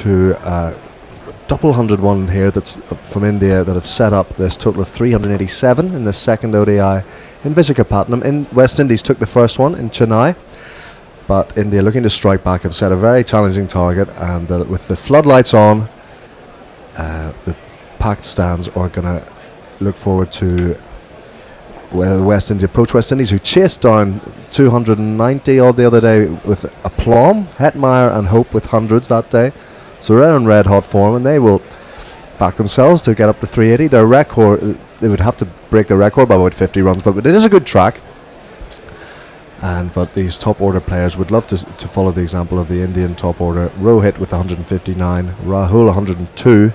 to double 101 here that's from India that have set up this total of 387 in the second ODI in Visakhapatnam. In West Indies took the first one in Chennai, but India, looking to strike back, have set a very challenging target, and with the floodlights on, the packed stands are going to look forward to West Indies approach West Indies, who chased down 290 odd the other day with aplomb. Hetmyer and Hope with hundreds that day. So they're in red hot form, and they will back themselves to get up to 380. Their record, they would have to break the record by about 50 runs, but it is a good track. But these top order players would love to follow the example of the Indian top order. Rohit with 159, Rahul 102,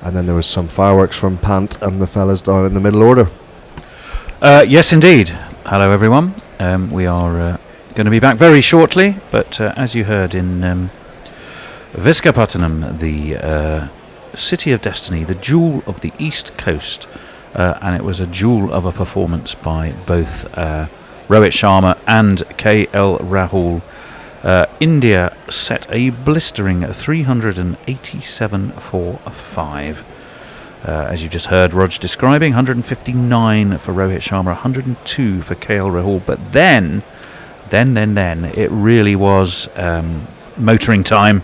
and then there was some fireworks from Pant and the fellas down in the middle order. Yes, indeed. Hello, everyone. We are going to be back very shortly, but as you heard in Visakhapatnam, the city of destiny, the jewel of the East Coast, and it was a jewel of a performance by both Rohit Sharma and KL Rahul. India set a blistering 387 for 5. As you just heard Rog describing, 159 for Rohit Sharma, 102 for KL Rahul. But then it really was motoring time.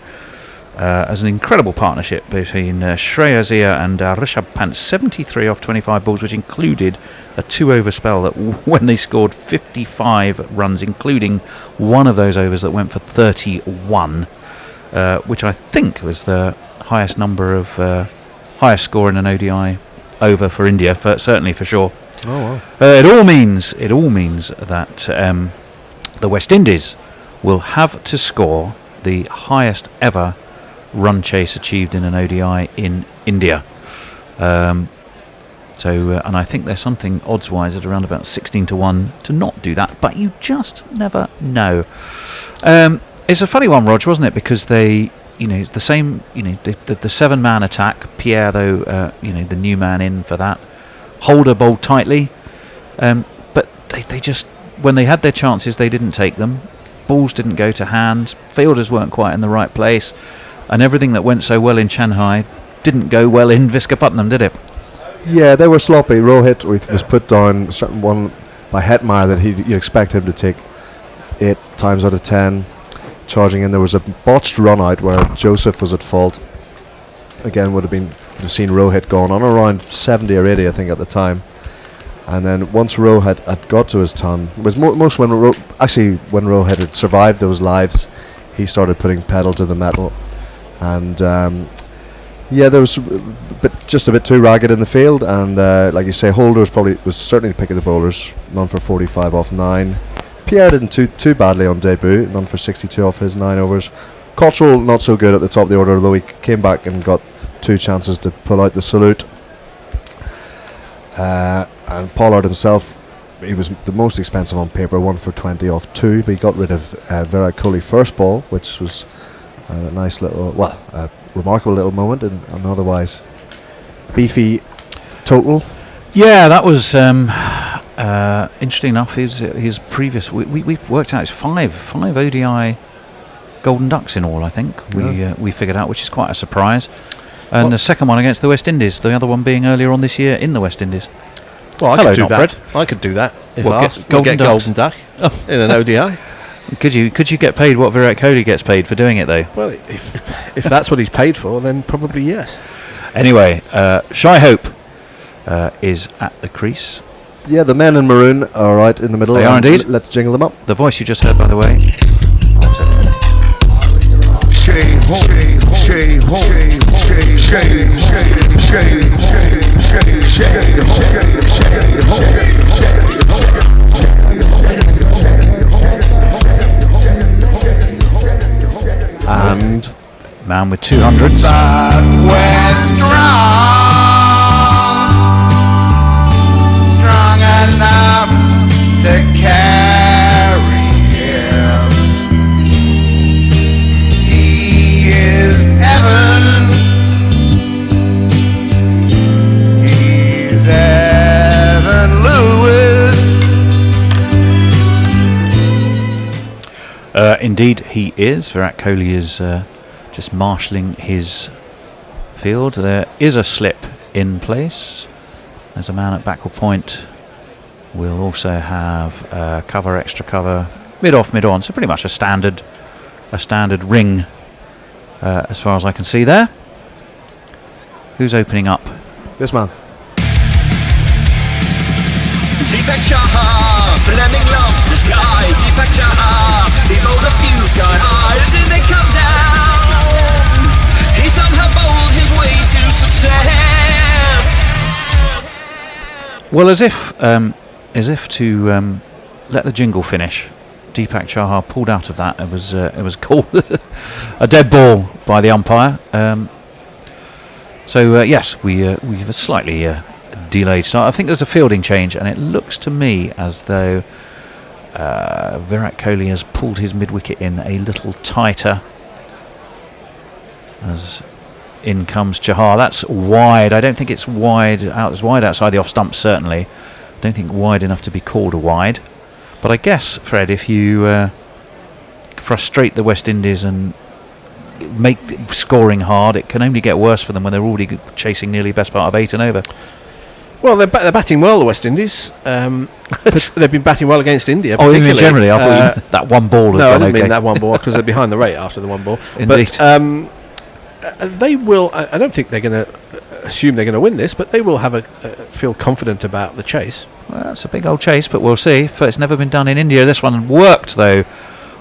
As an incredible partnership between Shreyas Iyer and Rishabh Pant, 73 off 25 balls, which included a 2-over spell that when they scored 55 runs, including one of those overs that went for 31, which I think was the highest number of highest score in an ODI over for India, certainly for sure. Oh wow! It all means that the West Indies will have to score the highest ever run chase achieved in an ODI in India. And I think there's something odds-wise at around about 16 to 1 to not do that, but you just never know. It's a funny one, Rog, wasn't it? Because they, the same, the 7-man attack. Pierre, though, the new man in for that. Holder bowled tightly, but they just, when they had their chances, they didn't take them. Balls didn't go to hand. Fielders weren't quite in the right place. And everything that went so well in Shanghai didn't go well in Visakhapatnam, did it? Yeah, they were sloppy. Rohit was put down certain one by Hetmyer that you'd expect him to take 8 times out of 10. Charging in, there was a botched run out where Joseph was at fault. Again, would have seen Rohit gone on around 70 or 80, I think, at the time. And then once Rohit had got to his ton, it was most when Rohit had survived those lives, he started putting pedal to the metal. And there was just a bit too ragged in the field, and like you say, Holder was certainly the pick of the bowlers, none for 45 off 9. Pierre didn't too badly on debut, none for 62 off his 9 overs. Cottrell not so good at the top of the order, although he came back and got 2 chances to pull out the salute. And Pollard himself, he was the most expensive on paper, 1 for 20 off 2, but he got rid of Virat Kohli first ball, which was a nice little, remarkable little moment in an otherwise beefy total. Yeah, that was interesting enough. His previous, we worked out it's five ODI Golden Ducks in all, I think. We figured out, which is quite a surprise. And the second one against the West Indies, the other one being earlier on this year in the West Indies. Well, I could do that. I could do that if I asked. Golden Duck in an ODI. Could you get paid what Virat Kohli gets paid for doing it, though? Well, if that's what he's paid for, then probably yes. Anyway, Shy Hope is at the crease. Yeah, the men in maroon are right in the middle. They are indeed. Let's jingle them up. The voice you just heard, by the way. And man with 200s. But we're strong enough to carry him. He is heaven. He's Evan Lewis. Indeed, he is. Virat Kohli is just marshalling his field. There is a slip in place. There's a man at backward point. We'll also have cover, extra cover, mid off, mid on. So pretty much a standard ring as far as I can see there. Who's opening up? This man. Deepak Chahar, Fleming loved the sky. Deepak Chahar, he bowled a few sky high. Did they come down? He somehow bowled his way to success. Well, as if to let the jingle finish, Deepak Chahar pulled out of that. It was called a dead ball by the umpire. So yes, we have a slightly delayed start. I think there's a fielding change, and it looks to me as though Virat Kohli has pulled his mid-wicket in a little tighter. As in comes Chahar. That's wide. I don't think it's wide. It's wide outside the off stump, certainly. I don't think wide enough to be called a wide. But I guess, Fred, if you frustrate the West Indies and make scoring hard, it can only get worse for them when they're already chasing nearly best part of 8 and over. Well, they're batting well, the West Indies. They've been batting well against India. Oh, you mean generally? I thought you meant that one ball. No, I didn't mean that one ball, because they're behind the rate after the one ball. Indeed. But they will. I don't think they're going to assume they're going to win this, but they will have feel confident about the chase. Well, it's a big old chase, but we'll see. It's never been done in India. This one worked, though,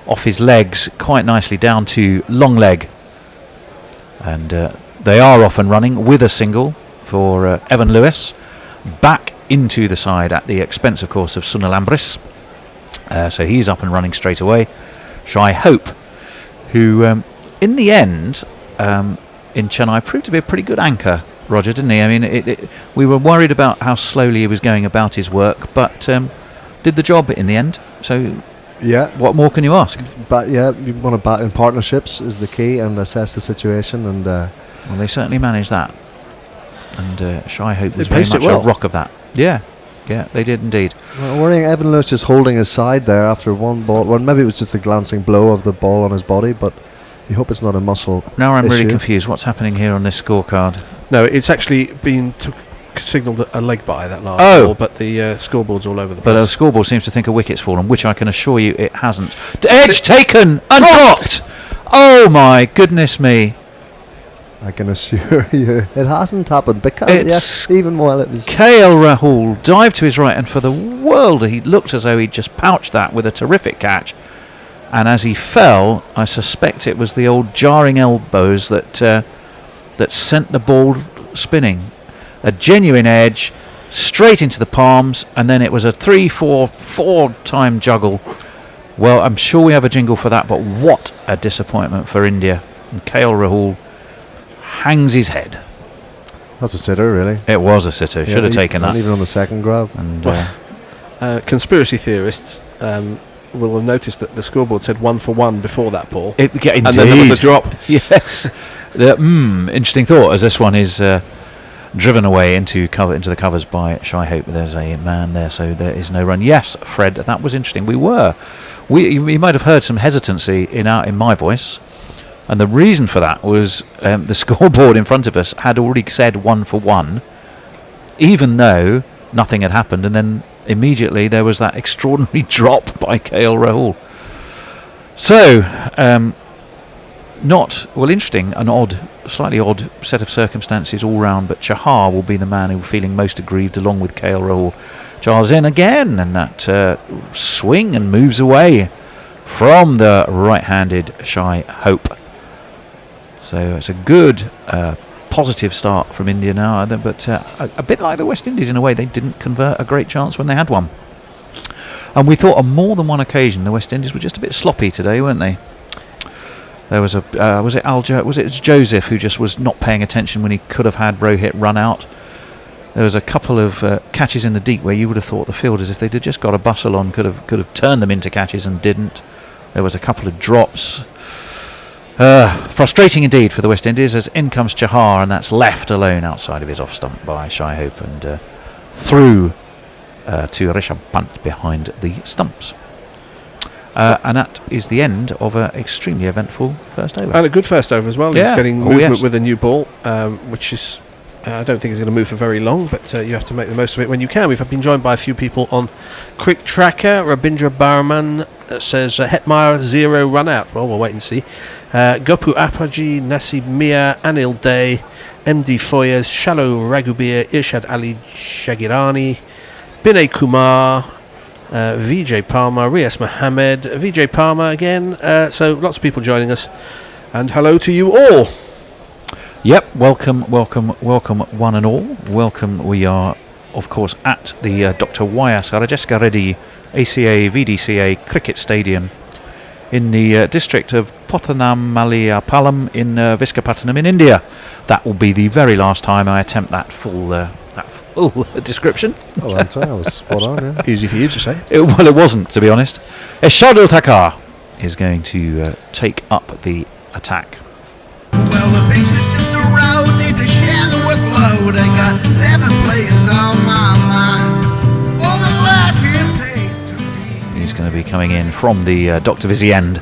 off his legs quite nicely down to long leg. And they are off and running with a single for Evan Lewis. Back into the side at the expense, of course, of Sunil Ambris. So he's up and running straight away. Shai Hope, who in the end in Chennai proved to be a pretty good anchor, Roger, didn't he? I mean, we were worried about how slowly he was going about his work, but did the job in the end. So yeah, what more can you ask? But yeah, you want to bat in partnerships is the key, and assess the situation. And well, they certainly managed that. And Shai Hope was They very paced it much well. a rock of that. Yeah, they did indeed. well, worrying, Evan Lewis just holding his side there after one ball. Well, maybe it was just a glancing blow of the ball on his body, but you hope it's not a muscle Now I'm really issue. confused. What's happening here on this scorecard? No, it's actually been signalled a leg by that last Oh. ball, but the scoreboard's all over the But place. a scoreboard seems to think a wicket's fallen, which I can assure you it hasn't. Edge taken and dropped! Oh my goodness me. I can assure you it hasn't happened, because It's even while it was KL Rahul dived to his right, and for the world he looked as though he'd just pouched that with a terrific catch. And as he fell, I suspect it was the old jarring elbows that sent the ball spinning. A genuine edge, straight into the palms, and then it was a 3-4 time juggle. Well, I'm sure we have a jingle for that, but what a disappointment for India. And KL Rahul hangs his head. that's a sitter, really. It was a sitter. Should have taken not that. even on the second grab. And Conspiracy theorists will have noticed that the scoreboard said 1 for 1 before that ball, yeah, and then there was a drop. Yes. Interesting thought, as this one is driven away into the covers by Shai Hope. There's a man there, so there is no run. Yes, Fred, that was interesting. You might have heard some hesitancy in my voice, and the reason for that was the scoreboard in front of us had already said 1 for 1, even though nothing had happened, and then immediately there was that extraordinary drop by KL Rahul. So, interesting, slightly odd set of circumstances all round, but Chahar will be the man who will be feeling most aggrieved, along with KL Rahul. Chahar's in again, and that swing and moves away from the right-handed Shai Hope. So it's a good positive start from India now, but a bit like the West Indies in a way. They didn't convert a great chance when they had one. And we thought on more than one occasion the West Indies were just a bit sloppy today, weren't they? There was was it Joseph who just was not paying attention when he could have had Rohit run out. There was a couple of catches in the deep where you would have thought the fielders, if they'd just got a bustle on, could have turned them into catches and didn't. There was a couple of drops. Frustrating indeed for the West Indies, as in comes Chahar, and that's left alone outside of his off stump by Shai Hope, and through to Rishabh Pant behind the stumps. And that is the end of an extremely eventful first over. And a good first over as well. Yeah. He's getting Oh, movement yes. with a new ball, which is, I don't think he's going to move for very long, but you have to make the most of it when you can. We've been joined by a few people on Crick Tracker. Rabindra Barman says Hetmyer 0 run out. Well, we'll wait and see. Gopu Apaji, Nasib Mia, Anil Day, MD Foyers, Shallow Raghubir, Irshad Ali Shagirani, Binay Kumar, Vijay Palmer, Rias Mohammed, Vijay Palmer again. So lots of people joining us. And hello to you all. Yep, welcome one and all. Welcome. We are, of course, at the Dr. Y.S. Rajeska Reddy ACA VDCA Cricket Stadium in the district of Pothanamaliapallam in Visakhapatnam in India. That will be the very last time I attempt that full description. Oh, I was spot on, yeah. Easy for you to say. Well, it wasn't, to be honest. Shadul Thakkar is going to take up the attack. Well, the beach is just a road, need to share the workload. I got 7 players on my mind. All the life here pays to team. He's going to be coming in from the Dr. Vizzy end.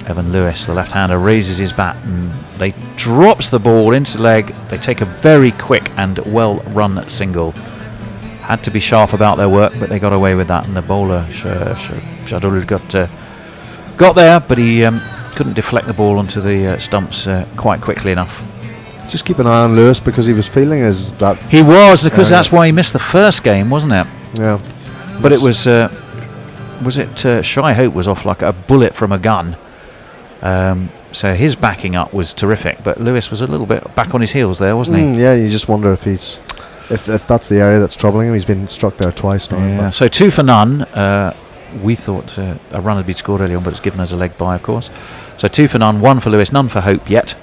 Evan Lewis, the left-hander, raises his bat and they drops the ball into the leg. They take a very quick and well-run single. Had to be sharp about their work, but they got away with that. And the bowler, Shadul, got there, but he couldn't deflect the ball onto the stumps quite quickly enough. Just keep an eye on Lewis because he was feeling that. He was, because that's why he missed the first game, wasn't it? Yeah. But it was Shy Hope was off like a bullet from a gun. So his backing up was terrific, but Lewis was a little bit back on his heels there, wasn't he? Yeah, you just wonder if if that's the area that's troubling him. He's been struck there twice now. Yeah. So 2 for none. We thought a run had been scored early on, but it's given us a leg by, of course. So 2 for none, 1 for Lewis, none for Hope yet.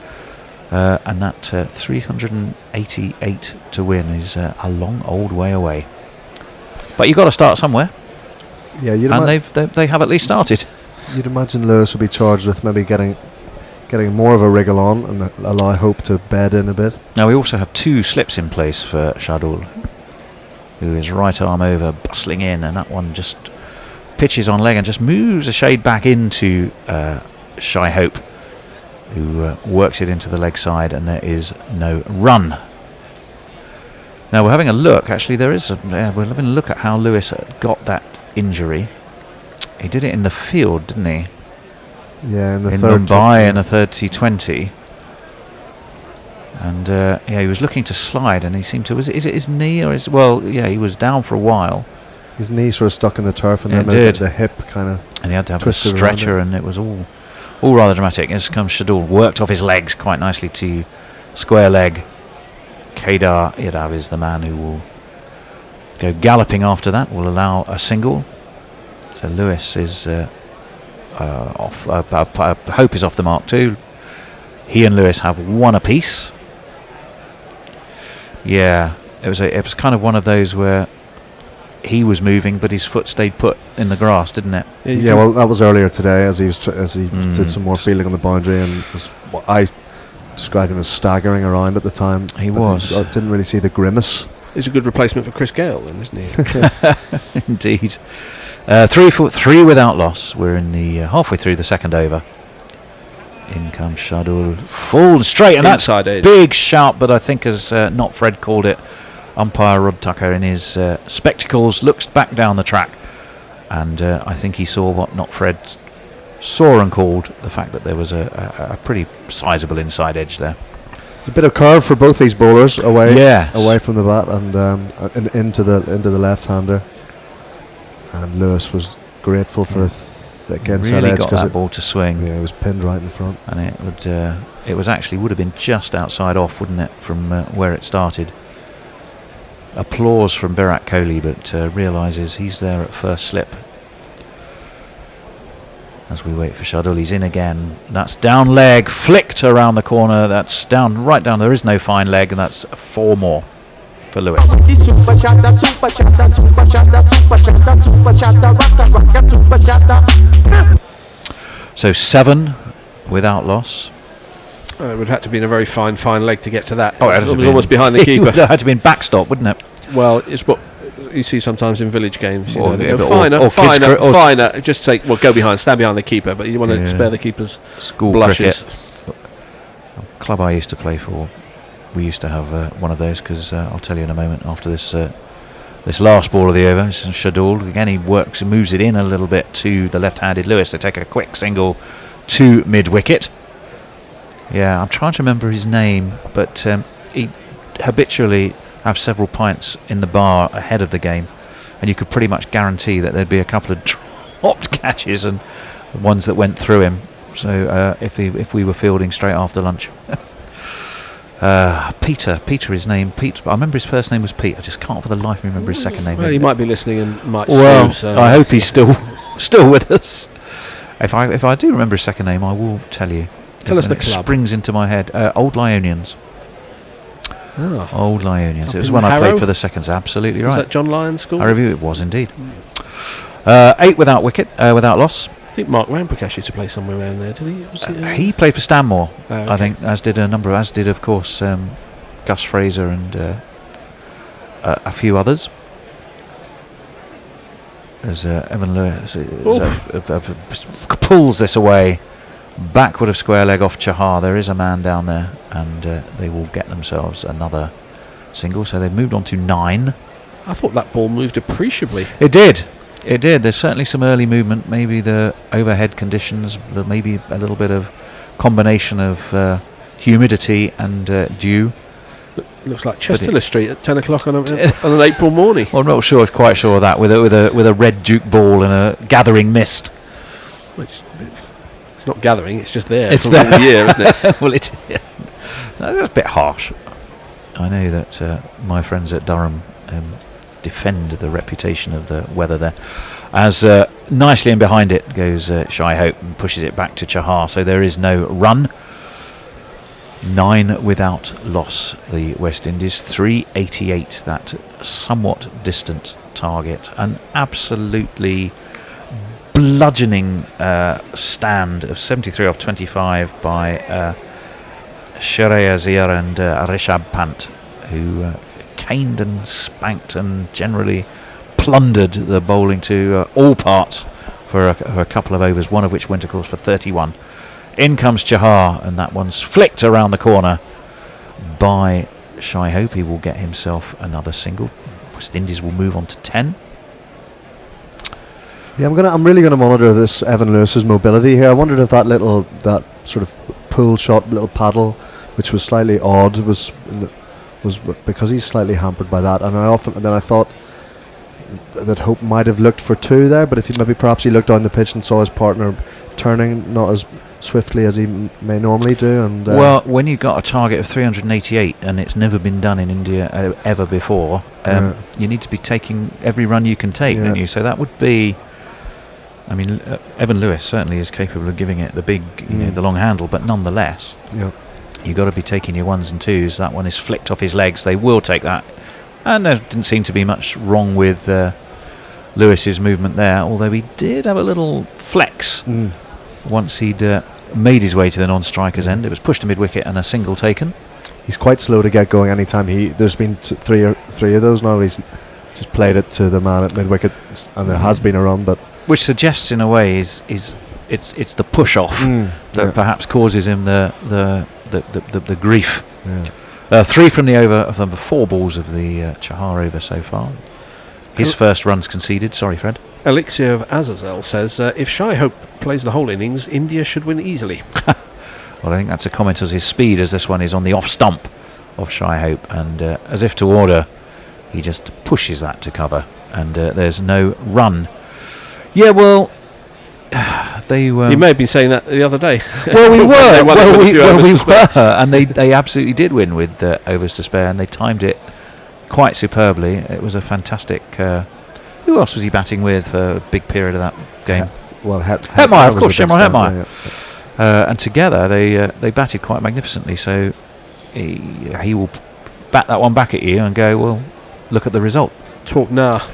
And that 388 to win is a long old way away. But you've got to start somewhere, Yeah, and they have at least started. You'd imagine Lewis would be charged with maybe getting more of a wriggle on and allow Hope to bed in a bit. Now we also have 2 slips in place for Shadul, who is right arm over, bustling in, and that one just pitches on leg and just moves a shade back into Shy Hope, who works it into the leg side, and there is no run. Now we're having a look. Actually, there is. We're having a look at how Lewis got that injury. He did it in the field, didn't he? Yeah, in the in third Mumbai in a third T20. And he was looking to slide, and he seemed to. Is it his knee or he was down for a while. His knee sort of stuck in the turf, and Yeah, then it did. the hip kind of. And he had to have a twisted around stretcher, and it was all rather dramatic. As comes Shadul, worked off his legs quite nicely to square leg. Kedar Irav is the man who will go galloping after that, will allow a single. So Lewis is off. Hope is off the mark too. He and Lewis have 1 apiece. Yeah, it was kind of one of those where he was moving, but his foot stayed put in the grass, didn't it? Yeah, well, that was earlier today as he did some more fielding on the boundary, and was what I described him as staggering around at the time. He But was. I didn't really see the grimace. He's a good replacement for Chris Gale, then, isn't he? Indeed. 3 for 3 without loss. We're in the halfway through the second over. In comes Shadul, full straight, and Inside that's edge. big shout. But I think, as not Fred called it, umpire Rob Tucker in his spectacles looks back down the track, and I think he saw what not Fred saw and called, the fact that there was a pretty sizable inside edge there. A bit of curve for both these bowlers away, Yes. away from the bat and into the left-hander. And Lewis was grateful for a thick inside Really edge got because that ball to swing, it was pinned right in front. and it would have been just outside off, wouldn't it, from where it started. Applause from Virat Kohli, but realises he's there at first slip. As we wait for Shadul, he's in again. That's down leg, flicked around the corner. That's right down. There is no fine leg, and that's 4 more for Lewis. So 7 without loss. It would have to be in a very fine leg to get to that. Oh, it was almost behind the It keeper. would have had to be in backstop, wouldn't it? Well, it's what you see sometimes in village games. You Or- know, they yeah, go, but- or kids finer, cri- or- finer. Just say, well, go behind, stand behind the keeper, but you want to Yeah. spare the keeper's School blushes. cricket. Club I used to play for, we used to have one of those because I'll tell you in a moment after this this last ball of the over. This is Shadul. Again, he works and moves it in a little bit to the left-handed Lewis. They take a quick single to mid-wicket. Yeah, I'm trying to remember his name, but he habitually have several pints in the bar ahead of the game, and you could pretty much guarantee that there'd be a couple of dropped catches and ones that went through him. So if we were fielding straight after lunch. Peter, his name. Pete. I remember his first name was Pete. I just can't for the life of me remember his second name. Well, he might be listening and might Well, sue, so I hope he's still with us. If I do remember his second name, I will tell you. Tell us the It club. springs into my head. Old Lyonians. Ah. Old Lyonians. Up It was in when I Harrow? played for the seconds. Absolutely Was right. that John Lyon's school? I review it was indeed. 8 without wicket, without loss. I think Mark Ramprakash used to play somewhere around there, did he? Was He played for Stanmore, Oh, I okay. think, as did of course Gus Fraser and a few others. As Evan Lewis pulls this away, backward of square leg off Chahar. There is a man down there, and they will get themselves another single. So they've moved on to 9. I thought that ball moved appreciably. It did. There's certainly some early movement. Maybe the overhead conditions, maybe a little bit of combination of humidity and dew. It looks like Chesterless Street at 10 o'clock on an April morning. Well, I'm not quite sure of that. With a red Duke ball and a gathering mist. Well, it's not gathering, it's just there. It's for there. all the year, isn't it? Well, that's a bit harsh. I know that my friends at Durham defend the reputation of the weather there. As nicely in behind it goes Shy Hope and pushes it back to Chahar. So there is no run. 9 without loss, the West Indies. 388, that somewhat distant target. An absolutely bludgeoning stand of 73 off 25 by Shrey Azir and Rishabh Pant, who caned and spanked and generally plundered the bowling to all parts for a couple of overs, one of which went, of course, for 31. In comes Chahar, and that one's flicked around the corner by Shy Hope. He will get himself another single. West Indies will move on to 10. Yeah, I'm really gonna monitor this Evan Lewis's mobility here. I wondered if that sort of pull shot, little paddle, which was slightly odd, was because he's slightly hampered by that. And then I thought that Hope might have looked for 2 there, but if perhaps he looked down the pitch and saw his partner turning not as swiftly as he may normally do. And well, when you've got a target of 388 and it's never been done in India ever before, you need to be taking every run you can take, don't you? So that would be, I mean, Evan Lewis certainly is capable of giving it the big, the long handle, but nonetheless, you've got to be taking your 1s and 2s. That one is flicked off his legs. They will take that, and there didn't seem to be much wrong with Lewis's movement there, although he did have a little flex once he'd made his way to the non-striker's end. It was pushed to mid-wicket and a single taken. He's quite slow to get going anytime there's been three of those now. He's just played it to the man at mid-wicket, and there has been a run, but which suggests in a way is it's the push off that perhaps causes him the grief. 3 from the over of the 4 balls of the Chahar over so far. His first run's conceded. Sorry, Fred. Elixir of Azazel says, if Shy Hope plays the whole innings, India should win easily. Well, I think that's a comment as his speed, as this one is on the off stump of Shy Hope, and as if to order, he just pushes that to cover, and there's no run. Yeah, well, they were. You may have been saying that the other day. Well, we were. we were, and they absolutely did win with overs to spare, and they timed it quite superbly. It was a fantastic. Who else was he batting with for a big period of that game? Hetmyer, of course, Shamrock Hetmyer. And together they batted quite magnificently. So he will bat that one back at you and go, well, look at the result. Talk now.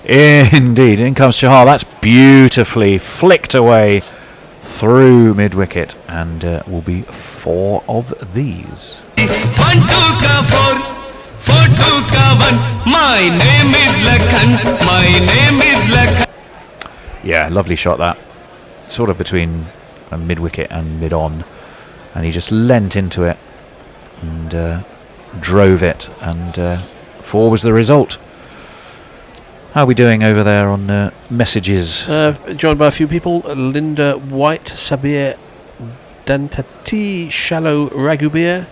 Indeed, in comes Chahar. That's beautifully flicked away through mid-wicket, and will be 4 of these. 1 2 ka 4 4 2 ka one. My name is Lakhan. My name is Lakhan. Yeah, lovely shot that. Sort of between mid-wicket and mid-on. And he just leant into it and drove it. And 4 was the result. How are we doing over there on messages? Joined by a few people. Linda White, Sabir Dantati, Shallow Raghubir,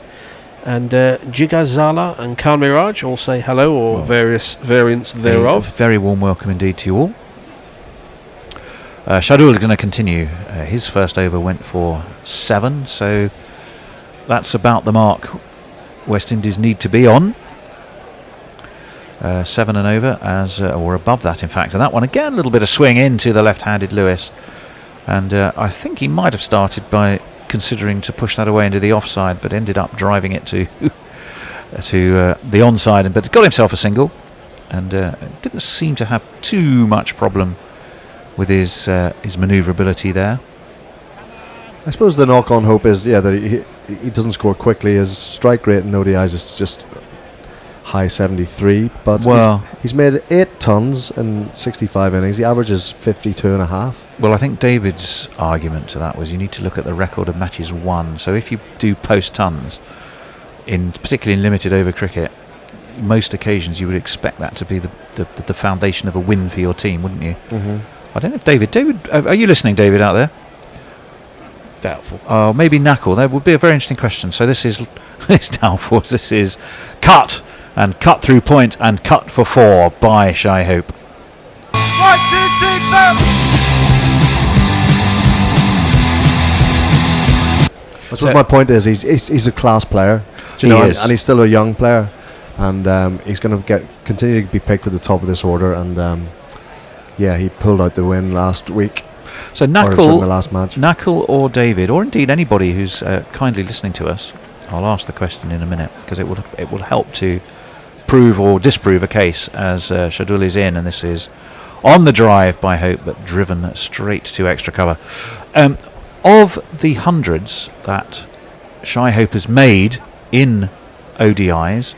and Jigazala and Khan Miraj all say hello, or various variants thereof. A very warm welcome indeed to you all. Shadul is going to continue. His first over went for 7, so that's about the mark West Indies need to be on. 7 and over, or above that in fact. And that one again, a little bit of swing into the left-handed Lewis. And I think he might have started by considering to push that away into the offside, but ended up driving it to the onside, but got himself a single, and didn't seem to have too much problem with his manoeuvrability there. I suppose the knock-on hope is, that he doesn't score quickly. His strike rate in ODIs is just high 73, but he's made 8 tons in 65 innings. He averages 52.5. Well, I think David's argument to that was you need to look at the record of matches won. So if you do post tons, particularly in limited over cricket, most occasions you would expect that to be the foundation of a win for your team, wouldn't you? Mm-hmm. I don't know if David, are you listening, David, out there? Doubtful. Oh, maybe Knuckle. That would be a very interesting question. So this is it's doubtful. This is cut and cut through point and cut for 4 by Shai Hope. 1, 2, 3, 4. That's what my point is. He's a class player, He is. and he's still a young player, and he's going to continue to be picked at the top of this order. And he pulled out the win last week. So or in the Knuckle, last match. Knuckle or David, or indeed anybody who's kindly listening to us, I'll ask the question in a minute because it will help to prove or disprove a case as Shadul is in, and this is on the drive by Hope, but driven straight to extra cover. Of the hundreds that Shai Hope has made in ODIs,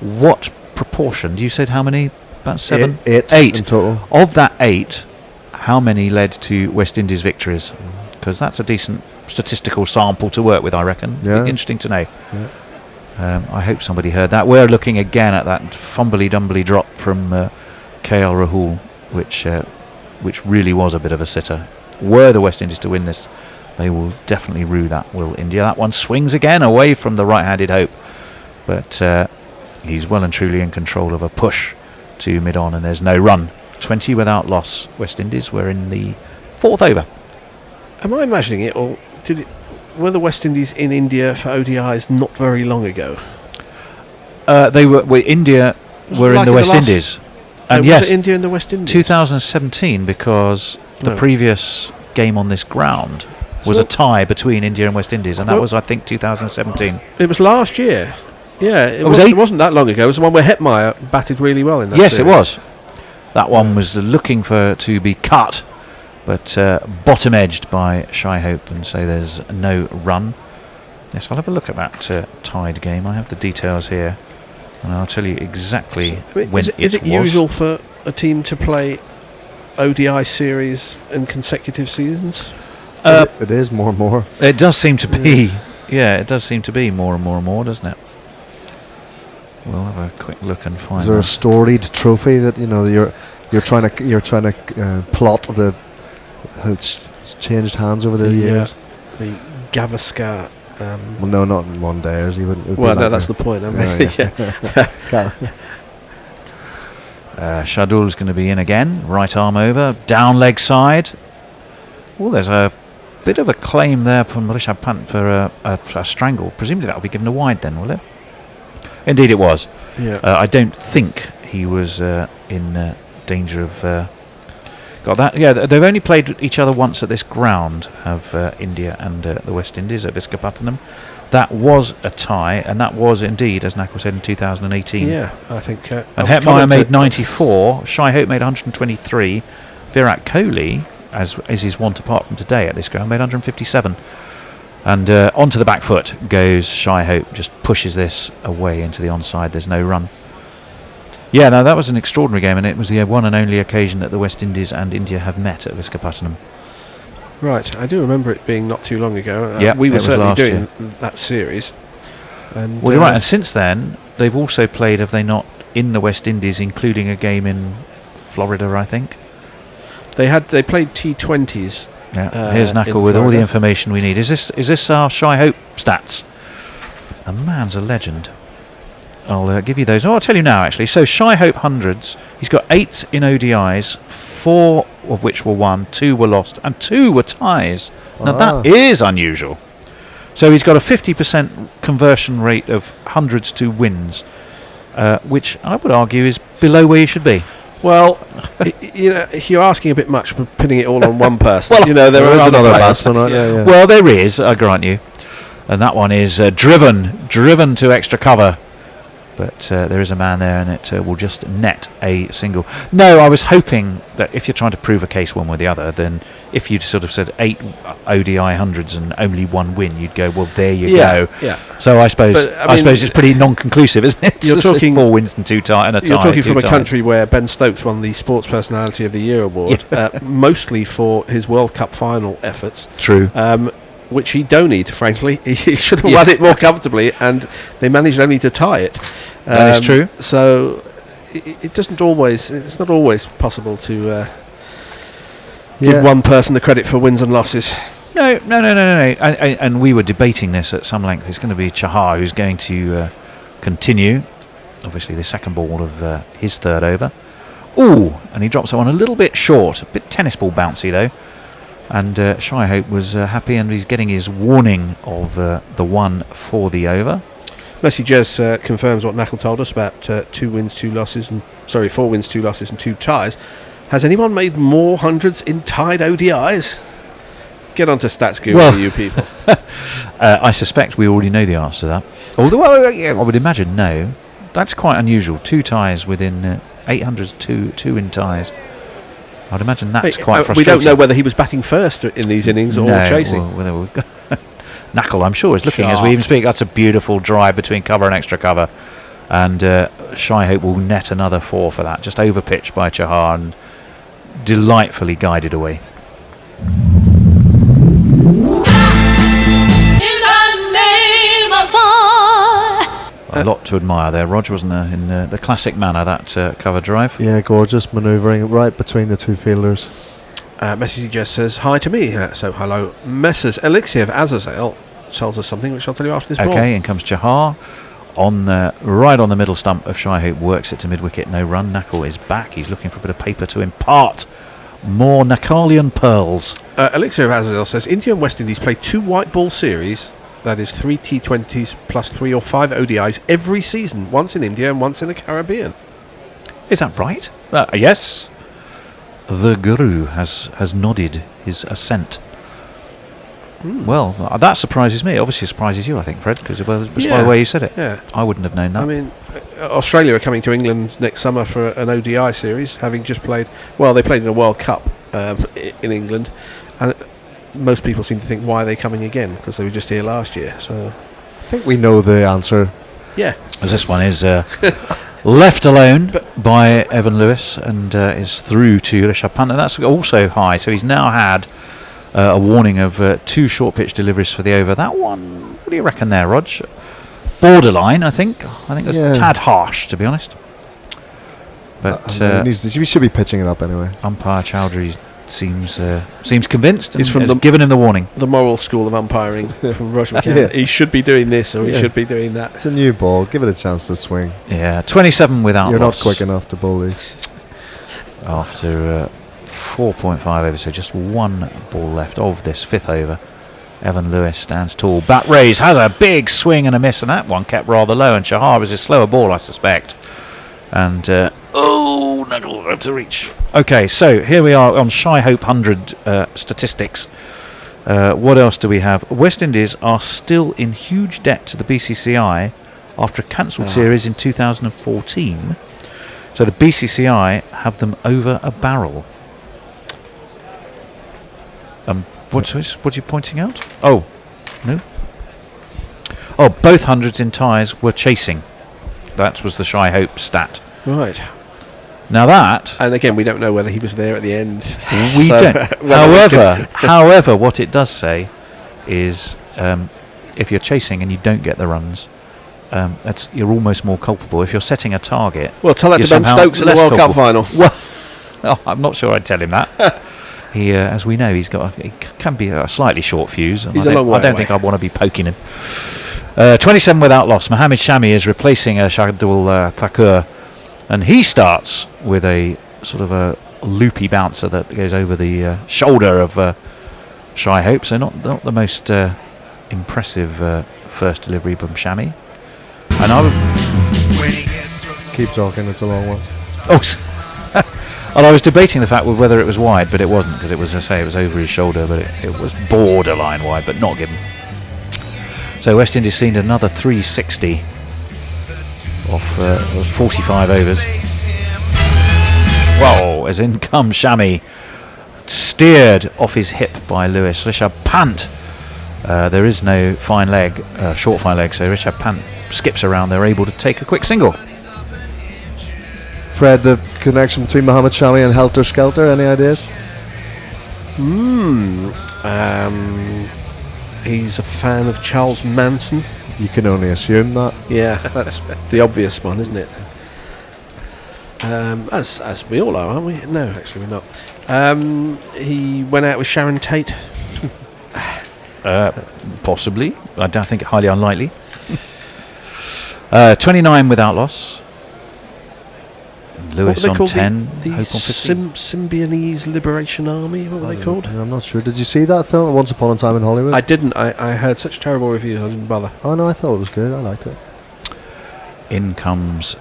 what proportion? You said how many? About 7? 8 8 in total. Of that 8, how many led to West Indies victories? Because that's a decent statistical sample to work with, I reckon. Yeah. Interesting to know. Yeah. I hope somebody heard that. We're looking again at that fumbly-dumbly drop from KL Rahul, which really was a bit of a sitter. Were the West Indies to win this, they will definitely rue that, will India. That one swings again away from the right-handed Hope, but he's well and truly in control of a push to mid-on, and there's no run. 20 without loss. West Indies were in the 4th over. Am I imagining it, or were the West Indies in India for ODIs not very long ago? They were India were like in the West last- Indies, And and yes, was it India and the West Indies? 2017, because the No. previous game on this ground was So- a tie between India and West Indies, and that Well- was, I think, 2017. It was last year. Yeah, it was wasn't, eight- it wasn't that long ago. It was the one where Hetmyer batted really well in that Yes, it series. was. That one was looking to be cut, but bottom edged by Shai Hope, and so there's no run. Yes, I'll have a look at that tied game. I have the details here, and I'll tell you exactly I mean, when is it was. usual for a team to play ODI series in consecutive seasons? It is more and more. It does seem to be. Yeah, it does seem to be more and more and more, doesn't it? We'll have a quick look and find. Is there a out. storied trophy that you're trying to plot the how it's changed hands over the years? The Gavaskar. Well, no, not in one day. He wouldn't. it'd be Well, no, like that's a- the point. I Oh, mean, yeah. Shadul's going to be in again. Right arm over, down leg side. Oh, there's a bit of a claim there from Rishabh Pant for a strangle. Presumably that will be given a wide then, will it? Indeed it was. Yeah. I don't think he was in danger of... got that? Yeah, they've only played each other once at this ground, have India and the West Indies at Visakhapatnam. That was a tie, and that was indeed, as Nakul said, in 2018. Yeah, I think. And Hetmyer made 94, Shai Hope made 123, Virat Kohli, as is wont apart from today at this ground, made 157. And onto the back foot goes Shai Hope, just pushes this away into the onside. There's no run. Yeah, no, that was an extraordinary game, and it was the one and only occasion that the West Indies and India have met at Visakhapatnam. Right, I do remember it being not too long ago. Yeah, we it were was certainly last doing that series. And Well, you're right, and since then, they've also played, have they not, in the West Indies, including a game in Florida, I think? they played T20s. Yeah, here's in Knuckle with all the Florida. information we need. Is this our Shy Hope stats? The man's a legend. I'll give you those. Oh, I'll tell you now, actually. So, Shy Hope hundreds. He's got 8 in ODIs, 4 of which were won, 2 were lost, and 2 were ties. Now, that is unusual. So, he's got a 50% conversion rate of hundreds to wins, which I would argue is below where you should be. Well, you're asking a bit much for putting it all on one person. Well, there is are another other players. batsman, right? Yeah. Well, there is, I grant you. And that one is driven to extra cover. But there is a man there, and it will just net a single. No, I was hoping that if you're trying to prove a case one way or the other, then if you'd sort of said 8 ODI hundreds and only 1 win, you'd go, well, there you go. Yeah. So I suppose But, I suppose it's pretty non-conclusive, isn't it? You're talking 4 wins and 2 tie and a tie. You're talking 2 from a ties. country where Ben Stokes won the Sports Personality of the Year award, mostly for his World Cup final efforts. True. Which he don't need, frankly. He should have won it more comfortably, and they managed only to tie it. That is true. So it doesn't always. It's not always possible to give one person the credit for wins and losses. No. And we were debating this at some length. It's going to be Chahar who's going to continue. Obviously, the second ball of his third over. Ooh, and he drops that one a little bit short. A bit tennis ball bouncy, though. And Shy Hope was happy, and he's getting his warning of the 1 for the over. Messi Jez confirms what Knuckle told us about 4 wins, 2 losses, and 2 ties. Has anyone made more hundreds in tied ODIs? Get onto Stats Guru, you people. I suspect we already know the answer to that. Although I would imagine no. That's quite unusual. 2 ties within 800s, 2 in ties. I'd imagine that's quite frustrating. We don't know whether he was batting first in these innings or chasing. Knuckle, I'm sure, is looking as we even speak. That's a beautiful drive between cover and extra cover. And Shy Hope will net another 4 for that. Just over pitch by Chahar and delightfully guided away. A lot to admire there, Rog, wasn't there, in the classic manner, that cover drive. Yeah, gorgeous manoeuvring right between the 2 fielders. Messi just says hi to me, so hello. Messrs. Elixir of Azazel tells us something which I'll tell you after this ball. Okay, in comes Chahar right on the middle stump of Shy Hope, works it to mid-wicket, no run. Knuckle is back, he's looking for a bit of paper to impart more Nakalian pearls. Elixir of Azazel says India and West Indies play 2 white ball series, that is 3 T20s plus 3 or 5 ODIs every season, once in India and once in the Caribbean. Is that right? Yes. The Guru has nodded his assent. Well, that surprises me. Obviously, it surprises you, I think, Fred, because by the way you said it. Yeah. I wouldn't have known that. I mean, Australia are coming to England next summer for an ODI series, having just played. Well, they played in a World Cup in England, and most people seem to think, why are they coming again? Because they were just here last year. So I think we know the answer. Yeah. As this one is left alone by Evan Lewis and is through to Rishabh Pant. That's also high, so he's now had a warning of 2 short pitch deliveries for the over. That one, what do you reckon there, Rog? Borderline, I think. I think that's a tad harsh, to be honest. But we should be pitching it up anyway. umpire Chowdhury seems convinced and He's from has given him the warning. The moral school of umpiring from Roger McCann. He should be doing this or he should be doing that. It's a new ball. Give it a chance to swing. Yeah, 27 without You're loss. not quick enough to bowl these. After 4.5 overs, so just 1 ball left of this 5th over. Evan Lewis stands tall. Bat raise, has a big swing and a miss, and that one kept rather low. And Chahar was a slower ball, I suspect. And Knuckle up to reach. Okay, so here we are on Shy Hope 100 statistics. What else do we have? West Indies are still in huge debt to the BCCI after a cancelled series in 2014. So the BCCI have them over a barrel. What are you pointing out? Oh, no. Oh, both hundreds in ties were chasing. That was the Shy Hope stat. Right. Now that And again, we don't know whether he was there at the end. we So, don't. whether However, what it does say is, if you're chasing and you don't get the runs, you're almost more culpable. If you're setting a target, Well, tell that you're to Ben somehow Stokes in the less World Cup culpable. final. Well, I'm not sure I'd tell him that. He, as we know, he can be a slightly short fuse. And He's I a don't, long way I don't away. think I'd want to be poking him. 27 without loss. Mohamed Shami is replacing Shardul Thakur, and he starts with a sort of a loopy bouncer that goes over the shoulder of Shy Hope. So not the most impressive first delivery from Shami. And I would Keep talking, it's a long one. and I was debating the fact with whether it was wide, but it wasn't, because it was, as I say, it was over his shoulder, but it was borderline wide, but not given. So West Indies seen another 360 off 45 overs. Whoa, as in comes Shami, steered off his hip by Lewis. Rishabh Pant, there is no fine leg, short fine leg, so Rishabh Pant skips around. They're able to take a quick single. Fred, the connection between Mohamed Shami and Helter Skelter, any ideas? He's a fan of Charles Manson. You can only assume that. Yeah, that's the obvious one, isn't it? As we all are, aren't we? No, actually we're not. He went out with Sharon Tate. Possibly. I don't think highly unlikely. 29 without loss. Lewis on 10. The Hope on 15. Symbionese Liberation Army. What were they called? I'm not sure. Did you see that film, Once Upon a Time in Hollywood? I didn't. I heard such terrible reviews. I didn't bother. Oh no, I thought it was good. I liked it. In comes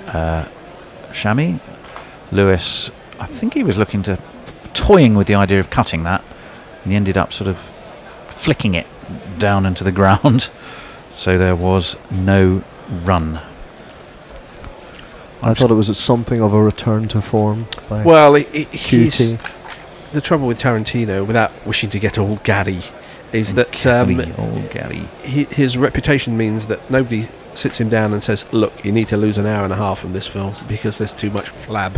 Shami. Lewis, I think he was toying with the idea of cutting that, and he ended up sort of flicking it down into the ground. So there was no run. I thought it was something of a return to form by Well, he's QT. the trouble with Tarantino, without wishing to get all gaddy, is that Gary. his reputation means that nobody sits him down and says, "Look, you need to lose an hour and a half from this film because there's too much flab."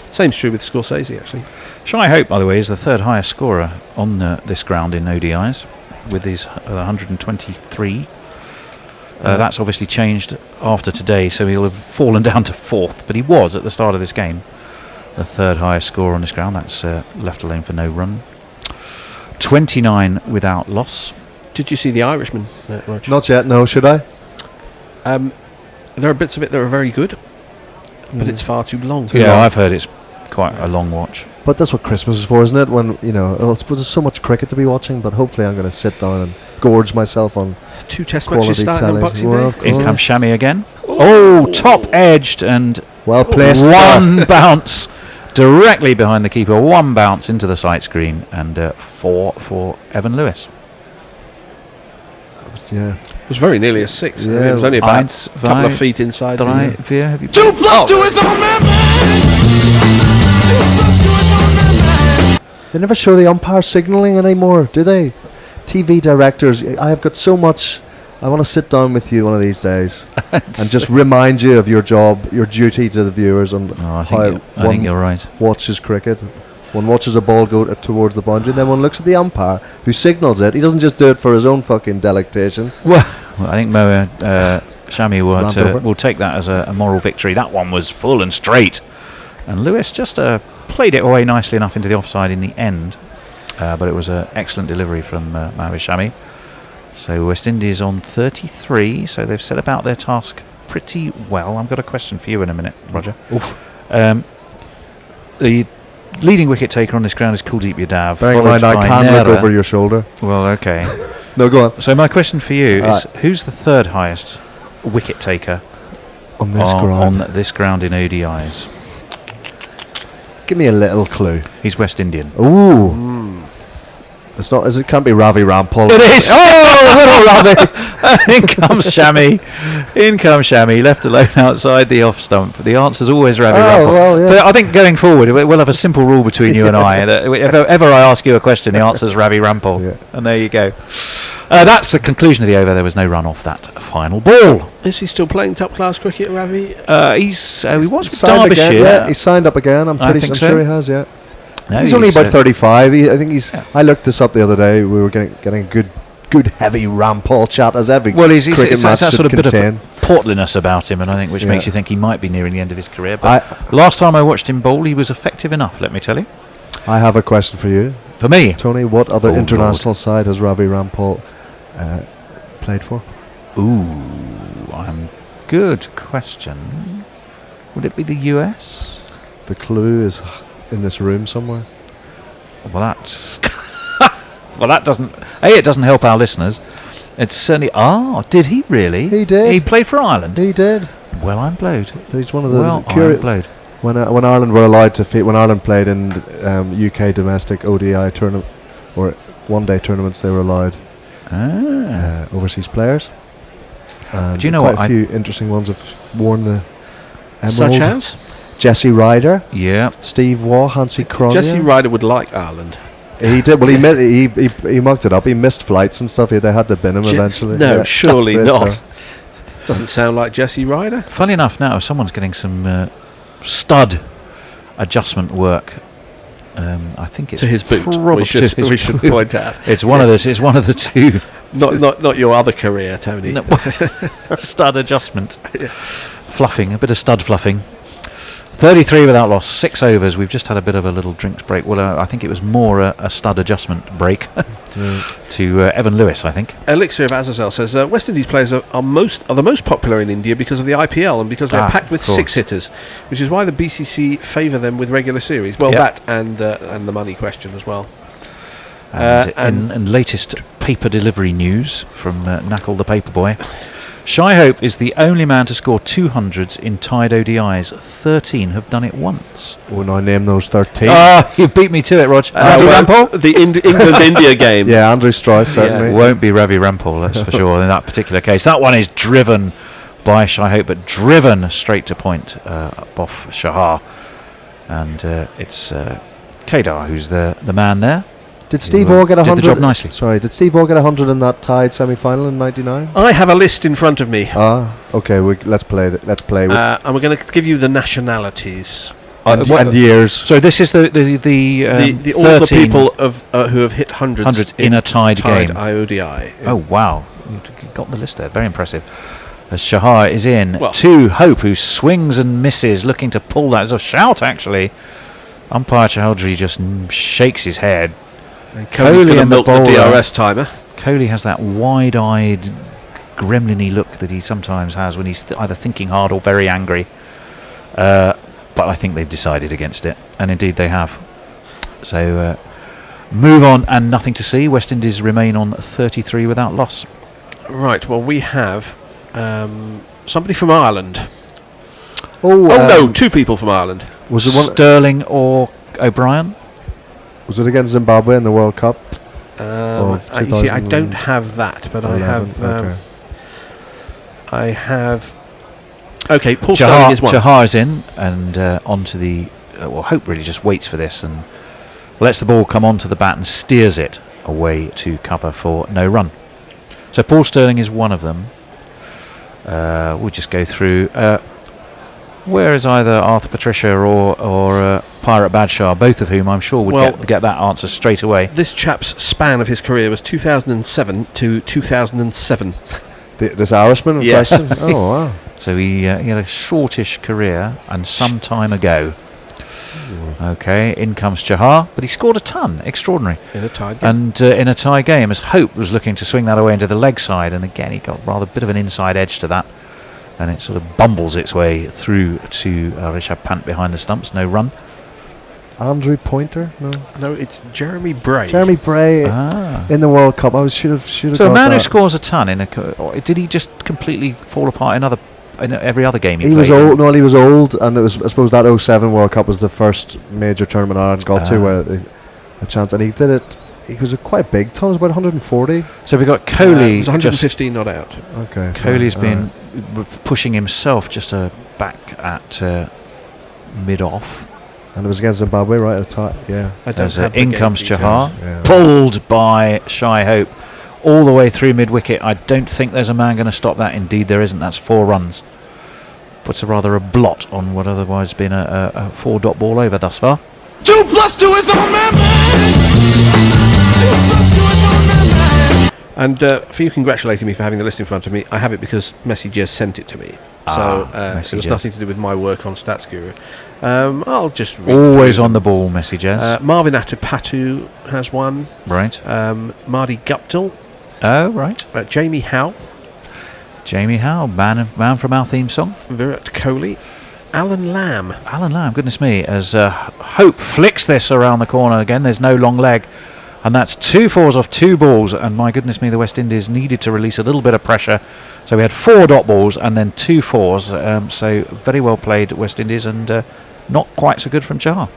Same's true with Scorsese, actually. Shy Hope, by the way, is the third highest scorer on this ground in ODIs with his 123. That's obviously changed after today, so he'll have fallen down to fourth, but he was at the start of this game the third highest scorer on this ground. That's left alone for no run. 29 without loss. Did you see The Irishman, Roger? Not yet. No, should I? There are bits of it that are very good, but it's far too long. Yeah, I've heard it's quite a long watch. But that's what Christmas is for, isn't it? When there's so much cricket to be watching, but hopefully I'm going to sit down and gorge myself on 2 test matches quality starting on Boxing television. Day. In comes Shami again. Oh, top edged and Well placed. one bounce directly behind the keeper. One bounce into the sight screen, and 4 for Evan Lewis. Yeah. It was very nearly a 6. I mean, Yeah, it was only about Eins, a couple of zwei, feet inside. Drei, The, vier, have you 2 plus 2 is all They never show the umpire signalling anymore, do they? TV directors, I have got so much. I want to sit down with you one of these days and just remind you of your job, your duty to the viewers, and I how think you're right. watches cricket. One watches a ball go towards the boundary, and then one looks at the umpire who signals it. He doesn't just do it for his own fucking delectation. Well, I think Shami Ramp will take that as a moral victory. That one was full and straight, and Lewis just played it away nicely enough into the offside in the end, but it was an excellent delivery from Mohamed Shami. So West Indies on 33, so they've set about their task pretty well. I've got a question for you in a minute, Roger. The leading wicket taker on this ground is Kuldeep Yadav. Bearing in mind, I can look over your shoulder. Well, okay. No, go on. So my question for you is, Right. who's the third highest wicket taker On this on ground. this ground in ODIs? Give me a little clue. He's West Indian. Ooh. It's not. It can't be Ravi Rampal. It is. Oh, little Ravi. In comes Shammy. In comes Shammy, left alone outside the off stump. The answer's always Ravi Rampal. Well, yeah. But I think going forward, we'll have a simple rule between you and I. That if ever I ask you a question, the answer's Ravi Rampal. Yeah. And there you go. That's the conclusion of the over. There was no run off that final ball. Is he still playing top-class cricket, Ravi? He was with Signed again, Derbyshire. yeah, he's signed up again. I'm think so. sure he has. Yeah. No, He's only about uh, 35. I think he's. Yeah. I looked this up the other day. We were getting a good heavy Rampal chat as every Well, he's cricket match that should sort of bit contain. of portliness about him, and I think which Yeah. makes you think he might be nearing the end of his career. But last time I watched him bowl, he was effective enough. Let me tell you. I have a question for you, For me, Tony. What other Oh, international side has Ravi Rampal played for? good question. Would it be the US? The clue is in this room somewhere. Well, that's well, that doesn't. It doesn't help our listeners. It's certainly. Did he really? He did. He played for Ireland. He did. Well, I'm blowed. He's one of the Well, I'm blowed. when Ireland were allowed to when Ireland played in UK domestic ODI tournament or one-day tournaments, they were allowed overseas players. And Do you know quite what? a few interesting ones have worn the emerald. Such as? Jesse Ryder, Yeah. Steve Waugh, Hansi Cronje. Jesse Ryder would like Ireland. He did. Well, he mucked it up. He missed flights and stuff. They had to bin him eventually. No, Yeah. surely Yeah, not. so- Doesn't sound like Jesse Ryder. Funny enough, now someone's getting some stud adjustment work. I think it's To his boot. probably We should to his boot. point out. It's one of the. It's one of the two. Not your other career, Tony. No, stud adjustment. Fluffing, a bit of stud fluffing. 33 without loss, 6 overs. We've just had a bit of a little drinks break. Well, I think it was more a stud adjustment break to Evan Lewis, I think. Elixir of Azazel says West Indies players are the most popular in India because of the IPL and because they're packed with of course. six hitters, which is why the BCC favour them with regular series. Well, Yep. that and the money question as well. And in latest paper delivery news from Knuckle the Paperboy, Shy Hope is the only man to score 200s in tied ODIs. 13 have done it once. Oh, now name those 13. You beat me to it, Rog. Ravi Rampal? The England-India game. Yeah, Andrew Strauss certainly. It won't be Ravi Rampal, that's for sure, in that particular case. That one is driven by Shy Hope, but driven straight to point off Shahar. And it's Kedar who's the man there. Did Steve Waugh get 100? Did the job nicely. Sorry, did Steve Waugh get 100 in that tied semi-final in '99? I have a list in front of me, Okay. Let's play. Let's play with and we're going to give you the nationalities. and years. So this is the All the 13 people who have hit hundreds in a tied game. IODI. Oh wow, you got the list there. Very impressive. As Shahar is in Well- to Hope, who swings and misses, looking to pull that. It's a shout actually. Umpire Chowdhury just shakes his head. And Kohli's going to and the milk the bowler. DRS timer. Kohli has that wide-eyed, gremlin-y look that he sometimes has when he's either thinking hard or very angry. But I think they've decided against it, and indeed they have. So move on and nothing to see. West Indies remain on 33 without loss. Right, well, we have somebody from Ireland. Oh No, two people from Ireland. Was it one? Sterling or O'Brien? Was it against Zimbabwe in the World Cup? You see, I don't have that, but I have. Okay. I have. Okay, Paul Sterling is one. Chahar's in and onto the. Hope really just waits for this and lets the ball come onto the bat and steers it away to cover for no run. So Paul Sterling is one of them. We'll just go through. Where is either Arthur Patricia or Pirate Badshah, both of whom I'm sure would get that answer straight away. This chap's span of his career was 2007 to 2007. This Irishman? Yes. Oh wow. So he had a shortish career and some time ago. Okay, in comes Chahar, but he scored a ton, extraordinary. In a tied game. And in a tie game, as Hope was looking to swing that away into the leg side, and again he got rather a bit of an inside edge to that, and it sort of bumbles its way through to Rishabh Pant behind the stumps, no run. Andrew Pointer? No, it's Jeremy Bray. Jeremy Bray in the World Cup. I should have. So got a man who that. scores a ton or did he just completely fall apart in every other game he He was played? old. No, he was old, and it was. I suppose that '07 World Cup was the first major tournament Ireland got to where a chance, and he did it. he was quite big. Tom was about 140. So we've got Coley. It was 115 not out. Okay. Coley's been pushing himself just back at mid-off. And it was against Zimbabwe right at the top. Yeah. In comes Chahar. Yeah. Pulled by Shy Hope all the way through mid-wicket. I don't think there's a man going to stop that. Indeed there isn't. That's 4 runs. Puts a blot on what otherwise been a 4-dot ball over thus far. 2 + 2 is on man. 2 + 2 is on man. And for you congratulating me for having the list in front of me, I have it because Messi just sent it to me. So it was nothing to do with my work on Stats Guru. I'll just read always on the ball, Messi Jazz. Marvin Atapatu has one. Right. Mardi Guptill. Oh, right. Jamie Howe. Jamie Howe, man from our theme song. Virat Kohli. Alan Lamb. Alan Lamb, goodness me, as Hope flicks this around the corner again. There's no long leg. And that's 2 fours off 2 balls. And my goodness me, the West Indies needed to release a little bit of pressure. So we had 4 dot balls and then 2 fours. So very well played, West Indies, and not quite so good from Chahar.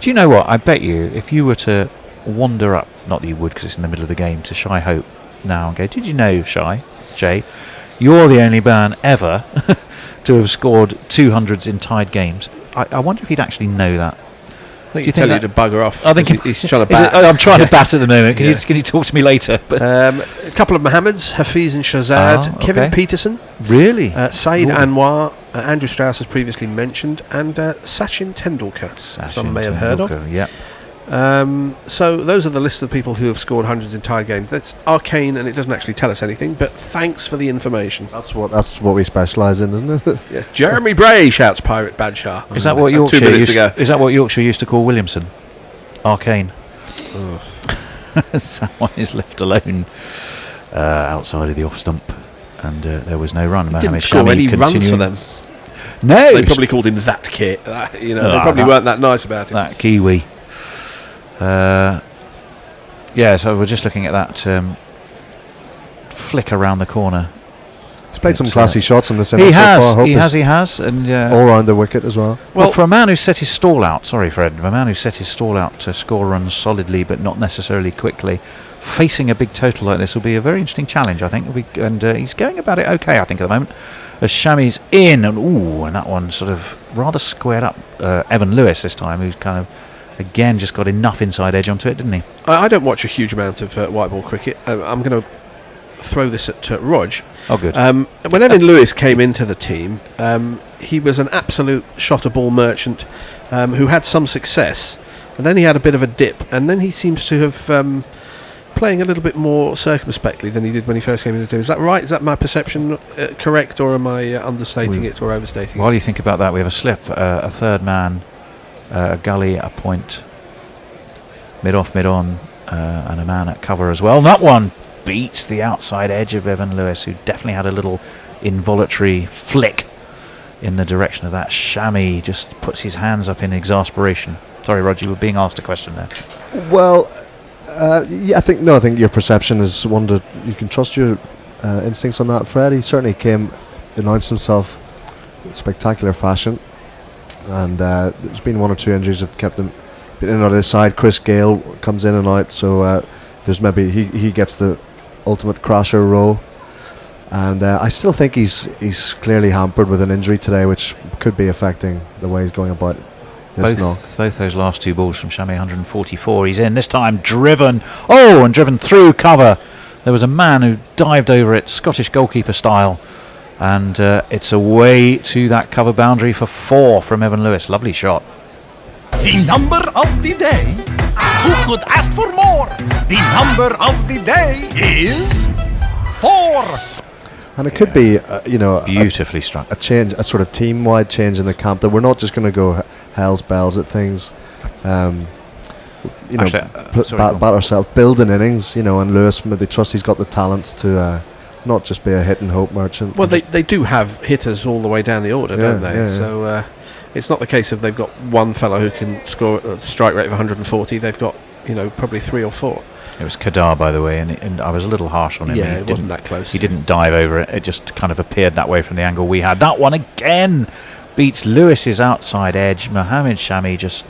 Do you know what? I bet you, if you were to wander up, not that you would because it's in the middle of the game, to Shy Hope now and go, did you know, Jay, you're the only man ever to have scored 200s in tied games. I wonder if he'd actually know that. I think he'd tell you to bugger off. I think he's trying to bat. I'm trying to bat at the moment. Can you talk to me later? But a couple of Mohammeds, Hafiz and Shahzad, Kevin Peterson. Really? Saeed Anwar, Andrew Strauss as previously mentioned, and Sachin Tendulkar, some may have heard of. Yeah. So those are the list of people who have scored hundreds in tied games. That's arcane and it doesn't actually tell us anything, but thanks for the information. That's what we specialise in, isn't it? Yes. Jeremy Bray shouts Pirate Badshah. Is that what Yorkshire 2 minutes ago? Is that what Yorkshire used to call Williamson? Arcane. Someone is left alone outside of the off stump, and there was no run. He didn't score any runs for them. No, they probably called him that kid. They probably weren't that nice about him. That Kiwi. So we're just looking at that flick around the corner. He's played some classy shots in the centre. He has, and all round the wicket as well. Well, for a man who set his stall out, sorry Fred, a man who set his stall out to score runs solidly but not necessarily quickly, facing a big total like this will be a very interesting challenge, I think. And he's going about it okay, I think, at the moment. As Shami's in, and that one sort of rather squared up Evan Lewis this time, who's kind of again just got enough inside edge onto it, didn't he? I don't watch a huge amount of white ball cricket. I'm going to throw this at Rog. Oh, good. When Evan Lewis came into the team, he was an absolute shot a ball merchant who had some success, and then he had a bit of a dip, and then he seems to have playing a little bit more circumspectly than he did when he first came into the team. Is that right? Is that my perception correct, or am I understating it or overstating While it? you think about that, we have a slip, a third man, a gully, a point, mid-off, mid-on, and a man at cover as well. And that one beats the outside edge of Evan Lewis, who definitely had a little involuntary flick in the direction of that. Shami just puts his hands up in exasperation. Sorry, Roger, you were being asked a question there. Well, I think your perception is one that you can trust your instincts on that. Fred, he certainly announced himself in spectacular fashion, and there's been 1 or 2 injuries that have kept him in and out of his side. Chris Gale comes in and out, so there's maybe he gets the ultimate crasher role, and I still think he's clearly hampered with an injury today, which could be affecting the way he's going about. Both those last 2 balls from Shami, 144. He's in this time, driven through cover. There was a man who dived over it, Scottish goalkeeper style, and it's away to that cover boundary for 4 from Evan Lewis. Lovely shot. The number of the day. Who could ask for more? The number of the day is 4. And it could be, beautifully struck. A change, a sort of team-wide change in the camp, that we're not just going to go hell's bells at things. Bat ourselves, build an innings, and Lewis, they trust he's got the talents to not just be a hit and hope merchant. Well, they do have hitters all the way down the order, don't they? Yeah. So it's not the case of they've got one fellow who can score a strike rate of 140. They've got, probably 3 or 4. It was Kadar, by the way, and I was a little harsh on him. Yeah, He it wasn't that close. He didn't dive over it. It just kind of appeared that way from the angle we had. That one again beats Lewis's outside edge. Mohammed Shami just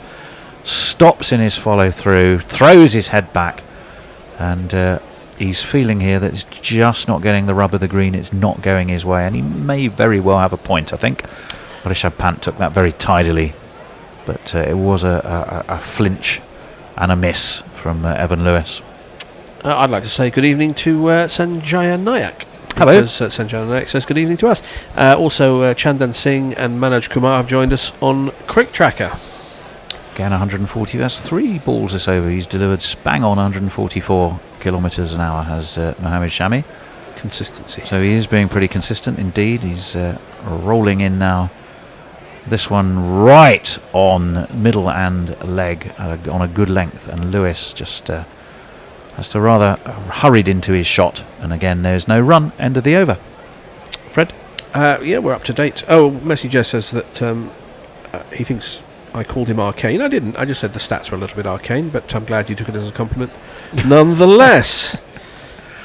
stops in his follow through, throws his head back, and he's feeling here that it's just not getting the rub of the green. It's not going his way, and he may very well have a point, I think. Rishabh Pant took that very tidily, but it was a flinch and a miss from Evan Lewis. I'd like to say good evening to Sanjaya Nayak. Hello. Because Sanjaya Nayak says good evening to us. Also, Chandan Singh and Manoj Kumar have joined us on Crick Tracker. Again, 140. That's 3 balls this over. He's delivered bang on 144 kilometres an hour, has Mohammed Shami. Consistency. So he is being pretty consistent indeed. He's rolling in now. This one right on middle and leg on a good length, and Lewis just has to rather hurried into his shot. And again, there's no run. End of the over. Fred? Yeah, we're up to date. Oh, Messi Jess says that he thinks I called him arcane. I didn't. I just said the stats were a little bit arcane, but I'm glad you took it as a compliment. Nonetheless,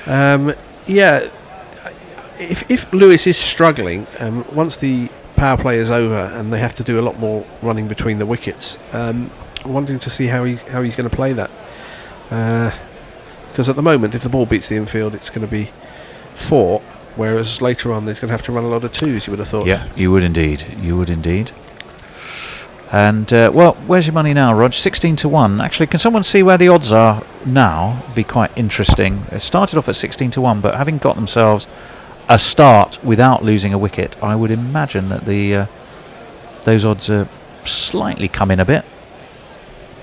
yeah, if Lewis is struggling, once the power play is over and they have to do a lot more running between the wickets, wanting to see how he's going to play that. Because at the moment, if the ball beats the infield, it's going to be 4, whereas later on, he's going to have to run a lot of 2s, you would have thought. Yeah, you would indeed. You would indeed. And, well, where's your money now, Rog? 16-1. Actually, can someone see where the odds are now? Be quite interesting. It started off at 16-1, but having got themselves a start without losing a wicket, I would imagine that those odds are slightly come in a bit.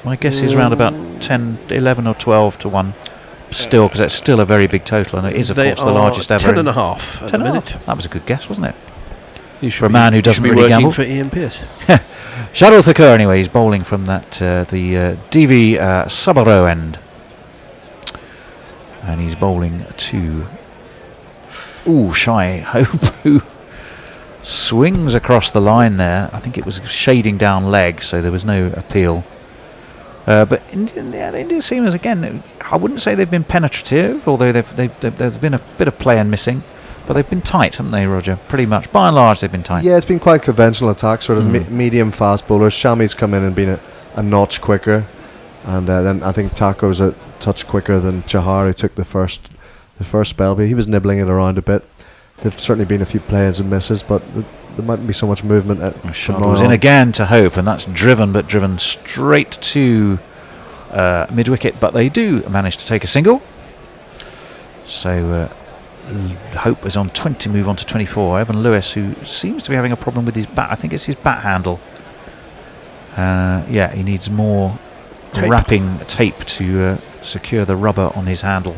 My guess is around about 10, 11 or 12 to 1 still, because that's still a very big total, and it is, of course, the largest ever. 10.5 at the minute. That was a good guess, wasn't it? You For a man who doesn't be really working gamble. for Ian Pearce. Shadul Thakur, anyway, he's bowling from that the DV Sabaro end, and he's bowling to Shai Hope, who swings across the line there. I think it was shading down leg, so there was no appeal. But India seamers, again, I wouldn't say they've been penetrative, although there's been a bit of play and missing, but they've been tight, haven't they, Roger? Pretty much, by and large, they've been tight. Yeah, it's been quite conventional attack, sort of medium fast bowlers. Shami's come in and been a notch quicker, and then I think Taco's a touch quicker than Chahar, who took the first spell, but he was nibbling it around a bit. There've certainly been a few plays and misses, but there mightn't be so much movement. Shot was in again to Hope, and that's driven straight to mid-wicket, but they do manage to take a single. So Hope is on 20, move on to 24. Evan Lewis, who seems to be having a problem with his bat. I think it's his bat handle. Yeah, he needs more wrapping tape to secure the rubber on his handle.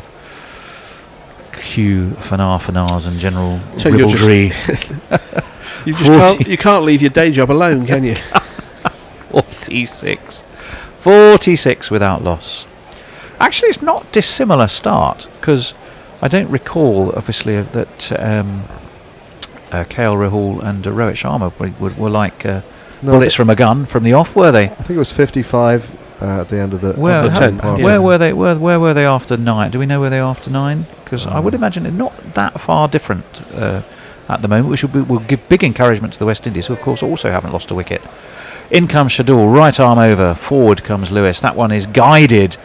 Cue fanars and general So ribaldry. you can't leave your day job alone, can you? 46 without loss. Actually, it's not dissimilar start, because I don't recall, obviously, that KL Rahul and Rohit Sharma were like bullets from a gun from the off, were they? I think it was 55 at the end of the 10. Where were they? Where were they after 9? Do we know where they are after 9? Because I would imagine it's not that far different at the moment, which will give big encouragement to the West Indies, who of course also haven't lost a wicket. In comes Shadul, right arm over, forward comes Lewis. That one is guided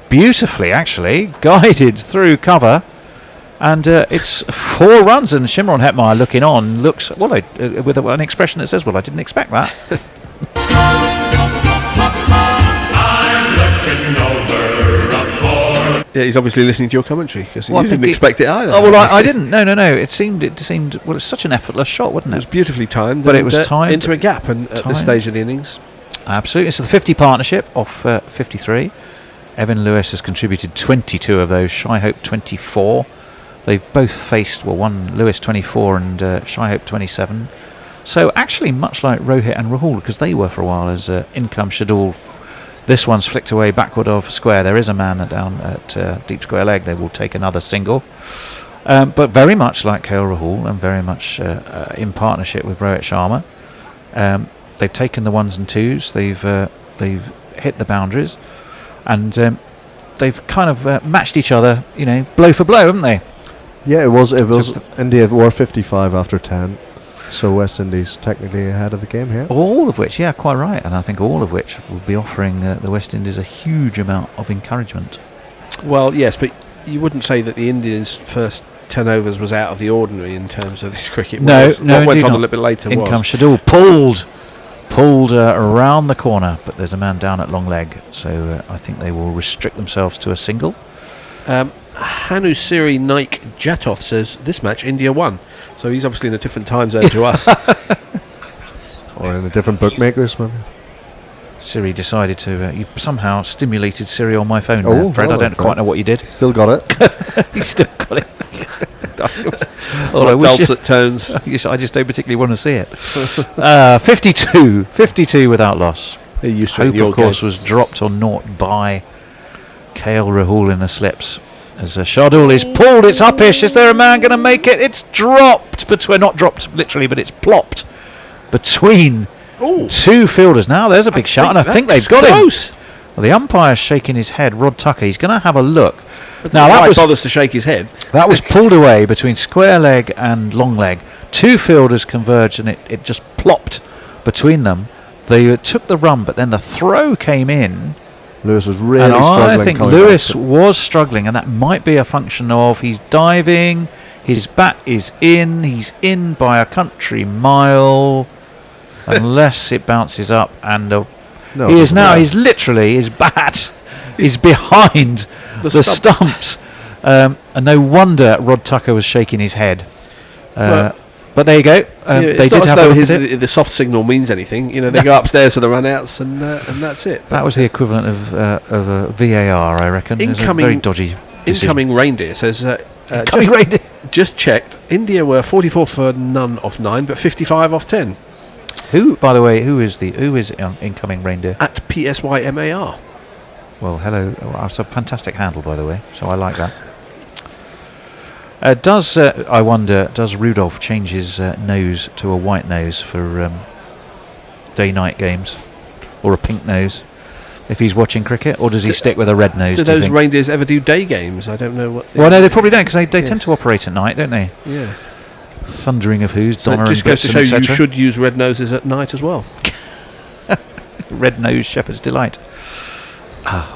beautifully, actually, guided through cover, and it's 4 runs. And Shimron Hetmyer looking on, looks with an expression that says, "Well, I didn't expect that." Yeah, he's obviously listening to your commentary, because he didn't expect it either. Oh, well, I didn't. No. It seemed. Well, it's such an effortless shot, wasn't it? It was beautifully timed, but it was timed into a gap, and at this stage of the innings. Absolutely. It's the 50 partnership off 53. Evan Lewis has contributed 22 of those. Shai Hope 24. They've both faced one Lewis 24 and Shai Hope 27. So actually, much like Rohit and Rahul, because they were for a while as income Shadul. This one's flicked away backward of square. There is a man down at deep square leg. They will take another single. But very much like KL Rahul and very much in partnership with Rohit Sharma. They've taken the 1s and 2s. They've hit the boundaries. And they've kind of matched each other, blow for blow, haven't they? Yeah, it was India were 55 after 10, so West Indies technically ahead of the game here. All of which, yeah, quite right, and I think all of which will be offering the West Indies a huge amount of encouragement. Well, yes, but you wouldn't say that the Indians' first 10 overs was out of the ordinary in terms of this cricket. No, what no, went indeed on not. a little bit later In was. comes Shadul, pulled around the corner, but there's a man down at long leg, so I think they will restrict themselves to a single. Hanu Siri Naik Jatoth says this match India won, so he's obviously in a different time zone to us. Or in a different bookmakers, maybe. Siri decided to. You somehow stimulated Siri on my phone. Oh, there, Fred. well, I don't Fred. quite know what you did. Still got it. He's still got it. What dulcet tones. I just don't particularly want to see it. 52 without loss. He used to it in Hope, your of course, game. was dropped on naught by KL Rahul in the slips. As Shardul is pulled, it's uppish. Is there a man going to make it? It's dropped between, not dropped literally, but it's plopped between two fielders. Now there's a big shot, and I think they've got close. him. Well, the umpire's shaking his head. Rod Tucker, he's going to have a look. Now that was bothers to shake his head. that was pulled away between square leg and long leg. Two fielders converged, and it just plopped between them. They took the run, but then the throw came in. Lewis was really And struggling. I think coming Lewis back to it. was struggling, and that might be a function of he's diving, his bat is in, he's in by a country mile, unless it bounces up, and No, he it is doesn't now, matter. he's literally, his bat is behind the stumps. And no wonder Rod Tucker was shaking his head. But there you go. They It's did not as have a though look at it. the soft signal means anything. They go upstairs to the runouts and that's it. That was the equivalent of a VAR, I reckon. It was a very dodgy decision. Incoming reindeer says. Incoming reindeer. Just checked. India were 44 for none off 9, but 55 off 10 Who, by the way, who is incoming reindeer? at PSYMAR. Well, hello. That's a fantastic handle, by the way. So I like that. I wonder, does Rudolph change his nose to a white nose for day-night games, or a pink nose if he's watching cricket, or does he stick with a red nose? Do do you those think? reindeers ever do day games? I don't know what. Well, no, they probably don't, because they tend to operate at night, don't they? Yeah. Thundering of who's, So Donna it just and goes to Blitzen, show you etc. should use red noses at night as well. Red nose shepherd's delight,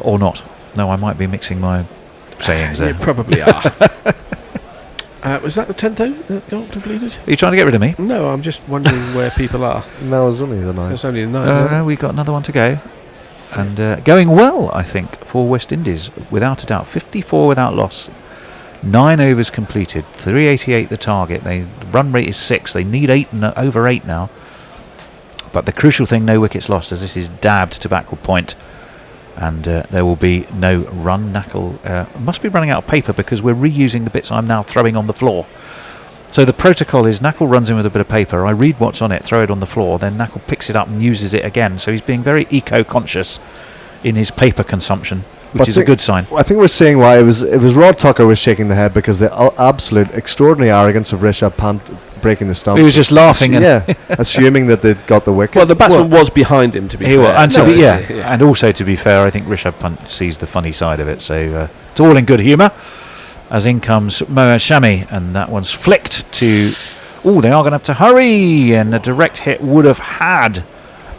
or not? No, I might be mixing my sayings there. You probably are. Was that the 10th goal completed? Are you trying to get rid of me? No, I'm just wondering where people are. No, it was only the 9. It's only the 9th. No, we've got another one to go. And going well, I think, for West Indies, without a doubt. 54 without loss. 9 overs completed. 388 the target. The run rate is 6. They need over 8 now. But the crucial thing, no wickets lost, as this is dabbed to backward point. And there will be no run. Knuckle must be running out of paper, because we're reusing the bits I'm now throwing on the floor. So the protocol is Knuckle runs in with a bit of paper, I read what's on it, throw it on the floor, then Knuckle picks it up and uses it again. So he's being very eco-conscious in his paper consumption, which is a good sign. I think we're seeing why it was Rod Tucker was shaking the head, because the absolute extraordinary arrogance of Rishabh Pant breaking the stumps. He was just laughing and assuming that they'd got the wicket. Well, the batsman was behind him, to be he fair. was, and No, and also to be fair, I think Rishabh Pant sees the funny side of it. So it's all in good humour. As in comes Mohad Shami, and that one's flicked to. Oh, they are going to have to hurry, and a direct hit would have had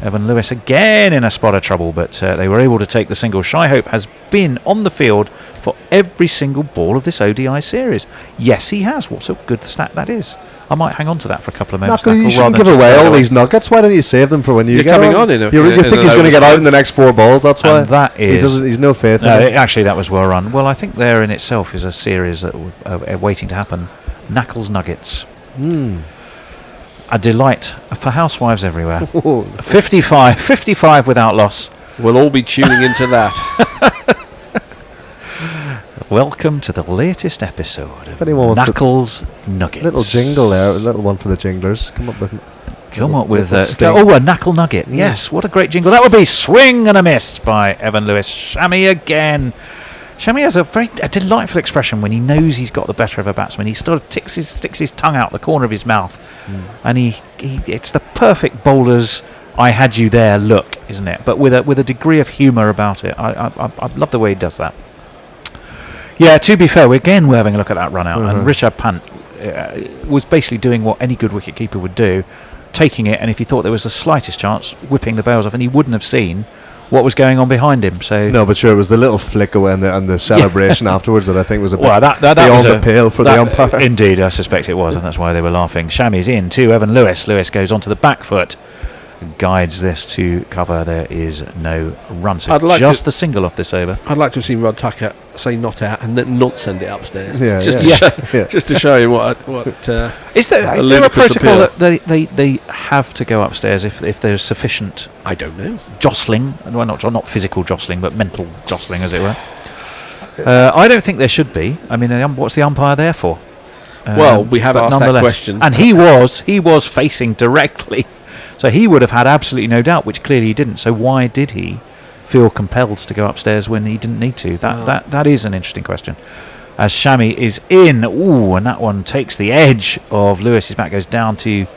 Evan Lewis again in a spot of trouble, but they were able to take the single. Shai Hope has been on the field for every single ball of this ODI series. Yes, he has. What a good stat that is. I might hang on to that for a couple of moments. Knuckle, you rather shouldn't than give just away throw it all away. these nuggets. Why don't you save them for when you You're get coming on in a- you in think a he's going to get lower out in the next 4 balls? That's why. And that is. He's no faith in No, it. actually, that was well run. Well, I think there in itself is a series that waiting to happen. Knuckles Nuggets. A delight for housewives everywhere. 55 without loss. We'll all be tuning into that. Welcome to the latest episode of anyone wants to- Knuckles Nuggets. Little jingle there, a little one for the jinglers. Come up with. a knuckle nugget. Yes, what a great jingle. That would be Swing and a Miss by Evan Lewis. Shami again. Shami has a delightful expression when he knows he's got the better of a batsman. He sort of sticks his tongue out the corner of his mouth, and it's the perfect bowler's "I had you there" look, isn't it? But with a degree of humour about it. I love the way he does that. Yeah, to be fair, we're having a look at that run out, and Rishabh Pant was basically doing what any good wicket-keeper would do, taking it, and if he thought there was the slightest chance, whipping the bails off, and he wouldn't have seen what was going on behind him. So No, but sure, it was the little flick away and the celebration afterwards that I think was a bit that beyond was the pale for the umpire. Indeed, I suspect it was, and that's why they were laughing. Shami's in to Evan Lewis. Lewis goes onto the back foot, guides this to cover. There is no run. So I'd like just to- the single off this over. I'd like to have seen Rod Tucker say not out and then not send it upstairs. Yeah, just yeah. to show, Yeah. just to show you what. Is there a ludicrous protocol appeal. that they have to go upstairs if there's sufficient I don't know. jostling? Well, not physical jostling, but mental jostling, as it were. I don't think there should be. I mean, what's the umpire there for? Well, we have but asked that nonetheless- question. and he was facing directly, so he would have had absolutely no doubt, which clearly he didn't. So why did he feel compelled to go upstairs when he didn't need to? That is an interesting question. As Shami is in, and that one takes the edge of Lewis's bat, goes down to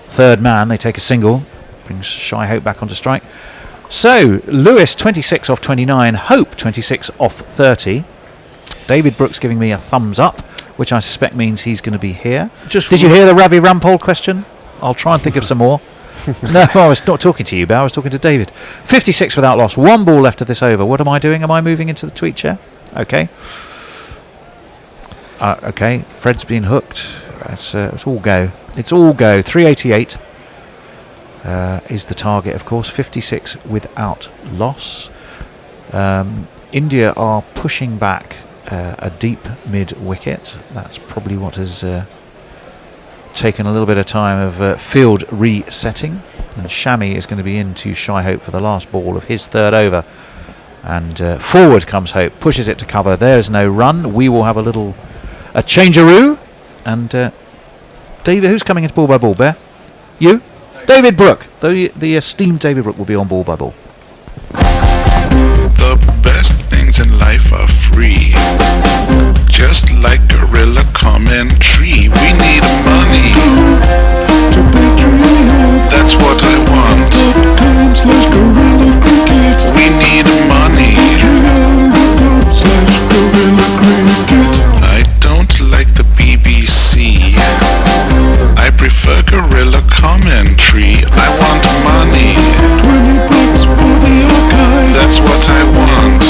third man. They take a single, brings Shy Hope back onto strike. So Lewis 26 off 29, Hope 26 off 30. David Brooks giving me a thumbs up, which I suspect means he's going to be here. Did you hear the Ravi Rampol question? I'll try and think of some more. No, I was not talking to you, Bear. I was talking to David. 56 without loss. 1 ball left of this over. What am I doing? Am I moving into the tweet chair? Okay. Okay. Fred's been hooked. It's all go. It's all go. 388 is the target, of course. 56 without loss. India are pushing back a deep mid wicket. That's probably what has taken a little bit of time of field resetting, and Shami is going to be in to Shy Hope for the last ball of his third over, and forward comes Hope, pushes it to cover. There's no run. We will have a changearoo, and David, who's coming into ball by ball, Bear? You? David Brooke. The esteemed David Brooke will be on ball by ball. The best things in life are free. Just like Gorilla Commentary, we need money. That's what I want. We need money. I don't like the BBC. I prefer Gorilla Commentary. I want money. $20 for the archive. That's what I want.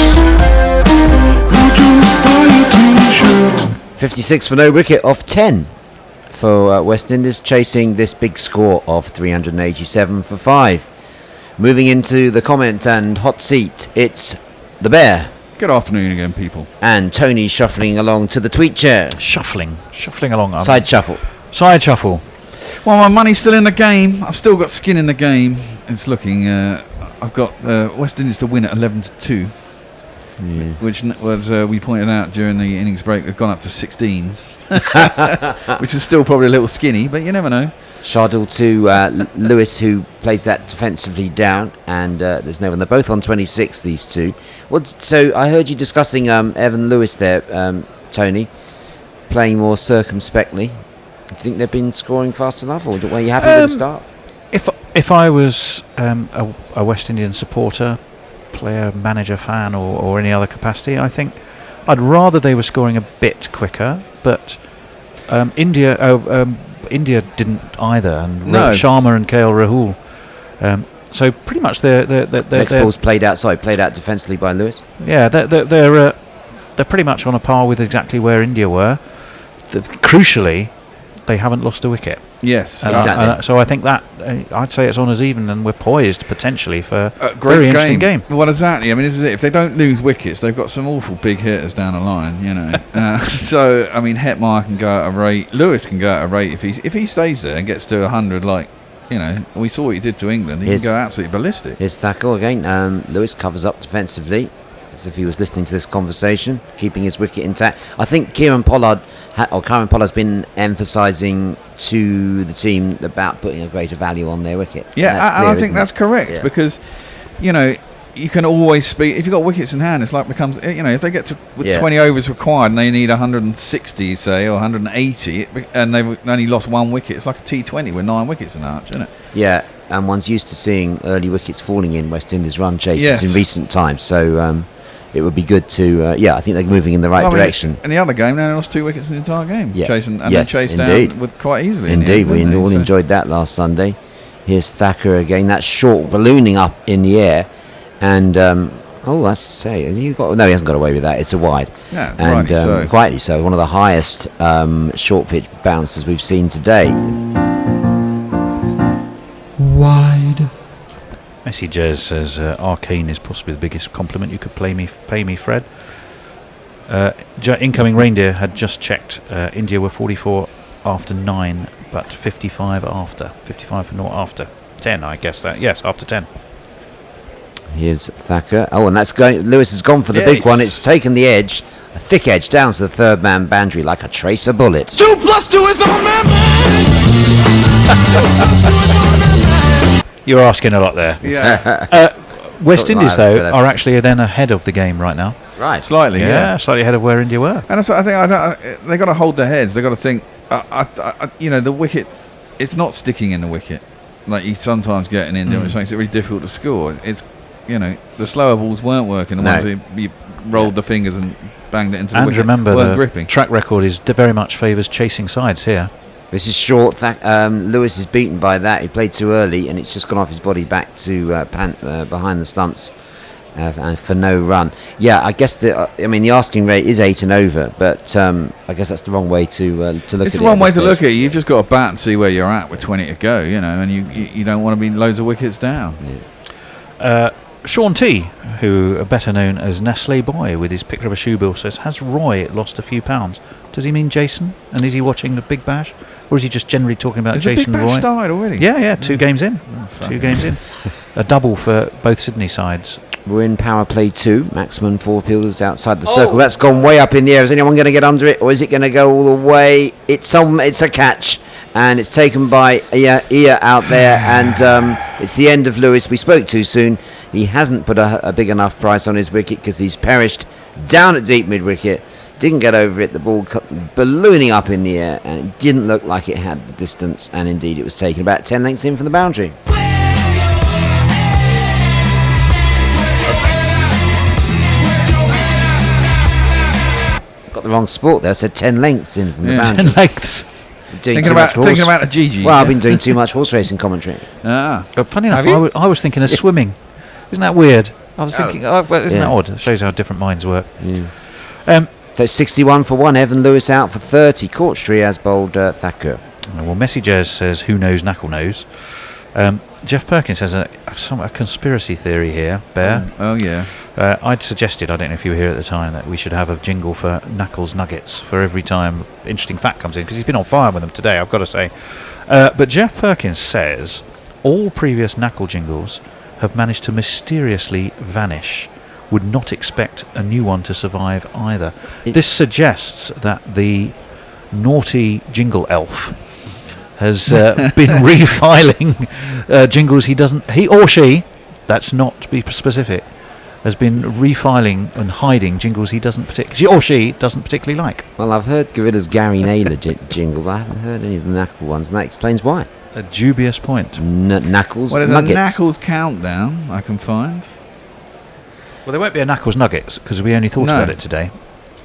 You just buy a t-shirt. 56 for no wicket off 10 for West Indies, chasing this big score of 387 for 5. Moving into the comment and hot seat, it's the Bear. Good afternoon again, people. And Tony shuffling along to the tweet chair. Shuffling along. Side shuffle. Side shuffle. Well, my money's still in the game. I've still got skin in the game. It's looking. I've got West Indies to win at 11-2, which was we pointed out during the innings break. They've gone up to 16s, which is still probably a little skinny, but you never know. Shardul to Lewis, who plays that defensively down, and there's no one. They're both on 26, these two. Well, so I heard you discussing Evan Lewis there, Tony, playing more circumspectly. Do you think they've been scoring fast enough, or were you happy with the start? If I was a West Indian supporter, player, manager, fan, or any other capacity, I think I'd rather they were scoring a bit quicker. But India didn't either, and Rohit Sharma and KL Rahul. So pretty much their next ball's played out defensively by Lewis. Yeah, they're pretty much on a par with exactly where India were. Crucially, they haven't lost a wicket. Yes, exactly. So I think that I'd say it's on as even, and we're poised potentially for a very interesting game. Well, exactly. I mean, this is it. If they don't lose wickets, they've got some awful big hitters down the line, you know. So I mean, Hetmyer can go at a rate. Lewis can go at a rate if he stays there and gets to 100, like, you know, we saw what he did to England. He can go absolutely ballistic. Here's Thakur again. Lewis covers up defensively, as if he was listening to this conversation, keeping his wicket intact. I think Kieran Pollard's been emphasising to the team about putting a greater value on their wicket. Yeah, I think that's correct, because, you know, you can always speak. If you've got wickets in hand, it's like becomes, you know, if they get to 20 overs required and they need 160, say, or 180, and they've only lost 1 wicket, it's like a T20 with 9 wickets in arch, isn't it? Yeah, and one's used to seeing early wickets falling in West Indies run chasers in recent times. So it would be good to. I think they're moving in the right direction. In the other game, they lost 2 wickets in the entire game. Yeah. Chasing, and Yes, they chased indeed. down with quite easily. Indeed, we all So- enjoyed that last Sunday. Here's Thacker again. That short ballooning up in the air, and I say he hasn't got away with that. It's a wide, Yeah, and rightly so. quietly so. One of the highest short pitch bounces we've seen today. Wide. Messi Jez says Arcane is possibly the biggest compliment you could pay me, Fred. Incoming reindeer had just checked. India were 44 after 9, but 55 after. 55 for naught after 10, I guess that. Yes, after 10. Here's Thacker. Oh, and that's going. Lewis has gone for the big one. It's taken the edge, a thick edge down to the third man boundary like a tracer bullet. 2 + 2 is all man. You're asking a lot there. Yeah. West Thought Indies, I though, said that. are actually then ahead of the game right now. Right. Slightly, yeah. Slightly ahead of where India were. And that's what I think they got to hold their heads. They got to think. The wicket. It's not sticking in the wicket like you sometimes get in India, which makes it really difficult to score. It's the slower balls weren't working. The ones that you rolled the fingers and banged it into the And wicket remember, weren't the gripping. track record is very much favours chasing sides here. This is short. Lewis is beaten by that. He played too early, and it's just gone off his body back to behind the stumps, and for no run. Yeah, I guess the asking rate is 8 and over, but I guess that's the wrong way to look at it. It's the wrong way to look at it. You've just got to bat and see where you're at with 20 to go, and you don't want to be loads of wickets down. Sean T, who are better known as Nestle Boy, with his picture of a shoe bill, says, has Roy lost a few pounds? Does he mean Jason? And is he watching the Big Bash? Or is he just generally talking about Is Jason the Big Bash Roy? started already? Yeah, 2 games in. fucking 2 games in. A double for both Sydney sides. We're in power play 2. Maximum 4 fielders outside the circle. That's gone way up in the air. Is anyone going to get under it, or is it going to go all the way? It's a catch, and it's taken by Ia out there, and it's the end of Lewis. We spoke too soon. He hasn't put a big enough price on his wicket because he's perished down at deep mid wicket. Didn't get over it. The ball ballooning up in the air, and it didn't look like it had the distance. And indeed, it was taken about 10 lengths in from the boundary. Got the wrong sport there. I said 10 lengths in from the boundary. 10 lengths. Thinking about a Gigi. Well, I've been doing too much horse racing commentary. Funny enough, I was thinking of swimming. Isn't that weird? I was thinking, isn't that odd? It shows how different minds work. So 61 for 1. Evan Lewis out for 30. Corkstree has bowled Thacker. Well, Messi Jez says, who knows Knuckle knows. Jeff Perkins has a conspiracy theory here, Bear. Oh yeah. I'd suggested, I don't know if you were here at the time, that we should have a jingle for Knuckles Nuggets for every time interesting fact comes in, because he's been on fire with them today, I've got to say. But Jeff Perkins says all previous Knuckle jingles have managed to mysteriously vanish. Would not expect a new one to survive either. This suggests that the naughty jingle elf has been refiling jingles he or she, that's not to be specific, has been refiling and hiding jingles he doesn't particularly like. Well, I've heard Gorilla's Gary Naylor jingle, but I haven't heard any of the Knuckle ones, and that explains why. A dubious point. Knuckles Well, there's Nuggets. a Knuckles countdown I can find. Well, there won't be a Knuckles Nuggets because we only thought about it today.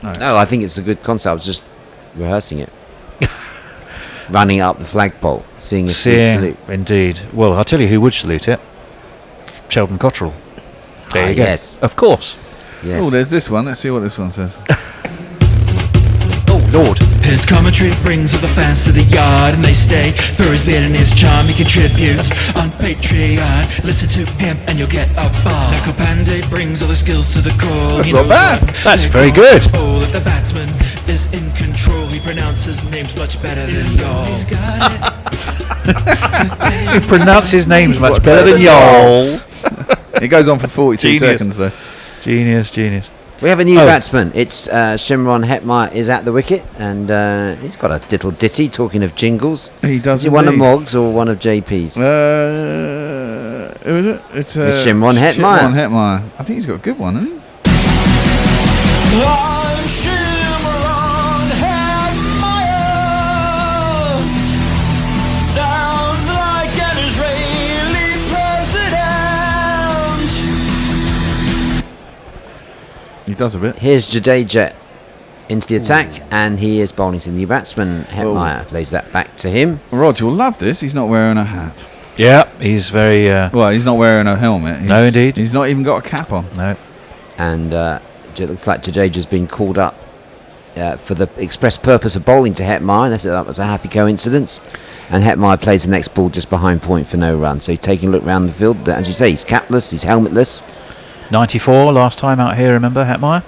No, I think it's a good concept. I was just rehearsing it. Running up the flagpole, seeing if we salute. Indeed. Well, I'll tell you who would salute it. Sheldon Cottrell. There you go. Yes. Of course. Yes. Oh, there's this one. Let's see what this one says. Oh, Lord. His commentary brings all the fans to the yard, and they stay for his beard and his charm. He contributes on Patreon. Listen to him and you'll get a bar. Knuckle Pandey brings all the skills to the call. That's not bad. That's very good. Oh, if the batsman is in control, he pronounces names much better than y'all. He's got it. He pronounces names much better than y'all. It goes on for 42 seconds though. Genius. We have a new batsman. It's Shimron Hetmyer is at the wicket, and he's got a little ditty. Talking of jingles, He does. is it one of Moggs or one of JP's? Who is it? It's Shimron Hetmyer. Shimron Hetmyer. I think he's got a good one, hasn't he? I'm Shimron Hetmyer. Sounds like an Israeli president. He does a bit. Here's Jadeja into the attack, and he is bowling to the new batsman. Hetmyer plays that back to him. Roger will love this. He's not wearing a hat. Yeah, he's very... well, he's not wearing a helmet. No, indeed. He's not even got a cap on. No. And it looks like Jadeja's been called up for the express purpose of bowling to Hetmyer. That was a happy coincidence. And Hetmyer plays the next ball just behind point for no run. So he's taking a look round the field. As you say, he's capless, he's helmetless. 94 last time out here, remember, Hetmyer?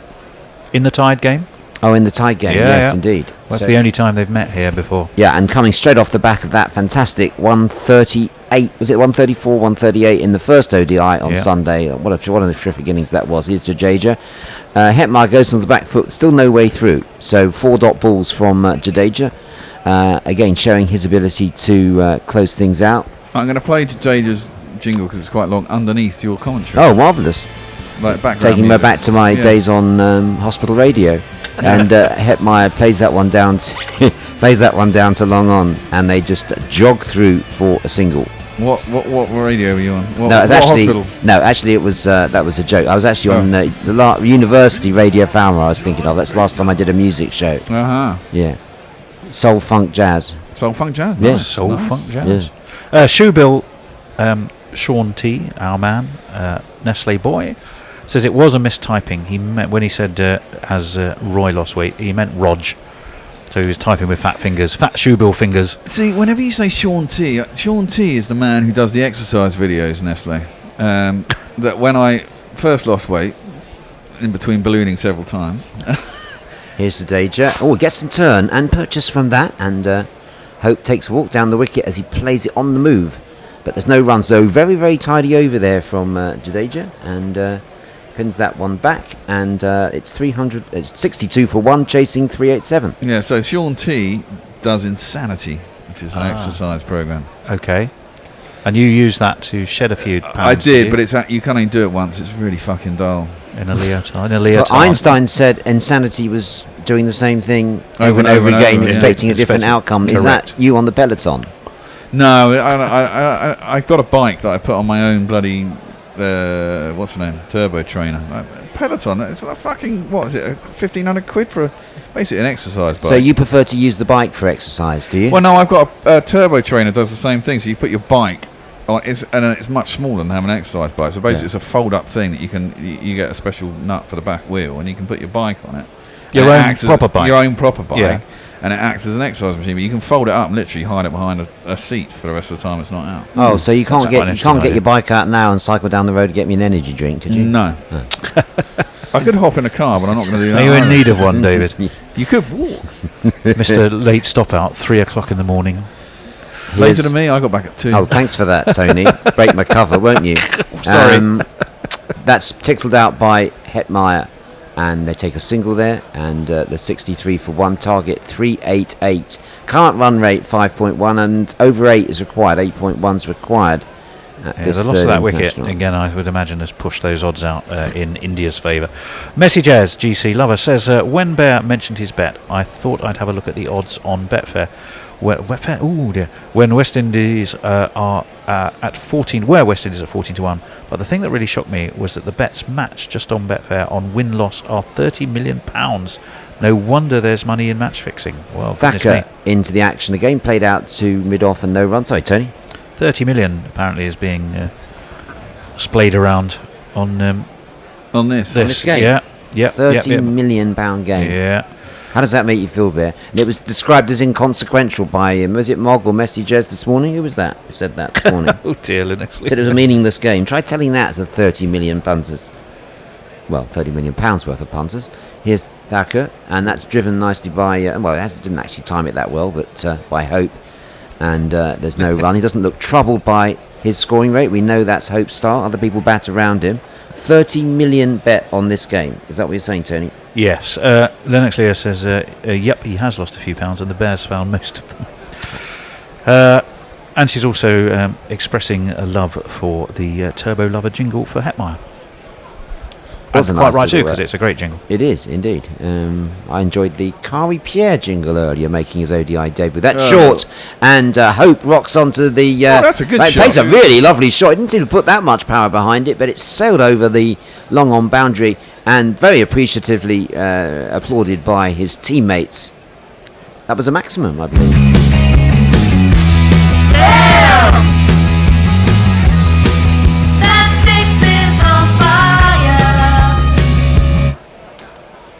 In the tied game? Oh, in the tied game, yes, indeed. Well, that's the only time they've met here before. Yeah, and coming straight off the back of that fantastic 138, was it 134, 138 in the first ODI on Sunday? What a terrific innings that was. Here's Jadeja. Hetmyer goes on the back foot, still no way through. So 4 dot balls from Jadeja. Again, showing his ability to close things out. I'm going to play Jadeja's jingle because it's quite long underneath your commentary. Oh, marvellous. Like taking me music. back to my days on hospital radio. And Hetmyer plays that one down to long on, and they just jog through for a single. What radio were you on? Actually it was that was a joke. I was actually on the University Radio Falmer I was thinking of. That's the last time I did a music show. Yeah. Soul Funk Jazz. Soul Funk Jazz? Yeah. Nice. Soul Funk Jazz. Yeah. Shoebill, Sean T, our man, Nestle boy, says it was a mistyping. He meant, when he said as Roy lost weight, he meant Rog. So he was typing with fat shoebill fingers. See, whenever you say Sean T is the man who does the exercise videos, Nestle. That when I first lost weight, in between ballooning several times. Here's the Jadeja. Oh, he gets some turn and purchase from that, and Hope takes a walk down the wicket as he plays it on the move. But there's no run, so very, very tidy over there from Jadeja, and pins that one back, and it's 62 for 1, chasing 387. Yeah, so Sean T does Insanity, which is an exercise program. Okay. And you use that to shed a few pounds? I did, but you can't even do it once. It's really fucking dull. In a leotard. Well, Einstein said Insanity was doing the same thing over and over again, expecting a different outcome. Is that you on the Peloton? No, I got a bike that I put on my own bloody what's the name, turbo trainer. Peloton. It's like fucking, what is it, 1,500 quid for basically an exercise bike. So you prefer to use the bike for exercise, do you? Well, no, I've got a turbo trainer does the same thing. So you put your bike on, and it's much smaller than having an exercise bike. So basically, it's a fold-up thing that you get a special nut for the back wheel, and you can put your bike on it. Your own proper bike. Yeah. And it acts as an exercise machine, but you can fold it up and literally hide it behind a seat for the rest of the time it's not out. Oh, so you can't get your bike out now and cycle down the road to get me an energy drink, did you? No. I could hop in a car, but I'm not going to do that. Are you in need of one, David? You could walk. Mr. Late Stop Out, 3 o'clock in the morning. Later than me, I got back at 2. Oh, thanks for that, Tony. Break my cover, won't you? Sorry. That's tickled out by Hetmyer, and they take a single there, and the 63 for 1, target 388. Current run rate 5.1, and over 8 is required. 8.1 is required. The loss of that wicket, again, I would imagine, has pushed those odds out in India's favour. Message as GC Lover says, when Bear mentioned his bet, I thought I'd have a look at the odds on Betfair. When West Indies are at 14, where West Indies are 14 to 1. But the thing that really shocked me was that the bets matched just on Betfair on win-loss are £30 million. No wonder there's money in match fixing. Well, Thacker into the action. The game played out to mid-off and no run. Sorry, Tony. 30 million apparently is being splayed around on this game. Yeah. £30 million game. Yeah. How does that make you feel, Bear? And it was described as inconsequential by was it Mog or Messages this morning? Who was that? Who said that this morning? Oh dear, Linux. Said it was a meaningless game. Try telling that to 30 million punters. Well, £30 million worth of punters. Here's Thacker, and that's driven nicely by it didn't actually time it that well, but by Hope. And there's no run. He doesn't look troubled by his scoring rate. We know that's Hope's start. Other people bat around him. 30 million bet on this game. Is that what you're saying, Tony? Yes. Lennox Leo says, yep, he has lost a few pounds, and the Bears found most of them. And she's also expressing a love for the Turbo Lover jingle for Hetmyer. was a quite nice right too, little, because it's a great jingle. It is indeed. I enjoyed the Kari Pierre jingle earlier, making his ODI debut. That short, and Hope rocks onto the. That's a good it shot. plays a really lovely shot. It didn't seem to put that much power behind it, but it sailed over the long on boundary and very appreciatively applauded by his teammates. That was a maximum, I believe.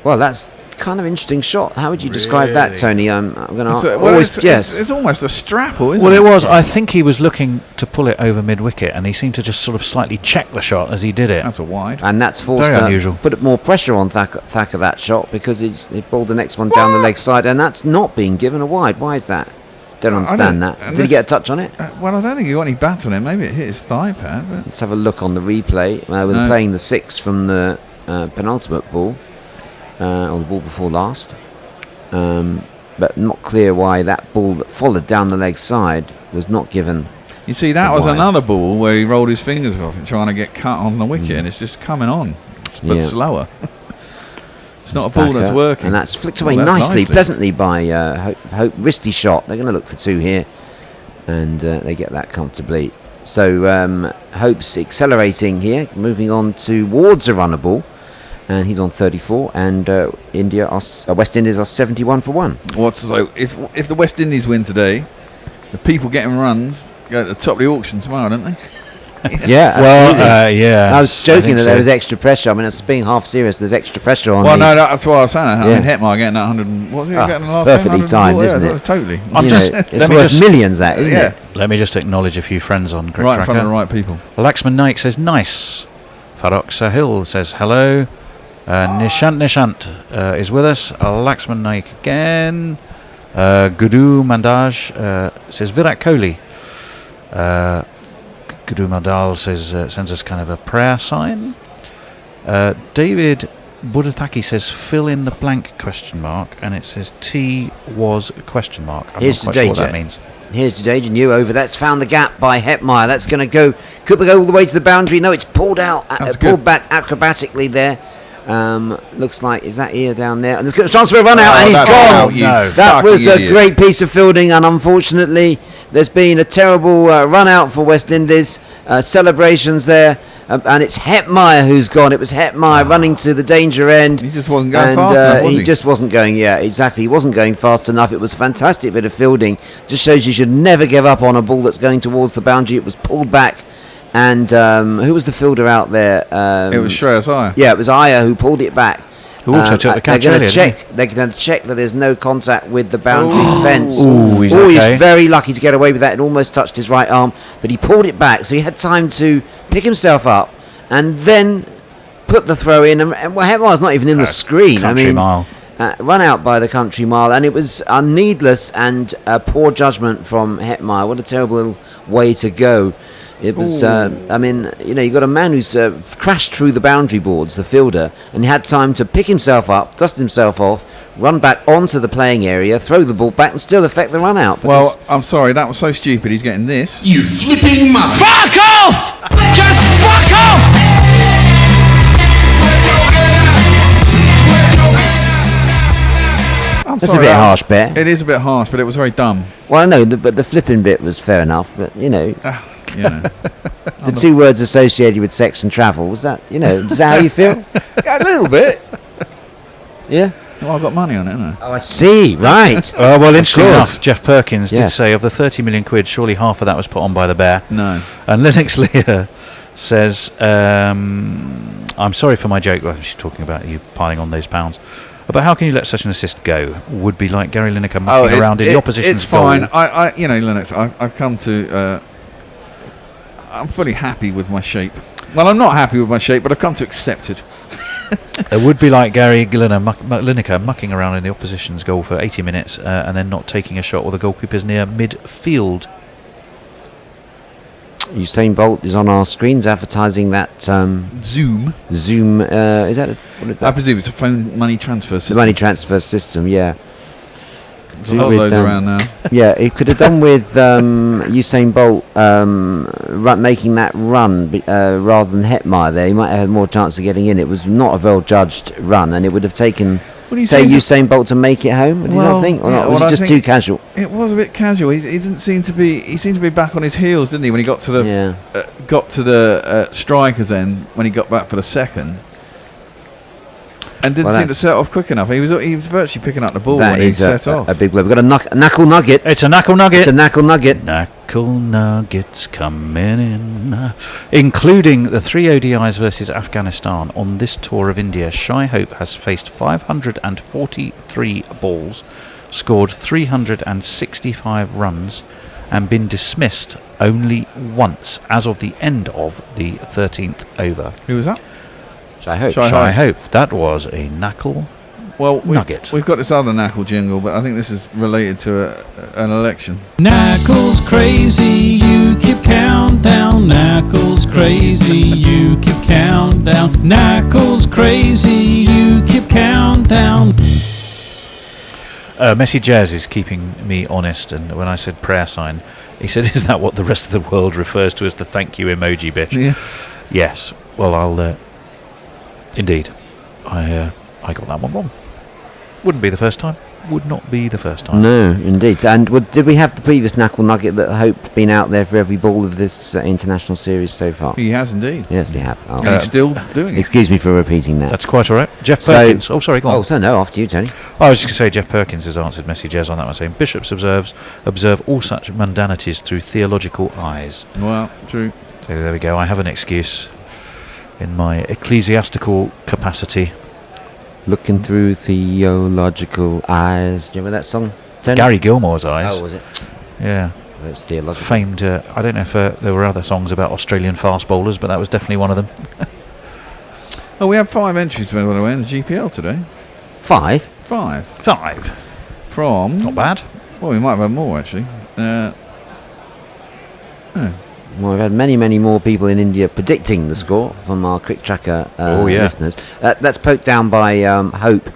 Well, that's kind of interesting shot. How would you describe that, Tony? I'm going to yes. It's almost a strapple, isn't Well, it? it was. I think he was looking to pull it over mid-wicket, and he seemed to just sort of slightly check the shot as he did it. That's a wide. And that's forced Very unusual. put more pressure on Thacker that shot, because he bowled the next one down the leg side, and that's not being given a wide. Why is that? Don't understand that. Did he get a touch on it? Well, I don't think he got any bat on it. Maybe it hit his thigh pad. But Let's have a look on the replay. With playing the 6 from the penultimate ball, or the ball before last. But not clear why that ball that followed down the leg side was not given. you see, that was wide. another ball where he rolled his fingers off and trying to get cut on the wicket, and it's just coming on, but slower. It's not a ball that's working. And that's flicked away Well, that's nicely, pleasantly by Hope. Wristy shot. They're going to look for 2 here, and they get that comfortably. So Hope's accelerating here, moving on towards a runner ball, and he's on 34, and West Indies are 71 for 1. So if the West Indies win today, the people getting runs go to the top of the auction tomorrow, don't they? Yeah, well, yeah. I was joking that there was extra pressure. I mean, it's being half serious. There's extra pressure on. Well, these. no, that's what I was saying. I mean, Hetmyer getting that 100. What was he getting the last perfectly game? timed, isn't it? Totally. It's worth millions, that, isn't it? Let me just acknowledge a few friends on Cricket Right in Tracker. front of the right people. Laxman Naik says nice. Farokh Sahil says hello. Nishant is with us. Laxman Naik again. Gudu Mandaj says Virat Kohli. Gudu Mandal says sends us kind of a prayer sign. David Budathaki says fill in the blank ? And it says T was ? I'm not quite sure what that means. Here's Jadeja New over. That's found the gap by Hetmyer. That's going to go. Could we go all the way to the boundary? No, it's pulled out. Pulled back acrobatically there. Looks like, is that ear down there? And there's a chance for a run out, and he's gone. That was a great piece of fielding, and unfortunately, there's been a terrible run out for West Indies. Celebrations there. And it's Hetmyer who's gone. It was Hetmyer running to the danger end. He just wasn't going fast enough, was he? He just wasn't going, exactly. He wasn't going fast enough. It was a fantastic bit of fielding. Just shows you should never give up on a ball that's going towards the boundary. It was pulled back. And who was the fielder out there? It was Shreyas Iyer. Yeah, it was Iyer who pulled it back. Who also took the catch They're earlier, going to check that there's no contact with the boundary fence. He's He's very lucky to get away with that. It almost touched his right arm, but he pulled it back, so he had time to pick himself up and then put the throw in. And Hetmyer's not even in the screen. Country mile. Run out by the country mile, and it was needless and poor judgment from Hetmyer. What a terrible little way to go. It was, you got a man who's crashed through the boundary boards, the fielder, and he had time to pick himself up, dust himself off, run back onto the playing area, throw the ball back, and still affect the run out. Well, I'm sorry, that was so stupid. He's getting this. You flipping mother! Fuck off! Just fuck off! That's a bit harsh, Bear. It is a bit harsh, but it was very dumb. Well, I know, but the flipping bit was fair enough. But The 2 words associated with sex and travel, was that? Is that how you feel? Yeah, a little bit. Yeah. Well, I've got money on it, haven't I? Oh, I see. Right. Well, interesting enough, Jeff Perkins did Yes. say of the 30 million quid, surely half of that was put on by the Bear. No. And Linux Lear says, I'm sorry for my joke. Well, she's talking about you piling on those pounds. But how can you let such an assist go? Would be like Gary Lineker mucking around in the opposition's It's fine. goal. Lennox, I've come to... I'm fully happy with my shape. Well, I'm not happy with my shape, but I've come to accept it. It would be like Gary Lineker mucking around in the opposition's goal for 80 minutes and then not taking a shot while the goalkeeper's near midfield. Usain Bolt is on our screens advertising that Zoom. Is that what is I that? presume it's a phone money transfer The system. money transfer system, yeah. could do A lot of with those around now. yeah, he could have done with Usain Bolt making that run rather than Hetmyer there. He might have had more chance of getting in. It was not a well-judged run, and it would have taken, say, Usain Bolt to make it home. Did you not think? Or not? Was it just too casual? It was a bit casual. He didn't seem to be. He seemed to be back on his heels, didn't he? When he got to the striker's end, when he got back for the second. And didn't seem to set off quick enough. He was virtually picking up the ball when he set off. A big blow. We've got a knuckle nugget. It's a knuckle nugget. It's a knuckle nugget. Knuckle nuggets coming in. Including the 3 ODIs versus Afghanistan on this tour of India, Shai Hope has faced 543 balls, scored 365 runs, and been dismissed only once as of the end of the 13th over. Who was that? Shai Hope. Shai Hope. That was a knuckle nugget. We've got this other knuckle jingle, but I think this is related to an election. Knuckles crazy, you keep countdown. Knuckles crazy, you keep countdown. Knuckles crazy, you keep countdown. Messi Jazz is keeping me honest, and when I said prayer sign, he said, "Is that what the rest of the world refers to as the thank you emoji, Bish?" Yeah. Yes. Well, I'll. Indeed, I got that one wrong. Wouldn't be the first time. Would not be the first time. No, indeed. And did we have the previous knuckle nugget that Hope been out there for every ball of this international series so far? He has indeed. Yes, he have. Oh, And he's still doing it. excuse me for repeating that. That's quite all right. Jeff Perkins. Sorry, go on. Oh, so no, after you, Tony. I was just going to say Jeff Perkins has answered Messi Jazz on that one, saying bishops observe all such mundanities through theological eyes. Well, true. So there we go. I have an excuse in my ecclesiastical capacity. Looking through theological eyes. Do you remember that song, Tony? Gary Gilmore's eyes. Oh, was it? Yeah. That's theological. Famed. I don't know if there were other songs about Australian fast bowlers, but that was definitely one of them. Oh, we had 5 entries, by the way, in the GPL today. 5? 5. 5. From... Not bad. Well, we might have had more, actually. Well, we've had many, many more people in India predicting the score from our Quick Tracker listeners. That's poked down by Hope.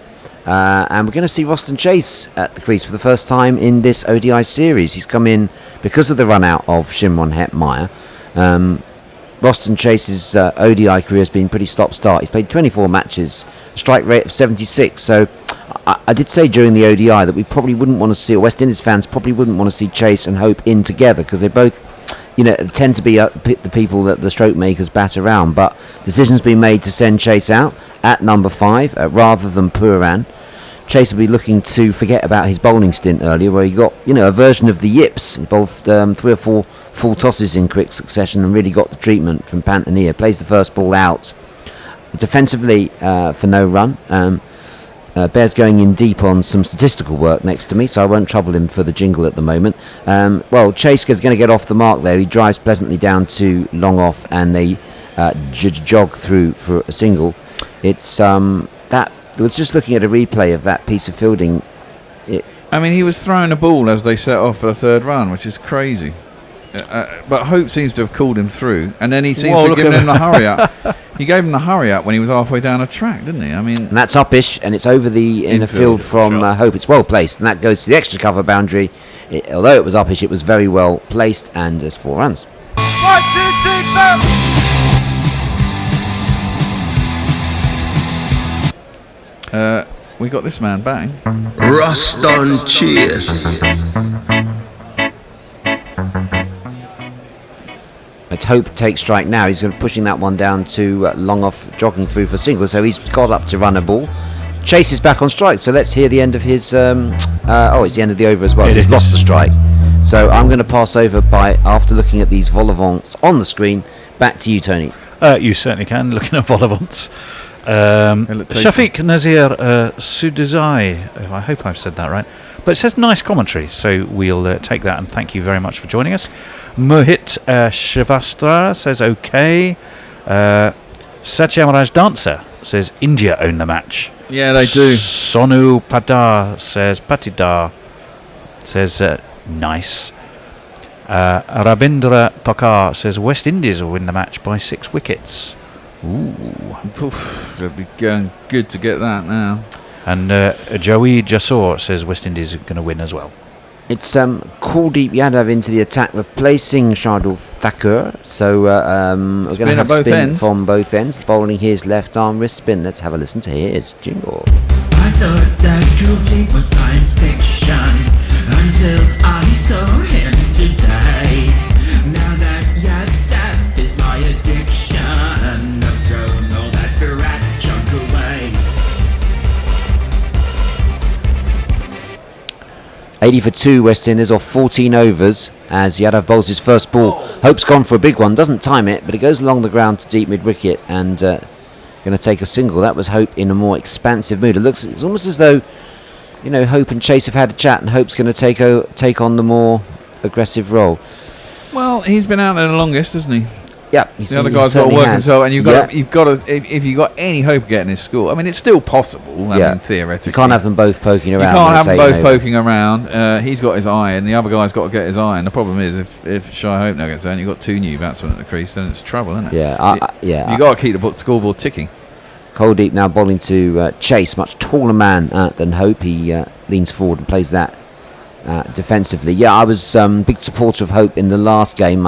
And we're going to see Roston Chase at the crease for the first time in this ODI series. He's come in because of the run-out of Shimron Hetmyer. Roston Chase's ODI career has been pretty stop-start. He's played 24 matches, strike rate of 76. So I did say during the ODI that we probably wouldn't want to see, or West Indies fans probably wouldn't want to see Chase and Hope in together, because they both, tend to be the people that the stroke makers bat around. But decision's been made to send Chase out at number 5 rather than Puran. Chase will be looking to forget about his bowling stint earlier, where he got a version of the yips. He bowled 3 or 4 full tosses in quick succession and really got the treatment from Pantania. Plays the first ball out defensively for no run. Bear's going in deep on some statistical work next to me, so I won't trouble him for the jingle at the moment. Chase is going to get off the mark there. He drives pleasantly down to long off, and they jog through for a single. It's that. I was just looking at a replay of that piece of fielding. He was throwing a ball as they set off for the third run, which is crazy. But Hope seems to have called him through, and then he seems to have given him the hurry up. He gave him the hurry up when he was halfway down a track, didn't he? And that's uppish, and it's over the inner field from Hope. It's well placed, and that goes to the extra cover boundary. Although it was uppish, it was very well placed, and there's 4 runs. 1, 2, 3, 4. We got this man batting. Roston Chase. Let's Hope take strike now. He's pushing that one down to long off, jogging through for single, so he's got up to run a ball. Chase is back on strike, so let's hear the end of his it's the end of the over as well, so he's lost the strike. So I'm going to pass over after looking at these vol-au-vents on the screen, back to you, Tony. You certainly can, looking at vol-au-vents. Shafiq Nazir Sudizai, I hope I've said that right, but it says nice commentary, so we'll take that, and thank you very much for joining us. Mohit Shrivastava says okay. Satyam Dancer says India own the match. Yeah, they do. Sonu Patidar says nice. Rabindra Pakar says West Indies will win the match by 6 wickets. Ooh. It'll be going good to get that now. And Joey Jasor says West Indies are going to win as well. It's Kuldeep Yadav into the attack, replacing Shardul Thakur. So we're going to have spin from both ends. Bowling his left arm wrist spin. Let's have a listen to his jingle. I thought that Kuldeep was science fiction until I saw him today. Now that Yadav is my addiction, I've thrown all that Virat junk away. 80 for 2 West Indies off 14 overs as Yadav bowls his first ball. Hope's gone for a big one, doesn't time it, but it goes along the ground to deep mid-wicket and going to take a single. That was Hope in a more expansive mood. It's almost as though, Hope and Chase have had a chat and Hope's going to take on the more aggressive role. Well, he's been out there the longest, hasn't he? Yeah, the other guy's got to work himself, and you've got to. If you've got any hope of getting this score, I mean, it's still possible. I mean, theoretically, you can't have them both poking around. You can't have them both poking around. He's got his eye, and the other guy's got to get his eye. And the problem is, if Shai Hope now gets out, you've got 2 new batsmen at the crease, then it's trouble, isn't it? Yeah, You've got to keep the scoreboard ticking. Kuldeep now bowling to Chase, much taller man than Hope. He leans forward and plays that defensively. Yeah, I was big supporter of Hope in the last game.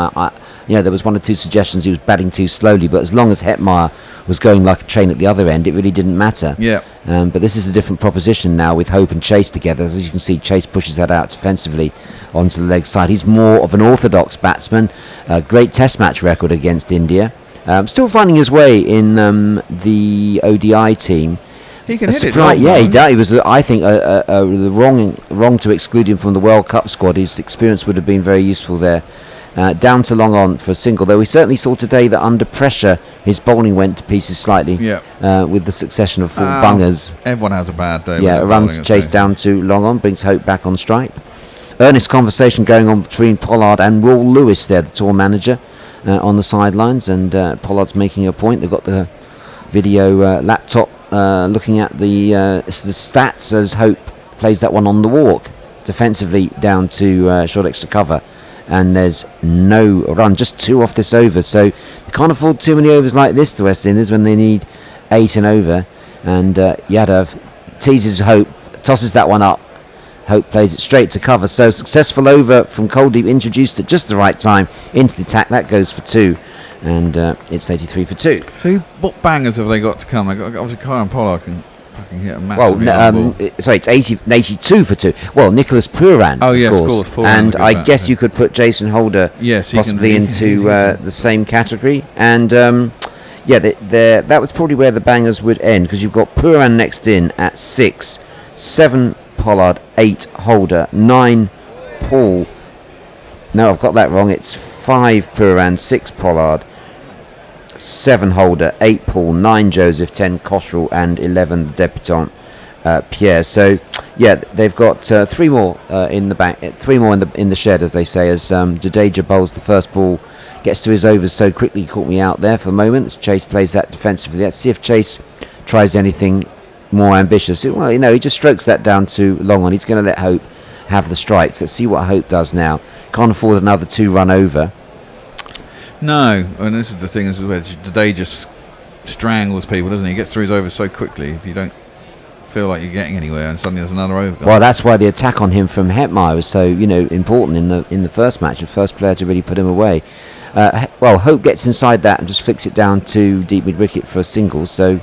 There was 1 or 2 suggestions he was batting too slowly, but as long as Hetmyer was going like a train at the other end, it really didn't matter. Yeah. But this is a different proposition now with Hope and Chase together. As you can see, Chase pushes that out defensively onto the leg side. He's more of an orthodox batsman. Great Test match record against India. Still finding his way in the ODI team. He can hit it. He does. He was, I think, wrong to exclude him from the World Cup squad. His experience would have been very useful there. Down to long on for a single, though we certainly saw today that under pressure his bowling went to pieces slightly. With the succession of 4 bungers. Everyone has a bad day. Yeah, a run to Chase down to long on brings Hope back on strike. Earnest conversation going on between Pollard and Raul Lewis there, the tour manager, on the sidelines, and Pollard's making a point. They've got the video laptop looking at the stats as Hope plays that one on the walk defensively down to short extra cover, and there's no run, just 2 off this over, so they can't afford too many overs like this to West Indies when they need 8 and over. And Yadav teases Hope, tosses that one up. Hope plays it straight to cover, so successful over from Kuldeep, introduced at just the right time into the attack. That goes for 2, and it's 83 for 2. So what bangers have they got to come? They got obviously Kyle and Pollard can fucking hit a massive. It's 82 for 2. Well, Nicholas Puran, of course. Puran, and I guess you could put Jason Holder possibly into the same category. And that was probably where the bangers would end, because you've got Puran next in at 6, 7 Pollard, 8 Holder, 9 Paul. No, I've got that wrong. It's 5 Puran, 6 Pollard, 7 Holder, 8 Paul, 9 Joseph, 10 Cosrell, and 11 the debutant Pierre. So they've got 3 more in the back, 3 more in the shed, as they say, as Jadeja bowls the first ball, gets to his overs so quickly. Caught me out there for a moment as Chase plays that defensively. Let's see if Chase tries anything more ambitious. Well, he just strokes that down to long on. He's going to let Hope have the strikes. Let's see what Hope does now. Can't afford another 2 run over. No, and this is the thing. This is where Jadeja just strangles people, doesn't he? He gets through his over so quickly. If you don't feel like you're getting anywhere, and suddenly there's another over. Well, that's why the attack on him from Hetmyer was so important in the first match. The first player to really put him away. Hope gets inside that and just flicks it down to deep mid wicket for a single. So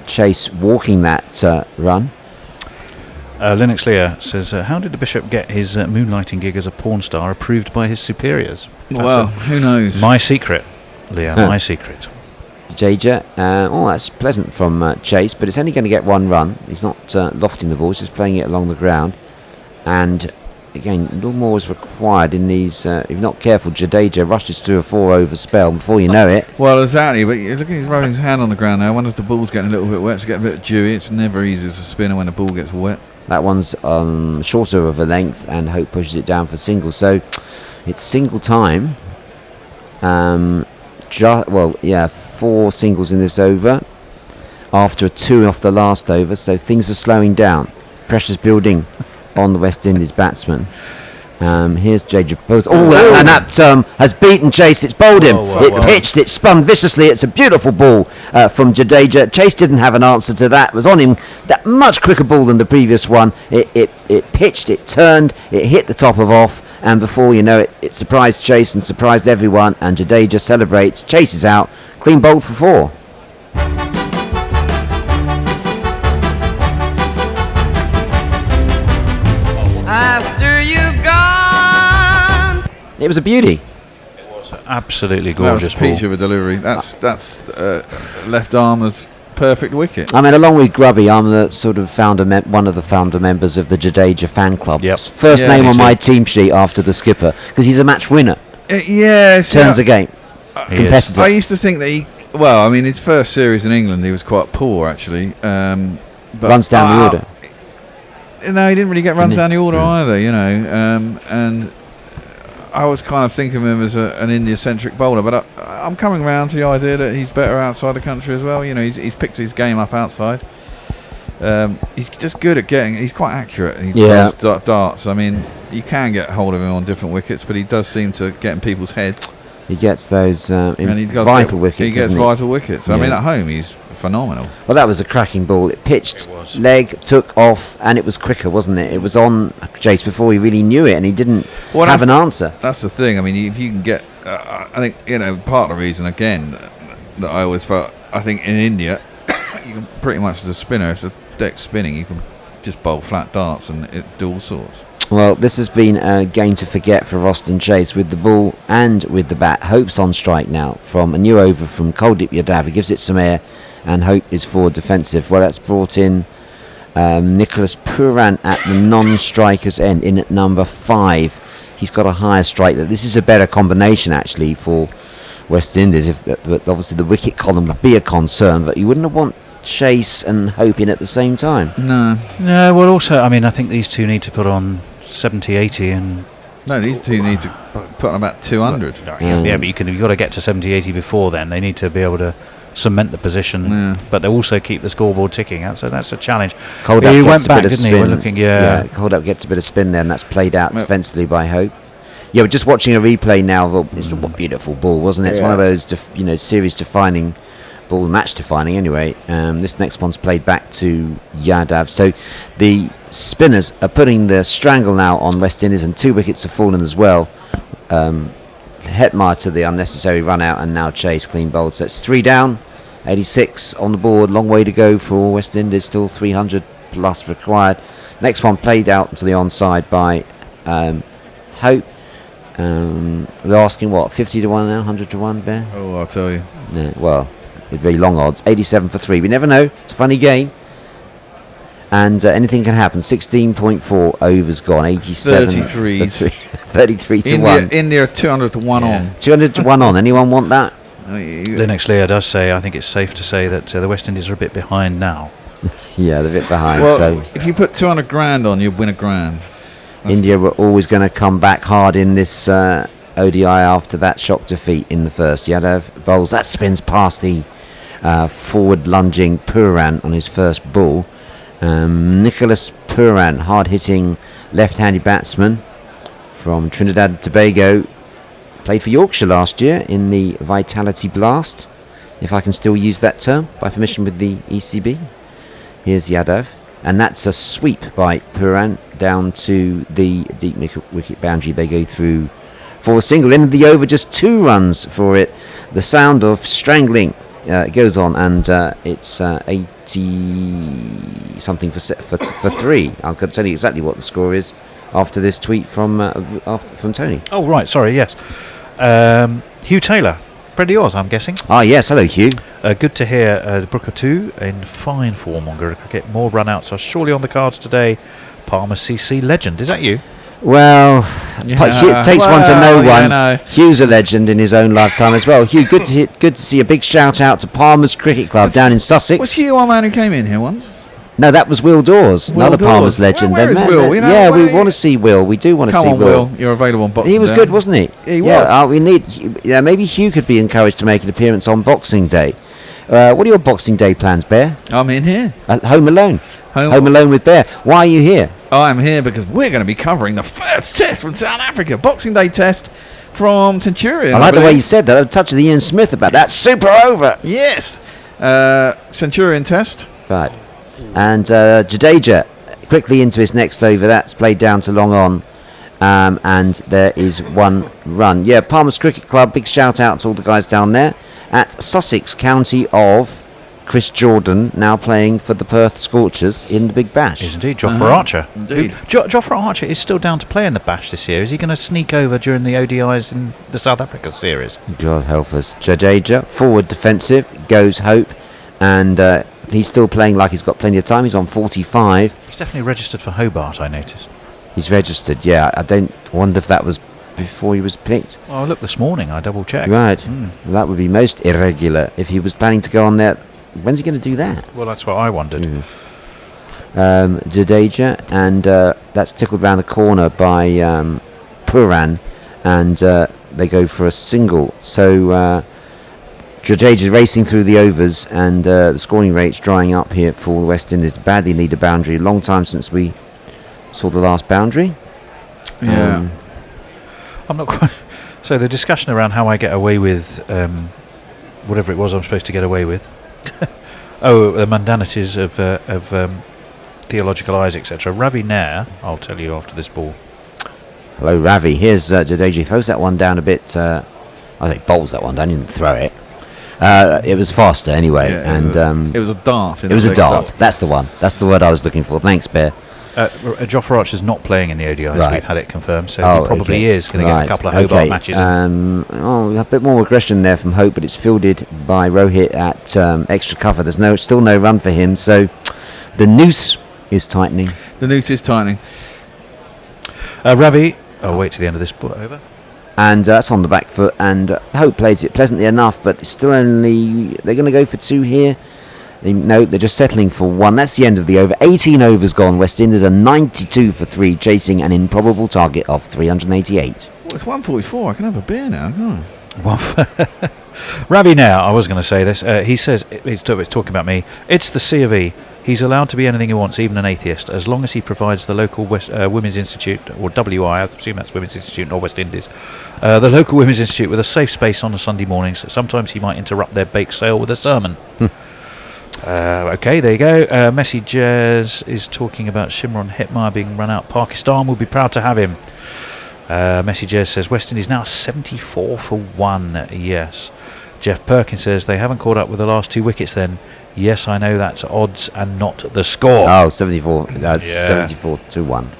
Chase walking that run. Linux Lear says, how did the Bishop get his moonlighting gig as a porn star approved by his superiors? Well, who knows? My secret, Lear, my secret. Jadeja, that's pleasant from Chase, but it's only going to get 1 run. He's not lofting the ball, he's just playing it along the ground. And again, a little more is required in these. If you're not careful, Jadeja rushes through a 4-over spell before you know it. Well, exactly, but look at he's rubbing his hand on the ground now. I wonder if the ball's getting a little bit wet. It's getting a bit dewy. It's never easy as a spinner when the ball gets wet. That one's shorter of a length, and Hope pushes it down for single. So it's single time. 4 singles in this over after a 2 off the last over. So things are slowing down. Pressure's building on the West Indies batsman. Here's J.J. Bowles. And that has beaten Chase. It's bowled him. It pitched. It spun viciously. It's a beautiful ball from Jadeja. Chase didn't have an answer to that. It was on him. That much quicker ball than the previous one. It pitched. It turned. It hit the top of off. And before you know it, it surprised Chase and surprised everyone. And Jadeja celebrates. Chase is out. Clean bowled for 4. After you've gone. It was a beauty. Absolutely That was gorgeous a peach ball. of a delivery. That's left armer's perfect wicket. I mean, along with Grubby, I'm the sort of one of the founder members of the Jadeja fan club. Yep. First Yeah, name me on too. my team sheet after the skipper, because he's a match winner. Yes. Turns a game. He is. Competitor. I used to think that his first series in England, he was quite poor actually. But Runs down the order. No, he didn't really get runs Didn't down he? the order either, and I was kind of thinking of him as an India-centric bowler, but I'm coming around to the idea that he's better outside the country as well. He's picked his game up outside. He's just good at he's quite accurate. He does darts. I mean, you can get hold of him on different wickets, but he does seem to get in people's heads. He gets those And he does vital wickets. He gets doesn't vital wickets. I Yeah. mean, at home, he's phenomenal. Well, that was a cracking ball. It pitched, leg took off, and it was quicker, wasn't it? It was on Chase before he really knew it, and he didn't have an answer. That's the thing. I mean, if you can get, I think part of the reason again that I always felt, I think in India, you can pretty much as a spinner, if the deck's spinning, you can just bowl flat darts and it do all sorts. Well, this has been a game to forget for Roston Chase with the ball and with the bat. Hope's on strike now from a new over from Kuldeep Yadav. He gives it some air, and Hope is forward defensive. Well, that's brought in Nicholas Puran at the non-striker's end in at number 5. He's got a higher strike. This is a better combination actually for West Indies. But obviously the wicket column would be a concern, but you wouldn't want Chase and Hope in at the same time. No. No, well, also, I mean, I think these two need to put on 70, 80 and... No, these two need to put on about 200. Yeah, but you've got to get to 70, 80 before then. They need to be able to cement the position, Yeah. but they also keep the scoreboard ticking. So that's a challenge. Kuldeep He gets went a back, bit of didn't he? spin. We're looking, yeah. Kuldeep gets a bit of spin there, and that's played out Yep. defensively by Hope. Yeah, we're just watching a replay now. It's a beautiful ball, wasn't it? It's one of those, series-defining ball, match-defining anyway. This next one's played back to Yadav. So the spinners are putting the strangle now on West Indies, and 2 wickets have fallen as well. Hetmyer to the unnecessary run out, and now Chase clean bowled. So it's 3 down, 86 on the board. Long way to go for West Indies. Still 300 plus required. Next one played out to the onside by Hope. They're asking what, 50 to 1 now, 100 to 1, Bear? Oh, I'll tell you. No, well, it's very long odds. 87 for 3. We never know. It's a funny game. And anything can happen. 16.4 overs gone. 87 33. for 3. 33 to 1. India 200 to 1 on. 200 to 1 on. Anyone want that? Linux Lear does say, I think it's safe to say that the West Indies are a bit behind now. Yeah, they're a bit behind. Well, So if you put 200 grand on, you'd win a grand. India were always going to come back hard in this ODI after that shock defeat in the first. Yadav bowls. That spins past the forward lunging Puran on his first ball. Nicholas Puran, hard-hitting left-handed batsman from Trinidad and Tobago, played for Yorkshire last year in the Vitality Blast, if I can still use that term, by permission with the ECB. Here's Yadav, and that's a sweep by Puran down to the deep wicket boundary. They go through for a single. End of the over, just 2 runs for it. The sound of strangling goes on, and it's 80 something for 3. I'll tell you exactly what the score is after this tweet from Tony. Oh, right, sorry, yes. Hugh Taylor, friend of yours, I'm guessing. Ah, yes, hello, Hugh. Good to hear the Brooker 2 in fine form on Guru Cricket. More run-outs are surely on the cards today. Palmer CC legend, is that you? Well, it takes one to know one. No. Hugh's a legend in his own lifetime as well. Hugh, good to see a big shout out to Palmer's Cricket Club down in Sussex. Was he one man who came in here once? No, that was Will Dawes, Will another Dawes. Palmer's legend. Where is Will? Yeah, we want to see Will. We do want to see Come on, Will. Will. You're available on Boxing He was Day. good, wasn't he? He Yeah, was. we need. Yeah, maybe Hugh could be encouraged to make an appearance on Boxing Day. What are your Boxing Day plans, Bear? I'm in here. Home Alone. Home Alone with Bear. Why are you here? I'm here because we're going to be covering the first test from South Africa, Boxing Day test from Centurion. I like the way you said that. A touch of the Ian Smith about that. Super over. Yes. Centurion test. Right. And Jadeja quickly into his next over. That's played down to long on. And there is one run. Yeah, Palmer's Cricket Club. Big shout out to all the guys down there at Sussex, county of Chris Jordan, now playing for the Perth Scorchers in the Big Bash. Is indeed Jofra Archer. Indeed. Jofra Archer is still down to play in the Bash this year. Is he going to sneak over during the ODIs in the South Africa series? God help us. Jadeja, forward defensive, goes Hope, and he's still playing like he's got plenty of time. He's on 45. He's definitely registered for Hobart, I noticed. He's registered, yeah. I don't wonder if that was before he was picked. Oh, look, this morning I double-checked. Right. That would be most irregular. If he was planning to go on there, when's he going to do that? Well, that's what I wondered. Jadeja, and that's tickled round the corner by Puran, and they go for a single. So Jadeja racing through the overs, and the scoring rate's drying up here for the West Indies. Badly need a boundary. Long time since we saw the last boundary. Yeah. I'm not quite... So the discussion around how I get away with whatever it was I'm supposed to get away with. The mundanities of theological eyes, etc. Ravi Nair, I'll tell you after this ball. Hello, Ravi. Here's Jadeja. Throws that one down a bit. I think bowls that one down. He didn't throw it. It was faster anyway, and it was a dart. It was a dart. That's the one. That's the word I was looking for. Thanks, Bear. Jofra Archer's not playing in the ODIs. Right. We've had it confirmed, so he probably is going to get a couple of Hobart matches. A bit more aggression there from Hope, but it's fielded by Rohit at extra cover. There's still no run for him, so the noose is tightening. The noose is tightening. Ravi, I'll wait to the end of this ball over. And that's on the back foot, and Hope plays it pleasantly enough, but it's still only... They're going to go for 2 here. No, they're just settling for 1. That's the end of the over. 18 overs gone. West Indies are 92 for 3, chasing an improbable target of 388. Well, it's 1:44. I can have a beer now, can't I? Ravi now, I was going to say this. He says, he's talking about me, it's the C of E. He's allowed to be anything he wants, even an atheist, as long as he provides the local Women's Institute, or WI, I assume that's Women's Institute or West Indies, the local Women's Institute with a safe space on a Sunday mornings. Sometimes he might interrupt their bake sale with a sermon. Okay, there you go. Messi Jazz is talking about Shimron Hetmyer being run out. Pakistan will be proud to have him. Messi Jazz says West Indies now 74 for 1. Yes. Jeff Perkins says they haven't caught up with the last 2 wickets then. Yes, I know that's odds and not the score. Oh, 74. That's 74 to 1.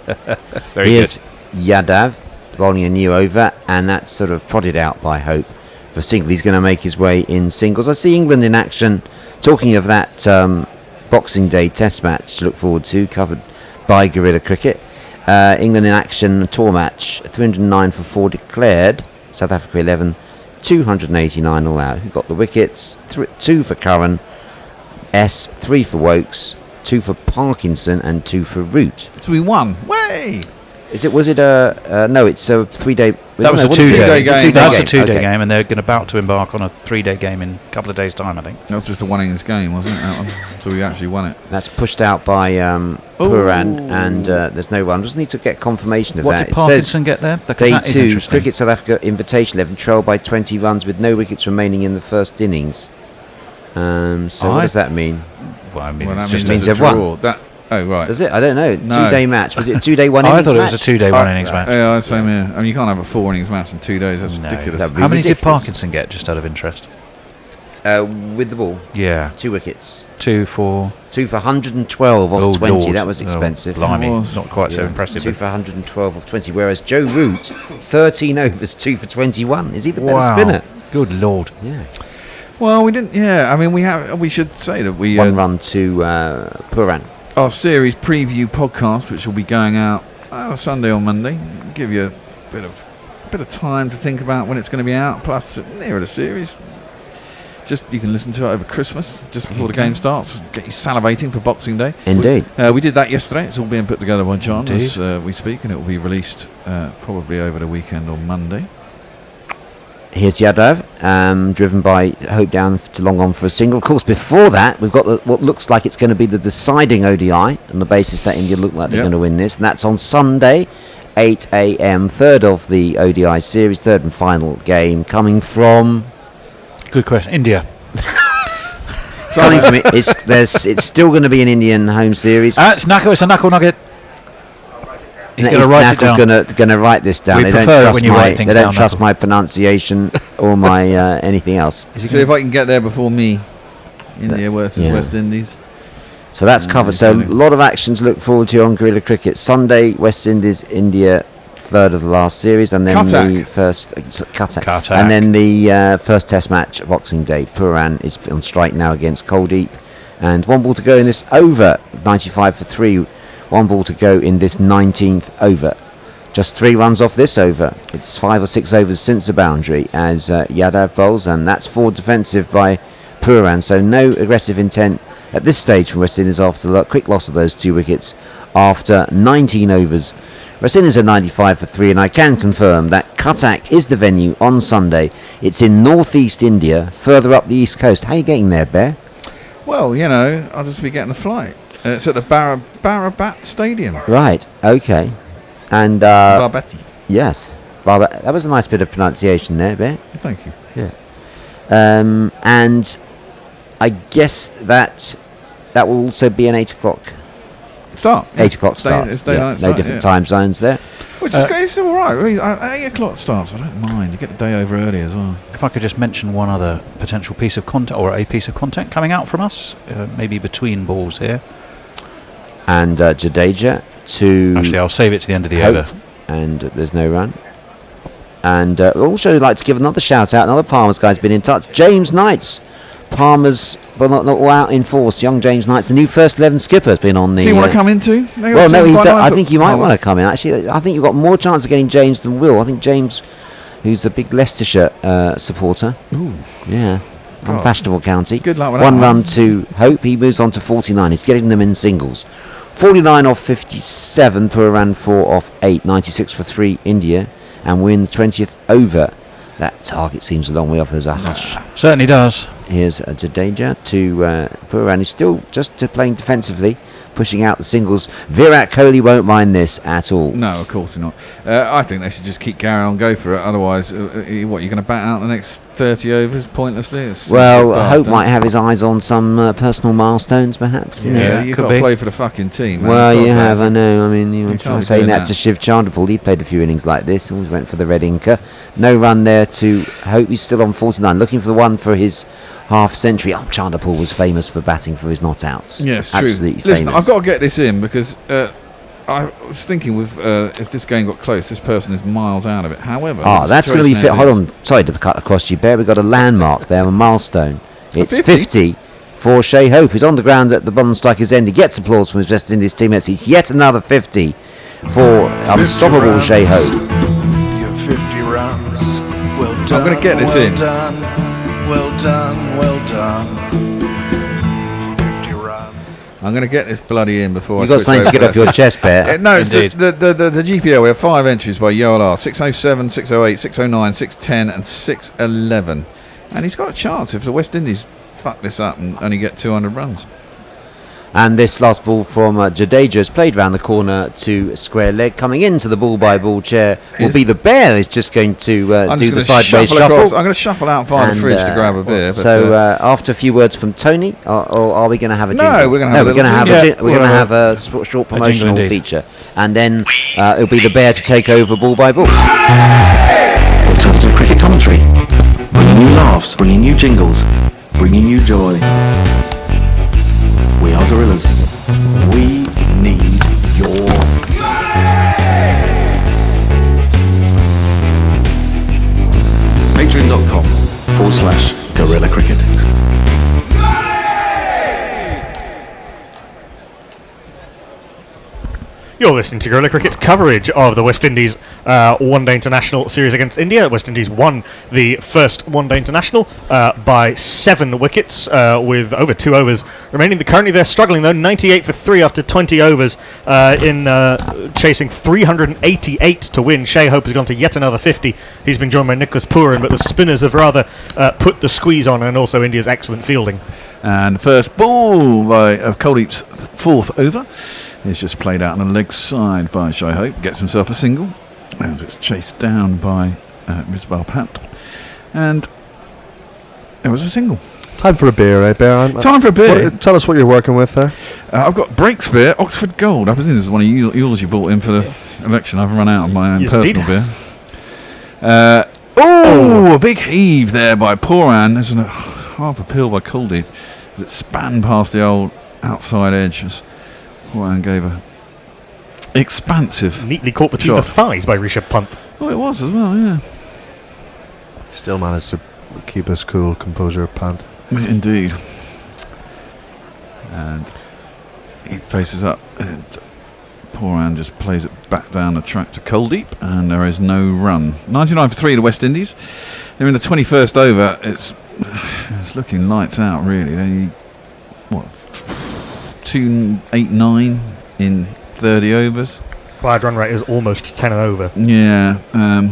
Very Here's good. Yadav bowling a new over, and that's sort of prodded out by Hope for single. He's going to make his way in singles. I see England in action. Talking of that Boxing Day test match to look forward to, covered by Guerrilla Cricket. England in action, tour match, 309 for 4 declared. South Africa 11, 289 all out. Who got the wickets? 2 for Curran, 3 for Wokes, 2 for Parkinson, and 2 for Root. So we won. Way! Was it no, it's a 3-day... That was a 2-day game. That's a 2-day Okay. game, and they're going about to embark on a 3-day game in a couple of days' time, I think. That was just a 1 innings game, wasn't it? That one? So we actually won it. That's pushed out by Puran, and there's no run. Just need to get confirmation of What that. did Parkinson get there? Because Day that is 2, interesting. Cricket South Africa Invitational 11, trailed by 20 runs with no wickets remaining in the first innings. So what does that mean? Well, I mean, Well, that it's just just means there's a they've won. draw. That, oh, right. Does it? I don't know. No. 2-day match. Was it a 2-day 1 innings I thought match? it was a 2-day 1 innings match. Yeah, same here. I mean, you can't have a 4 innings match in 2 days. That's No. ridiculous. That'd be How many did ridiculous. Parkinson get, just out of interest? With the ball. Yeah. 2 wickets. 2 for... 2 for 112 off Oh, 20. Lord. That was expensive. Oh, blimey. Was. Not quite so Yeah. impressive. 2 for 112 off 20. Whereas Joe Root, 13 overs, 2 for 21. Is he the better Wow. spinner? Good Lord. Yeah. Well, we didn't. Yeah, I mean, we should say that we 1 run to Puran. our series preview podcast, which will be going out Sunday or Monday, give you a bit of time to think about when it's going to be out. Plus, nearer the series, just you can listen to it over Christmas, just before the game starts. Get you salivating for Boxing Day. Indeed. We did that yesterday. It's all being put together by John as Indeed. we speak, and it will be released probably over the weekend or Monday. Here's Yadav, driven by Hope down to long on for a single. Of course, before that, we've got what looks like it's going to be the deciding ODI on the basis that India look like they're going to win this. And that's on Sunday, 8 a.m., third of the ODI series, third and final game, coming from... Good question. India. Coming from it's still going to be an Indian home series. It's a knuckle nugget. He's going to write it down. Going to write this down. We prefer it when you write things down. They don't trust my pronunciation or my anything else. So if I can get there before me, India versus West Indies. So that's covered. So a lot of actions to look forward to on Guerrilla Cricket. Sunday, West Indies, India, third of the last series, and then the first Cuttack. And then the first Test match, Boxing Day. Puran is on strike now against Kuldeep, and 1 ball to go in this over. 95 for 3. 1 ball to go in this 19th over. Just 3 runs off this over. It's 5 or 6 overs since the boundary as Yadav bowls, and that's forward defensive by Puran. So no aggressive intent at this stage from West Indies after the quick loss of those 2 wickets after 19 overs. West Indies are 95 for 3, and I can confirm that Cuttack is the venue on Sunday. It's in northeast India, further up the east coast. How are you getting there, Bear? Well, I'll just be getting a flight. It's at the Barabat Stadium. Right, okay. And Barbati. Yes. That was a nice bit of pronunciation there, Bear. Thank you. Yeah. And I guess that will also be an 8 o'clock start. 8 o'clock start. It's daylight no start, different time zones there. Which is it's all right. Really, 8 o'clock starts. I don't mind. You get the day over early as well. If I could just mention one other potential piece of content, or a piece of content coming out from us, maybe between balls here. And Jadeja to... Actually, I'll save it to the end of the Hope, over. and there's no run. And also like to give another shout out. Another Palmer's guy's been in touch. James Knights. Palmer's, but not all out in force. Young James Knights, the new first 11 skipper, has been on the... Do you want to come into? Well, no, I think you might want to come in. Actually, I think you've got more chance of getting James than Will. I think James, who's a big Leicestershire supporter. Ooh. Yeah. Unfashionable county. Good luck with 1 that. run to Hope. He moves on to 49. He's getting them in singles. 49 off 57. Puran 4 off 8. 96 for 3 India. And win the 20th over. That target seems a long way off. There's a hush. Certainly does. Here's Jadeja to Puran. He's still just playing defensively, pushing out the singles. Virat Kohli won't mind this at all. No, of course not. I think they should just keep carrying on, go for it. Otherwise, what, you're going to bat out the next 30 overs pointlessly? Well, Hope might have his eyes on some personal milestones, perhaps. Yeah, you've got to play for the fucking team. Man. Well, you have, I know. I mean, you can't say that to Shiv Chandapal. He played a few innings like this. Always went for the red inker. No run there to Hope. He's still on 49, looking for the one for his half century. Chandapal was famous for batting for his not outs. Yes, absolutely true. Listen, famous. I've got to get this in because I was thinking with if this game got close, this person is miles out of it. However, that's going to be fit. Hold on, sorry to cut across you, Bear. We've got a landmark there, a milestone. It's 50 for Shea Hope, who's on the ground at the bottom striker's end. He gets applause from his West Indies teammates. It's yet another 50 for unstoppable Shea Hope. Your 50 runs. Well done. I'm going to get this in. Done. Well done, well done. 50 runs. I'm going to get this bloody in before You've got something to get off your chest, Bear. No, it's the GPL. We have 5 entries by Yoel 607, 608, 609, 610 and 611. And he's got a chance if the West Indies fuck this up and only get 200 runs. And this last ball from Jadeja is played round the corner to square leg. Coming into the ball-by-ball chair will be the Bear. Is just going to do the sideways shuffle. I'm going to shuffle out via the fridge to grab a beer. So after a few words from Tony, or are we going to have a jingle? No, we're going to have a short promotional feature. And then it'll be the Bear to take over ball-by-ball. Alternative cricket commentary. Bringing you laughs, bringing you jingles, bringing you joy. We are Gorillas. We need your... Patreon.com/Gorilla Cricket. You're listening to Guerrilla Cricket's coverage of the West Indies one-day international series against India. West Indies won the first one-day international by 7 wickets with over 2 overs remaining. Currently they're struggling though, 98 for 3 after 20 overs in chasing 388 to win. Shea Hope has gone to yet another 50. He's been joined by Nicholas Pooran, but the spinners have rather put the squeeze on, and also India's excellent fielding. And first ball of Kuldeep's 4th over is just played out on the leg side by Shai Hope. Gets himself a single as it's chased down by Misbah Pant. And there was a single. Time for a beer, eh, Bear? Time for a beer. Tell us what you're working with there. I've got Breaks beer, Oxford Gold. I presume this is one of yours you bought in for the election. I've run out of my own personal beer. A big heave there by Pooran. There's half a pill by Kuldeep as it span past the old outside edge. Pooran gave a expansive neatly caught between the thighs by Rishabh Pant. Oh, it was as well, yeah. Still managed to keep his cool composure, Pant. Indeed. And he faces up, and Pooran just plays it back down the track to Kuldeep, and there is no run. 99 for 3 to West Indies. They're in the 21st over. It's looking lights out, really. 289 in 30 overs. Required run rate is almost 10 over. Yeah, and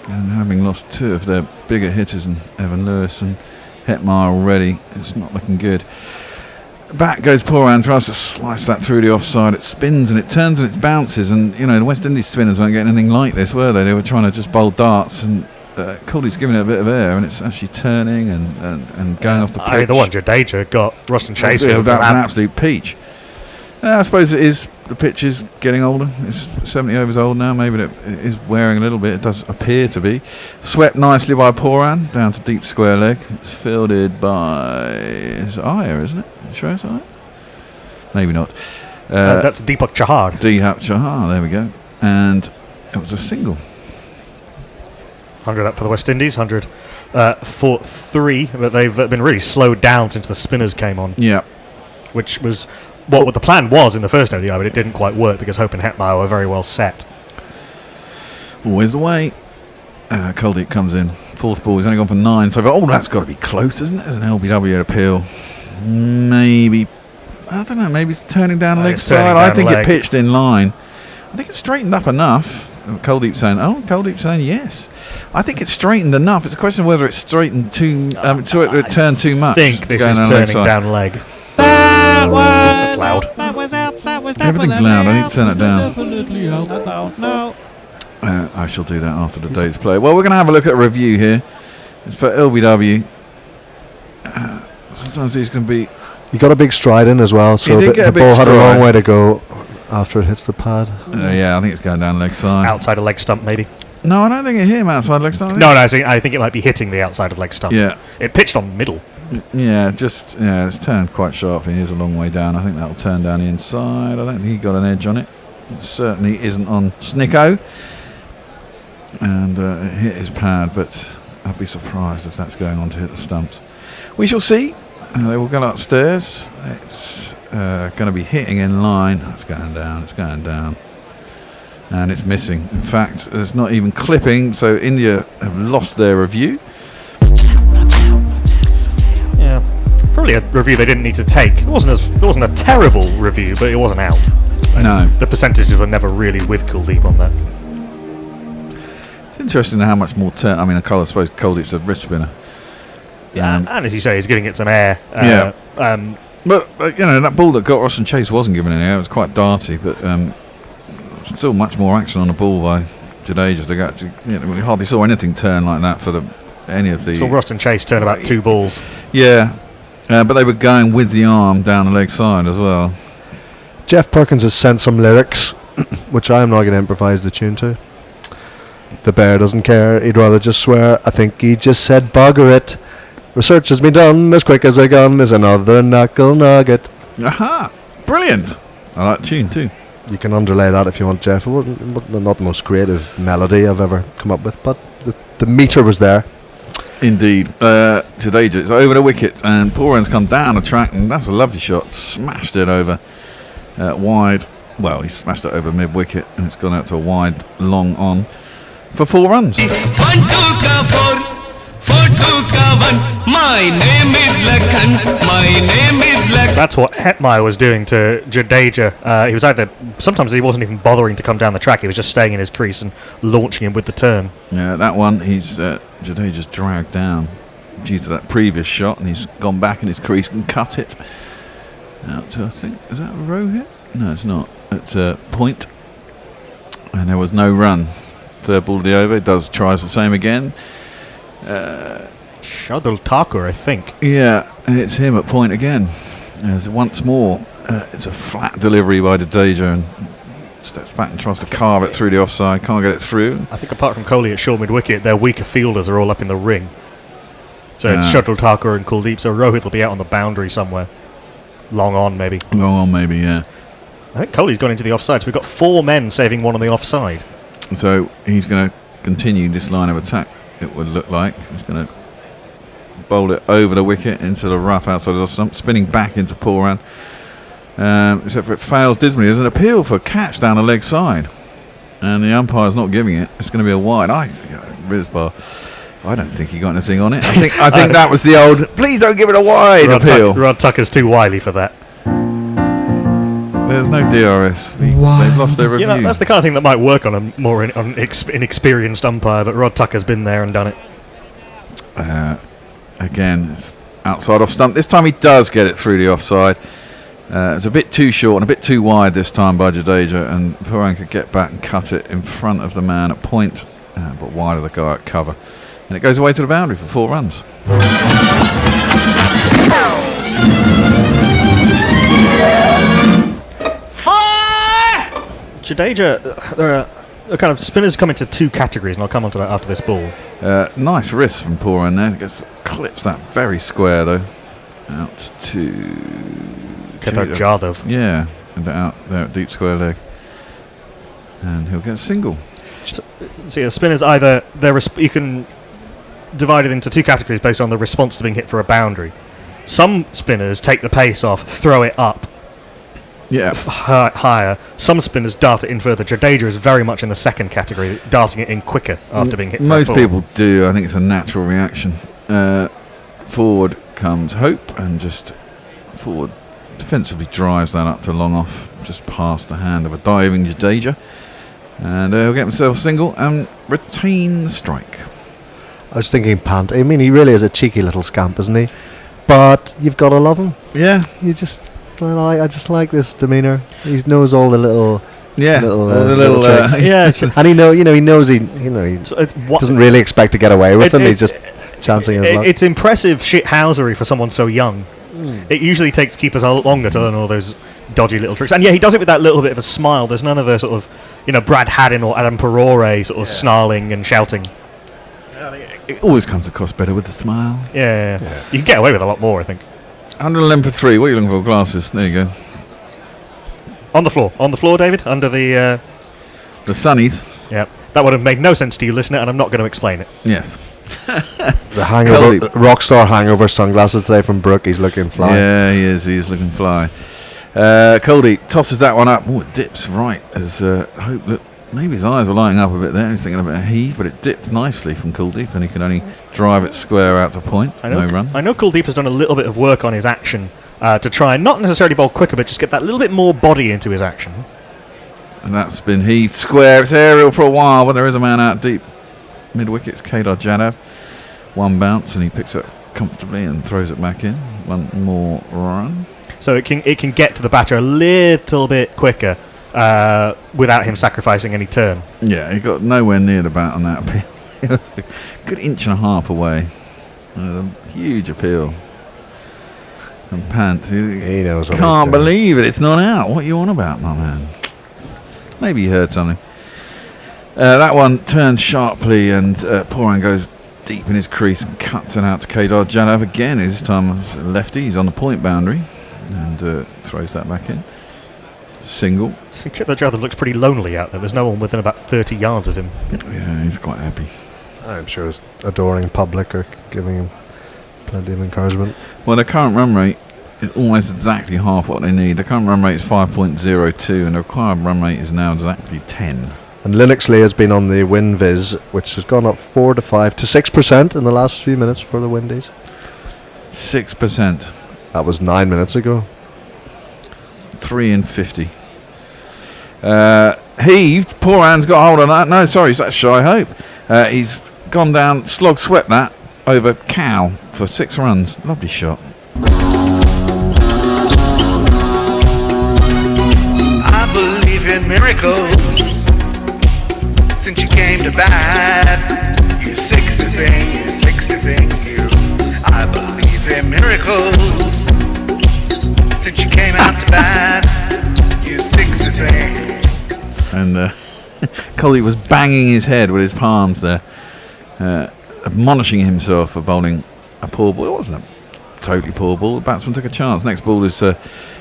having lost 2 of their bigger hitters, and Evan Lewis and Hetmyer already, it's not looking good. Back goes Pooran, tries to slice that through the offside. It spins and it turns and it bounces, and the West Indies spinners weren't getting anything like this, were they? They were trying to just bowl darts, and Kuldeep's giving it a bit of air, and it's actually turning and going off the pitch. I mean, the one Jadeja got Ruston Chase. That was an absolute peach. I suppose it is. The pitch is getting older. It's 70 overs old now. Maybe it is wearing a little bit. It does appear to be. Swept nicely by Pooran down to deep square leg. It's fielded by Iyer, isn't it? Sure it's Iyer? Maybe not. That's Deepak Chahar. Deepak Chahar. There we go. And it was a single. 100 up for the West Indies. 100 for 3, but they've been really slowed down since the spinners came on. Yeah. Which was what the plan was in the first ODI, but it didn't quite work because Hope and Hetmyer were very well set. Always the way. Kuldeep comes in. 4th ball. He's only gone for 9. So that's got to be close, isn't it? There's an LBW appeal. Maybe. I don't know. Maybe it's turning down leg side. I think it pitched in line. I think it's straightened up enough. Kuldeep saying yes. I think it's straightened enough. It's a question of whether it's straightened too. So it turned too much. I think this is turning down leg. That's loud. Everything's loud. I need to turn it down. No. I shall do that after the day's play. Well, we're going to have a look at a review here. It's for LBW. Sometimes these can be. He got a big stride in as well, so the ball had a long way to go after it hits the pad. Yeah, I think it's going down leg side. Outside of leg stump, maybe. No, I don't think it hit him outside leg stump. No, I think it might be hitting the outside of leg stump. Yeah. It pitched on middle. Yeah, it's turned quite sharply. Here's a long way down. I think that'll turn down the inside. I don't think he got an edge on it. It certainly isn't on Snicko. And it hit his pad, but I'd be surprised if that's going on to hit the stumps. We shall see. They will go upstairs. It's going to be hitting in line. It's going down. It's going down. And it's missing. In fact, there's not even clipping. So India have lost their review. Yeah, probably a review they didn't need to take. It wasn't a terrible review, but it wasn't out. No. The percentages were never really with Kuldeep on that. It's interesting how much more turn. I mean, I suppose Kuldeep's a wrist spinner. Yeah, and as you say, he's giving it some air. But that ball that got Ruston Chase wasn't given any air. It was quite darty, but still much more action on the ball by Jadeja. We hardly saw anything turn like that for any of the. Saw Ruston Chase turn about 2 balls. Yeah, but they were going with the arm down the leg side as well. Jeff Perkins has sent some lyrics, which I am not going to improvise the tune to. The bear doesn't care. He'd rather just swear. I think he just said bugger it. Research has been done as quick as a gun is another knuckle nugget. Aha! Brilliant! I like the tune too. You can underlay that if you want, Jeff. It wasn't not the most creative melody I've ever come up with, but the meter was there. Indeed. Jadeja is over the wicket, and Pooran's come down the track, and that's a lovely shot. Smashed it over wide. Well, he smashed it over mid-wicket and it's gone out to a wide, long on for 4 runs. 1 2 ka 4 4 2 ka 1. My name is Lakhan. My name is Lakhan. That's what Hetmyer was doing to Jadeja. He was sometimes he wasn't even bothering to come down the track. He was just staying in his crease and launching him with the turn. Yeah, that one Jadeja's dragged down due to that previous shot, and he's gone back in his crease and cut it out to, I think, is that a row hit? No, it's not. It's a point, and there was no run. Third ball of the over. Tries the same again. Shardul Thakur, I think. Yeah, and it's him at point again. As once more, it's a flat delivery by Jadeja, and steps back and tries to carve it through the offside. Can't get it through. I think apart from Kohli at short mid-wicket, their weaker fielders are all up in the ring. So it's Shardul Thakur and Kuldeep. So Rohit will be out on the boundary somewhere. Long on, maybe. Yeah. I think Kohli's gone into the offside. So we've got 4 men saving 1 on the offside. So he's going to continue this line of attack, it would look like. He's going to bowl it over the wicket into the rough outside of the stump, spinning back into Pooran. Except for it fails dismally. There's an appeal for a catch down the leg side, and the umpire's not giving it. It's going to be a wide. I don't think he got anything on it. I think that was the old, please don't give it a wide appeal. Rod Tucker's too wily for that. There's no DRS. They've lost their review. That's the kind of thing that might work on a more inexperienced umpire, but Rod Tucker's been there and done it. Again, it's outside off stump. This time he does get it through the offside. It's a bit too short and a bit too wide this time by Jadeja, and Pooran could get back and cut it in front of the man at point, but wide of the guy at cover. And it goes away to the boundary for 4 runs. Jadeja, there are kind of spinners come into 2 categories, and I'll come on to that after this ball. Nice wrist from Pooran there. Clips that very square though. Out to Kedar Jadhav. Yeah, and out there at deep square leg. And he'll get a single. See, spinners either you can divide it into 2 categories based on the response to being hit for a boundary. Some spinners take the pace off, throw it up. Yeah, higher. Some spinners dart it in further. Jadeja is very much in the second category, darting it in quicker after being hit. Most people do. I think it's a natural reaction. Forward comes Hope, and just forward defensively drives that up to long off, just past the hand of a diving Jadeja, and he'll get himself a single and retain the strike. I was thinking Pant. I mean, he really is a cheeky little scamp, isn't he? But you've got to love him. Yeah, I just like this demeanour. He knows all the little, little tricks. And he knows he doesn't really expect to get away with them. He's just chancing his luck. It's impressive shithousery for someone so young. It usually takes keepers a lot longer to learn all those dodgy little tricks. And yeah, he does it with that little bit of a smile. There's none of the sort of, Brad Haddin or Adam Perore sort of snarling and shouting. It always comes across better with a smile. Yeah. You can get away with a lot more, I think. 111 for 3. What are you looking for? Glasses. There you go. On the floor, David, under the sunnies. Yeah, that would have made no sense to you, listener, and I'm not going to explain it. Yes. The hangover, rockstar hangover sunglasses today from Brooke. He's looking fly. Yeah, he is. He is looking fly. Kuldeep tosses that one up. Oh, it dips right as Hope. Look, maybe his eyes were lighting up a bit there. He's thinking about a heave, but it dipped nicely from Kuldeep, and he can only drive it square out to point. No run. I know Kuldeep has done a little bit of work on his action to try and not necessarily bowl quicker, but just get that little bit more body into his action. And that's been heaved square. It's aerial for a while, but there is a man out deep. Mid-wicket, it's Kedar Jadhav. 1 bounce, and he picks it comfortably and throws it back in. 1 more run. So it can get to the batter a little bit quicker without him sacrificing any turn. Yeah, he got nowhere near the bat on that appeal. It was a good 1.5 inches away. A huge appeal. And Pant, he knows what can't believe it. It's not out. What are you on about, my man? Maybe you heard something. That one turns sharply, and Pooran goes deep in his crease and cuts it out to Kedar Jadhav again. This time lefty. He's on the point boundary and throws that back in. Single. Kedar Jadhav looks pretty lonely out there. There's no one within about 30 yards of him. Yeah, he's quite happy. I'm sure his adoring public are giving him plenty of encouragement. Well, the current run rate is almost exactly half what they need. The current run rate is 5.02 and the required run rate is now exactly 10. And Linuxley has been on the win viz, which has gone up 4 to 5 to 6% in the last few minutes for the Windies. 6%. That was 9 minutes ago. 3 and 50. Heaved. Poor Anne's got hold of that. No, sorry, that's Shy Hope. He's gone down, slog swept that over Cow for 6 runs. Lovely shot. I believe in miracles. Since you came to bat, you 60 thing, you 60 thing, you. I believe in miracles. Since you came out to bat, you 60 thing. And Kuldeep was banging his head with his palms there, admonishing himself for bowling a poor ball. It wasn't a totally poor ball. The batsman took a chance. Next ball is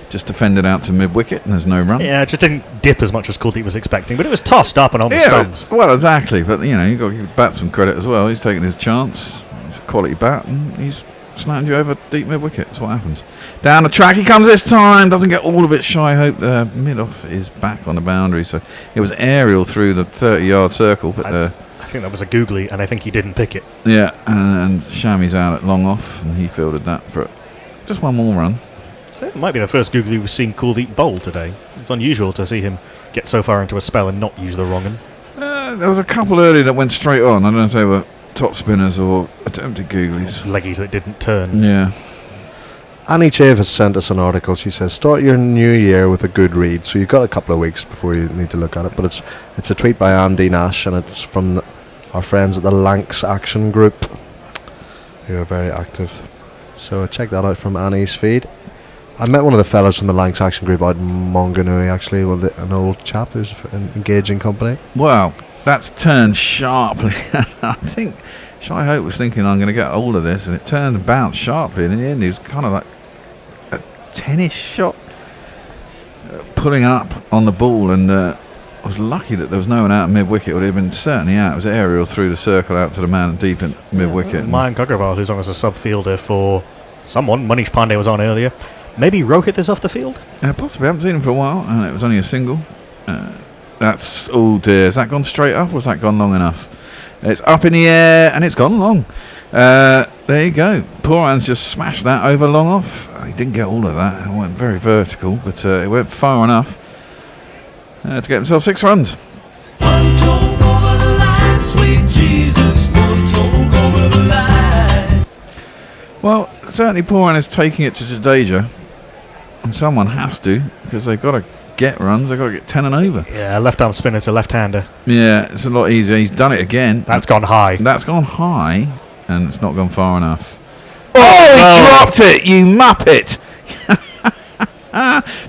just defended out to mid-wicket and there's no run. Yeah, it just didn't dip as much as Kuldeep was expecting, but it was tossed up and on the stumps. Well, exactly. But, you've got to give the batsman credit as well. He's taken his chance. He's a quality bat and he's slammed you over deep mid-wicket. That's what happens. Down the track he comes this time. Doesn't get all of it. Shy Hope mid-off is back on the boundary. So it was aerial through the 30-yard circle. But I think that was a googly and I think he didn't pick it. Yeah, and Shami's out at long off and he fielded that for just one more run. It might be the first googly we've seen Kuldeep bowl today. It's unusual to see him get so far into a spell and not use the wrong one. There was a couple earlier that went straight on. I don't know if they were top spinners or attempted googlies. Leggies that didn't turn. Yeah. Annie Chave has sent us an article. She says, start your new year with a good read. So you've got a couple of weeks before you need to look at it. But it's a tweet by Andy Nash and it's from our friends at the Lancs Action Group, who are very active. So check that out from Annie's feed. I met one of the fellas from the Lancs Action Group out in Monganui, actually, an old chap who's an engaging company. Wow, that's turned sharply. I think Shy Hope was thinking, I'm going to get hold of this, and it turned and bounced sharply, and in the end, he was kind of like a tennis shot, pulling up on the ball, and I was lucky that there was no one out mid-wicket. It would have been certainly out. It was aerial through the circle out to the man deep in mid-wicket. Mayank Agarwal, who's on as a sub-fielder for someone, Manish Pandey was on earlier. Maybe Rohit is off the field? Possibly. I haven't seen him for a while, and it was only a single. That's, oh dear, has that gone straight up or has that gone long enough? It's up in the air and it's gone long. There you go. Poor Anne's just smashed that over long off. He didn't get all of that. It went very vertical, but it went far enough to get himself 6 runs. One talk over the line, sweet Jesus, one talk over the line. Well, certainly poor Anne is taking it to Jadeja. And someone has to, because they've got to get runs. They've got to get 10 and over. Yeah, left-arm spinner to left-hander. Yeah, it's a lot easier. He's done it again. That's gone high. That's gone high, and it's not gone far enough. Oh, he dropped it, you muppet!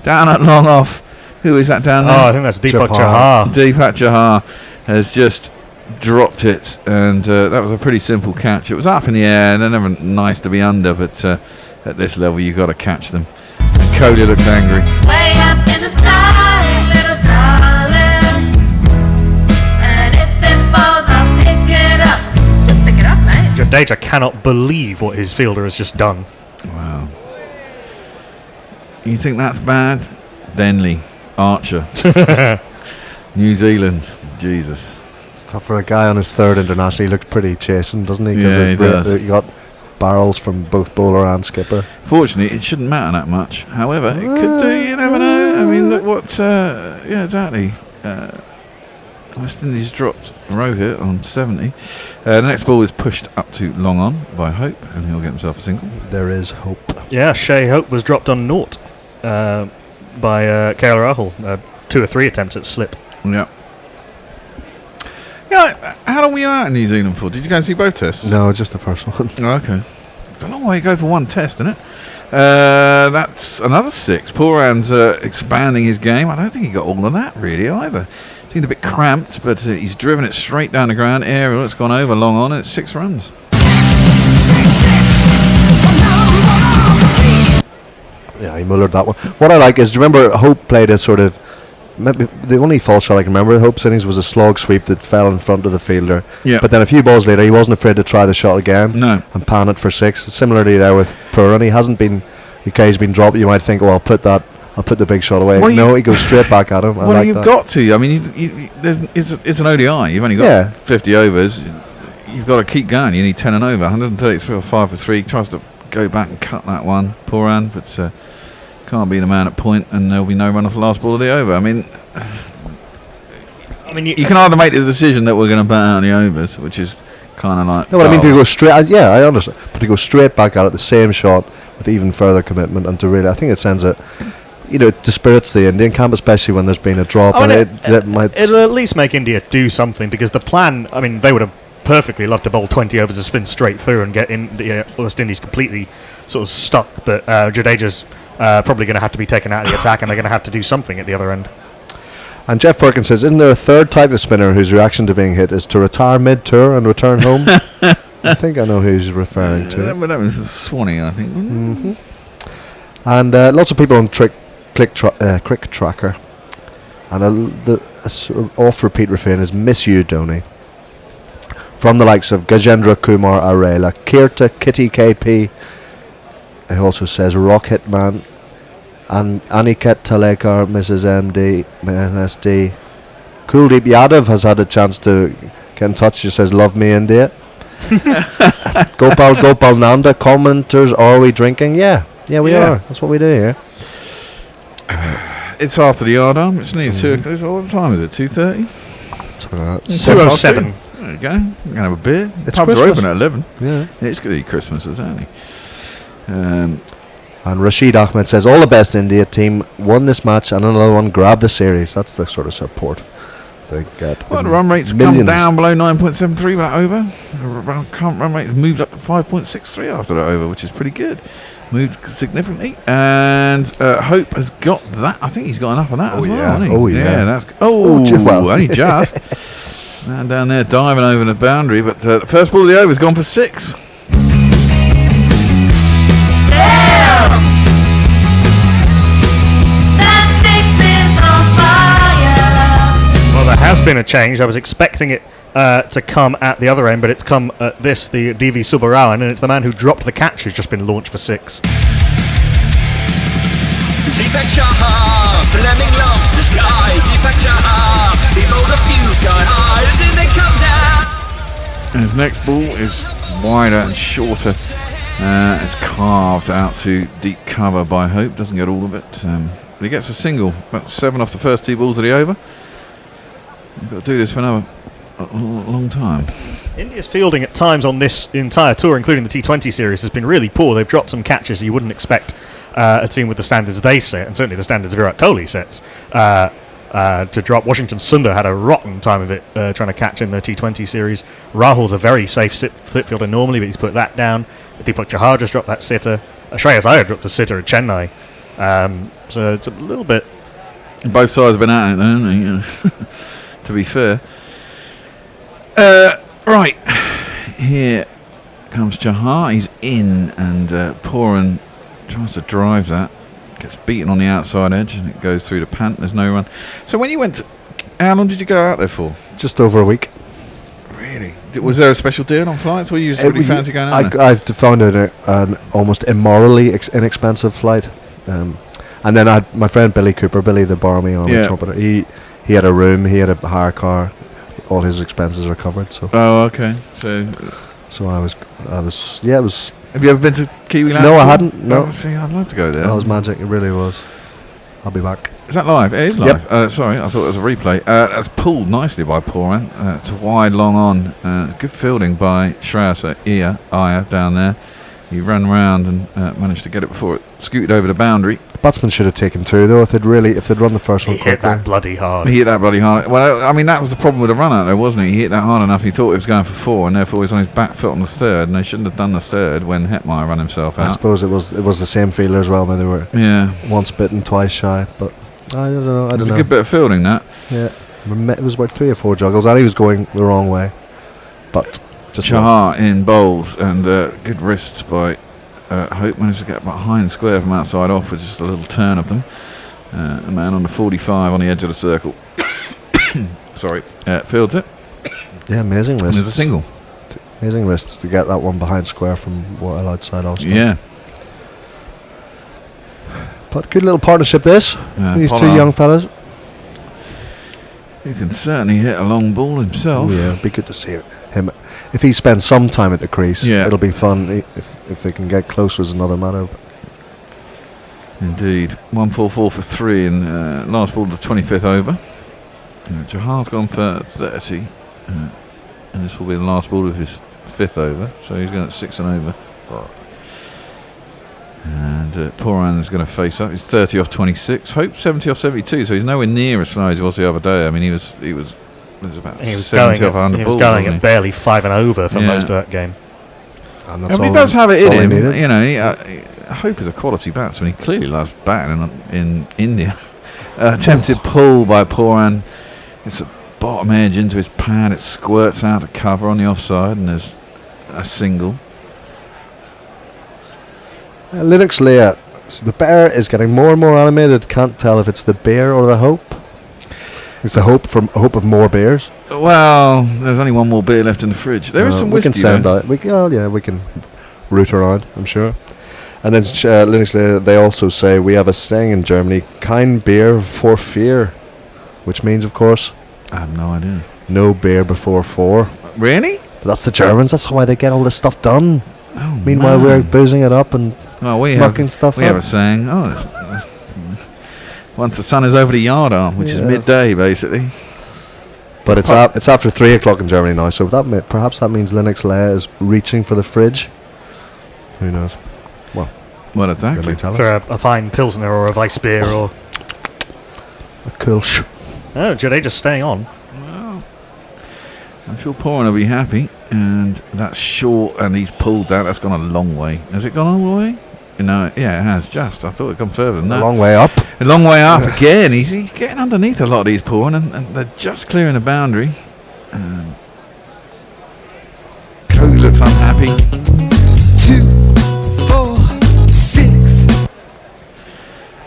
Down at long off. Who is that down there? Oh, I think that's Deepak Chahar. Deepak Chahar has just dropped it, and that was a pretty simple catch. It was up in the air, and they're never nice to be under, but at this level, you've got to catch them. And Cody looks angry. Way up in the sky, little darling. And if it falls, I'll pick it up. Just pick it up, mate. Jadeja cannot believe what his fielder has just done. Wow. You think that's bad? Denley, Archer, New Zealand. Jesus. It's tough for a guy on his 3rd international. He looked pretty chastened, doesn't he? Yeah, he does. He got barrels from both bowler and skipper. Fortunately, it shouldn't matter that much. However, it could do. You never know. I mean, look what. Yeah, exactly. West Indies dropped Rohit on 70. The next ball is pushed up to long on by Hope, and he'll get himself a single. There is hope. Yeah, Shea Hope was dropped on naught by KL Rahul. 2 or 3 attempts at slip. Yeah. Yeah, how long were you out in New Zealand for? Did you go and see both tests? No, just the first one. Oh, okay. It's a long way to go for one test, isn't it? That's another 6. Poor Anne's expanding his game. I don't think he got all of that, really, either. Seemed a bit cramped, but he's driven it straight down the ground. Aerial, it's gone over long on, and it's 6 runs. Yeah, he mullered that one. What I like is, do you remember Hope played a sort of, maybe the only false shot I can remember Hope's innings was a slog sweep that fell in front of the fielder. Yeah. But then a few balls later, he wasn't afraid to try the shot again. No. And pan it for 6. Similarly there with Puran, he UK's been dropped, you might think, well, I'll put the big shot away. Well, No, he goes straight back at him. I Well, like you've that. got to. I mean, it's an ODI. You've only got 50 overs. You've got to keep going. You need 10 and over. 133 or 5 for 3. Tries to go back and cut that one. Poor Ann, but can't be the man at point, and there'll be no run off the last ball of the over. I mean, you can either make the decision that we're going to bat out the overs, which is kind of like. No, what I mean, to go straight. I understand, but to go straight back at it, the same shot with even further commitment, and to really, I think it sends it. It dispirits the Indian camp, especially when there's been a drop. I mean, it'll at least make India do something, because the plan. I mean, they would have perfectly loved to bowl 20 overs of spin straight through and get West Indies completely sort of stuck. But Jadeja's probably going to have to be taken out of the attack, and they're going to have to do something at the other end. And Jeff Perkins says, isn't there a third type of spinner whose reaction to being hit is to retire mid-tour and return home? I think I know who he's referring to. That was Swanee, I think. Mm-hmm. And lots of people on Crick Tracker. And the sort of oft-repeat refrain is "Miss you, Dhoni." From the likes of Gajendra Kumar Arela, Kirta Kitty KP. He also says Rock Hitman. And Aniket Talekar, Mrs. MD, MSD. Kuldeep Yadav has had a chance to get in touch. He says, "Love me, India." Gopal Nanda commenters, "Are we drinking?" Yeah, we are. That's what we do here. It's after the yard arm. It's nearly 2 o'clock. What time is it? 2:30. 2:07. There you go. You can have a beer. The It's pubs are Christmas. open at 11. Yeah. It's going to be Christmas, isn't it? And Rashid Ahmed says, "All the best, India team. Won this match and another one. Grab the series." That's the sort of support they get. Well, the run rate's come down below 9.73 with that over. The current run rate has moved up to 5.63 after that over, which is pretty good. Moved significantly. And Hope has got that. I think he's got enough of that as well, hasn't he? Oh, yeah. That's Well. only just. Man down there diving over the boundary, but the first ball of the over has gone for 6. Well, there has been a change. I was expecting it to come at the other end, but it's come at the DV Subbarayan, and it's the man who dropped the catch who's just been launched for 6. Deepak Chahar, Fleming loved the sky. Deepak Chahar, he bowled a few sky high. Did they come down? And his next ball is wider and shorter. It's carved out to deep cover by Hope. Doesn't get all of it. But he gets a single. About 7 off the first 2 balls of the over. You've got to do this for another long time. India's fielding at times on this entire tour, including the T20 series, has been really poor. They've dropped some catches you wouldn't expect a team with the standards they set, and certainly the standards Virat Kohli sets, to drop. Washington Sundar had a rotten time of it trying to catch in the T20 series. Rahul's a very safe slip fielder normally, but he's put that down. Deepak Chahar just dropped that sitter. Shreyas Iyer dropped a sitter at Chennai. So it's a little bit... Both sides have been at it, haven't they? You know, to be fair. Right. Here comes Chahar. He's in, and Pooran tries to drive that. Gets beaten on the outside edge, and it goes through the pant. There's no run. So when you went... how long did you go out there for? Just over a week. Really? Was there a special deal on flights, or you just really fancy going out there? I've found it an almost immorally inexpensive flight. And then I had my friend Billy Cooper, Billy the Barmy Army trumpeter. He had a room, he had a hire car, all his expenses are covered. So. Oh, okay. So I was it was. Have you ever been to Kiwi Land? No, I before? hadn't. No. Oh, see, I'd love to go there. That was magic. It really was. I'll be back. Is that live? It is live. Yep. Sorry, I thought it was a replay. That's pulled nicely by Pooran. It's a wide, long on. Good fielding by Shreyas Iyer down there. He ran round and managed to get it before it scooted over the boundary. The batsman should have taken 2 though. If they'd run the first one He hit quickly. that bloody hard. He hit that bloody hard. Well, I mean, that was the problem with the run out there, wasn't it? He hit that hard enough. He thought it was going for 4, and therefore he was on his back foot on the 3rd. And they shouldn't have done the 3rd when Hetmyer ran himself out. I suppose it was the same fielder as well. When they were once bitten, twice shy. But I don't know. It was a good bit of fielding, that. Yeah, it was about 3 or 4 juggles, and he was going the wrong way. But just Chahar in bowls, and good wrists by Hope. Managed to get behind square from outside off with just a little turn of them. A man on the 45 on the edge of the circle. Sorry, fields it. Yeah, amazing wrists. And there's a single. Amazing wrists to get that one behind square from well outside off. Yeah. But good little partnership this. These two Pollard. young fellas. He can certainly hit a long ball himself. Oh, yeah, it'd be good to see him. If he spends some time at the crease, it'll be fun. If they can get closer is another matter. Indeed. 144 for 3 and last ball of the 25th over. Jahar's gone for 30. And this will be the last ball of his 5th over. So he's going at 6 and over. And Poran is going to face up. He's 30 off 26. Hope 70 off 72. So he's nowhere near as slow as he was the other day. I mean, he was about 70 off 100 He balls. was going wasn't at barely 5 and over for most of that game. And but he does have it in him. You know, Hope is a quality batsman. He clearly loves batting in India. Attempted pull by Poran. It's a bottom edge into his pad. It squirts out of cover on the offside, and there's a single. Linux Leia. So the bear is getting more and more animated. Can't tell if it's the bear or the hope. It's the hope of more beers. Well, there's only one more beer left in the fridge. There is some whiskey. We can send out. We can root around. I'm sure. And then Linux Leia, they also say we have a saying in Germany: "Kein Bier vor vier," which means, of course, I have no idea. No beer before 4. Really? But that's the Germans. That's why they get all this stuff done. Oh, meanwhile, we're boozing it up and knocking stuff we up. have a saying. Once the sun is over the yard arm, which is midday, basically. But it's after 3 o'clock in Germany now, so perhaps that means Linux Leia is reaching for the fridge. Who knows? Well, exactly. For a fine Pilsner or a Weiss beer or a Kulch. Oh, Jadeja's staying on. Well, I'm sure Poran will be happy. And that's short, and he's pulled that. That's gone a long way. Has it gone all the way? No, yeah, it has. Just. I thought it'd gone further than that. A long way up. A long way up again. He's getting underneath a lot of these Poran, and they're just clearing the boundary. Cody looks unhappy. 2, 4, 6.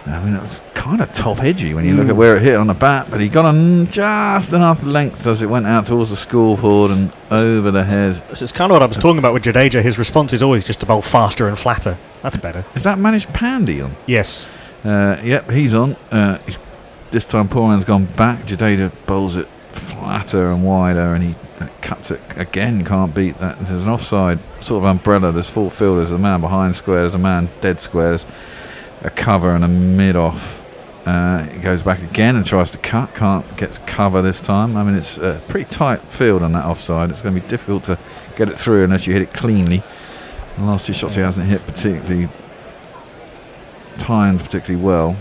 I mean, it was kind of top edgy when you look at where it hit on the bat, but he got on just enough length as it went out towards the scoreboard and over the head. This is kind of what I was talking about with Jadeja. His response is always just to bowl faster and flatter. That's better. Is that managed Pandy on? Yes. Yep, he's on. This time Poran's gone back. Jadeja bowls it flatter and wider, and he cuts it again. Can't beat that. There's an offside sort of umbrella. There's 4 fielders. There's a man behind square. There's a man dead square. There's a cover and a mid-off. He goes back again and tries to cut. Gets cover this time. I mean, it's a pretty tight field on that offside. It's going to be difficult to get it through unless you hit it cleanly. The last 2 shots he hasn't hit particularly timed particularly well.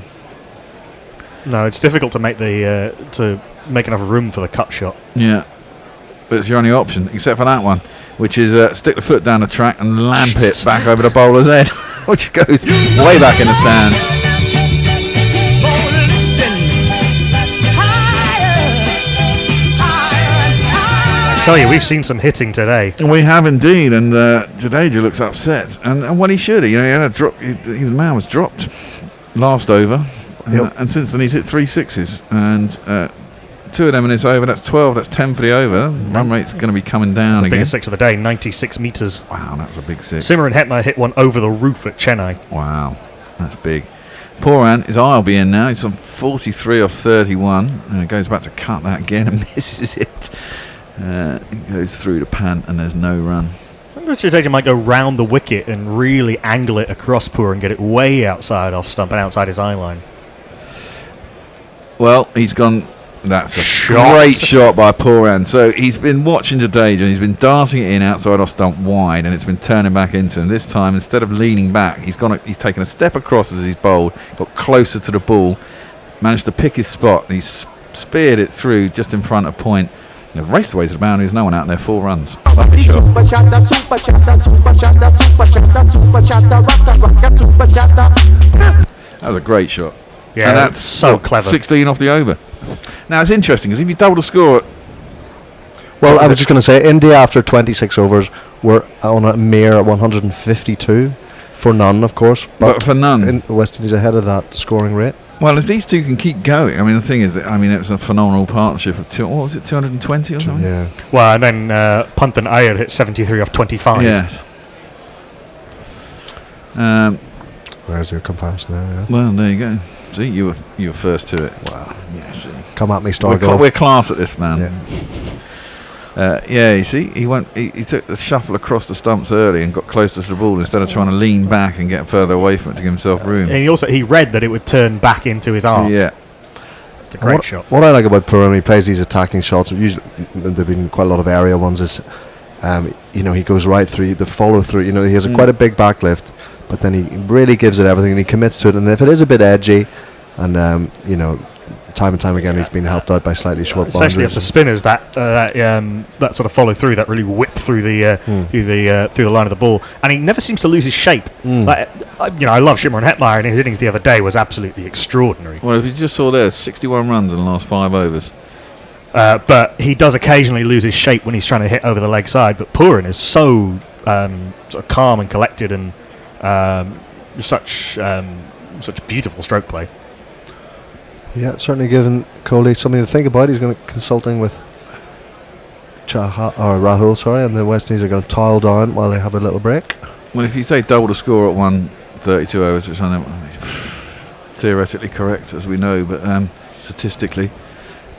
No, it's difficult to make enough room for the cut shot. Yeah, but it's your only option, except for that one, which is stick the foot down the track and lamp it back over the bowler's head, which goes way back in the stands. I tell you, we've seen some hitting today. We have indeed, and Jadeja looks upset, and what he should have. He had a drop. The man was dropped last over, and since then he's hit 3 sixes, and 2 of them in this over. That's 12. That's 10 for the over. Run rate's going to be coming down again. Biggest 6 of the day, 96 metres. Wow, that's a big 6. Simran Hetmyer hit one over the roof at Chennai. Wow, that's big. Poran, his eye will be in now. He's on 43 off 31. Goes back to cut that again and misses it. It goes through the pant and there's no run. I wonder if Jadeja might go round the wicket and really angle it across Poor and get it way outside off stump and outside his eye line. Well, he's gone. That's a great shot by Poran. So he's been watching Jadeja. He's been darting it in outside off stump wide, and it's been turning back into him. This time, instead of leaning back, he's taken a step across as he's bowled, got closer to the ball, managed to pick his spot, and he's speared it through just in front of point. They've raced away to the boundary. There's no one out there. 4 runs. Lovely shot. That was a great shot. Yeah, and that's so clever. 16 off the over. Now it's interesting because if you double the score, well, I was just going to say India after 26 overs were on a mere 152 for none, of course. But for none, West Indies ahead of that scoring rate. Well, if these two can keep going, I mean, the thing is that it's a phenomenal partnership of what was it, 220 or something? Yeah. Well, and then Pant and Iyer hit 73 off 25. Yes. Where's your comparison there? Yeah. Well, there you go. See, you were first to it. Wow. Yeah, see. Come at me, We're, Stargirl. we're class at this, man. Yeah. You see, he took the shuffle across the stumps early and got closer to the ball instead of trying to lean back and get further away from it to give himself room. And he read that it would turn back into his arm. Yeah. It's a great shot. What I like about Purim, he plays these attacking shots. Usually, there've been quite a lot of area ones. Is he goes right through the follow through. You know, he has quite a big backlift, but then he really gives it everything and he commits to it. And if it is a bit edgy, and time and time again he's been helped out by slightly short especially if boundaries. the spinners that sort of follow through, that really whip through the through the line of the ball, and he never seems to lose his shape. I love Shimmer and Hetmyer, and his innings the other day was absolutely extraordinary. Well, if you just saw there, 61 runs in the last 5 overs. But he does occasionally lose his shape when he's trying to hit over the leg side. But Purin is so sort of calm and collected, and such beautiful stroke play. Yeah, certainly given Kohli something to think about. He's going to consulting with Rahul, and the West Indies are going to tile down while they have a little break. Well, if you say double the score at 132 overs, which I know theoretically correct, as we know, but statistically,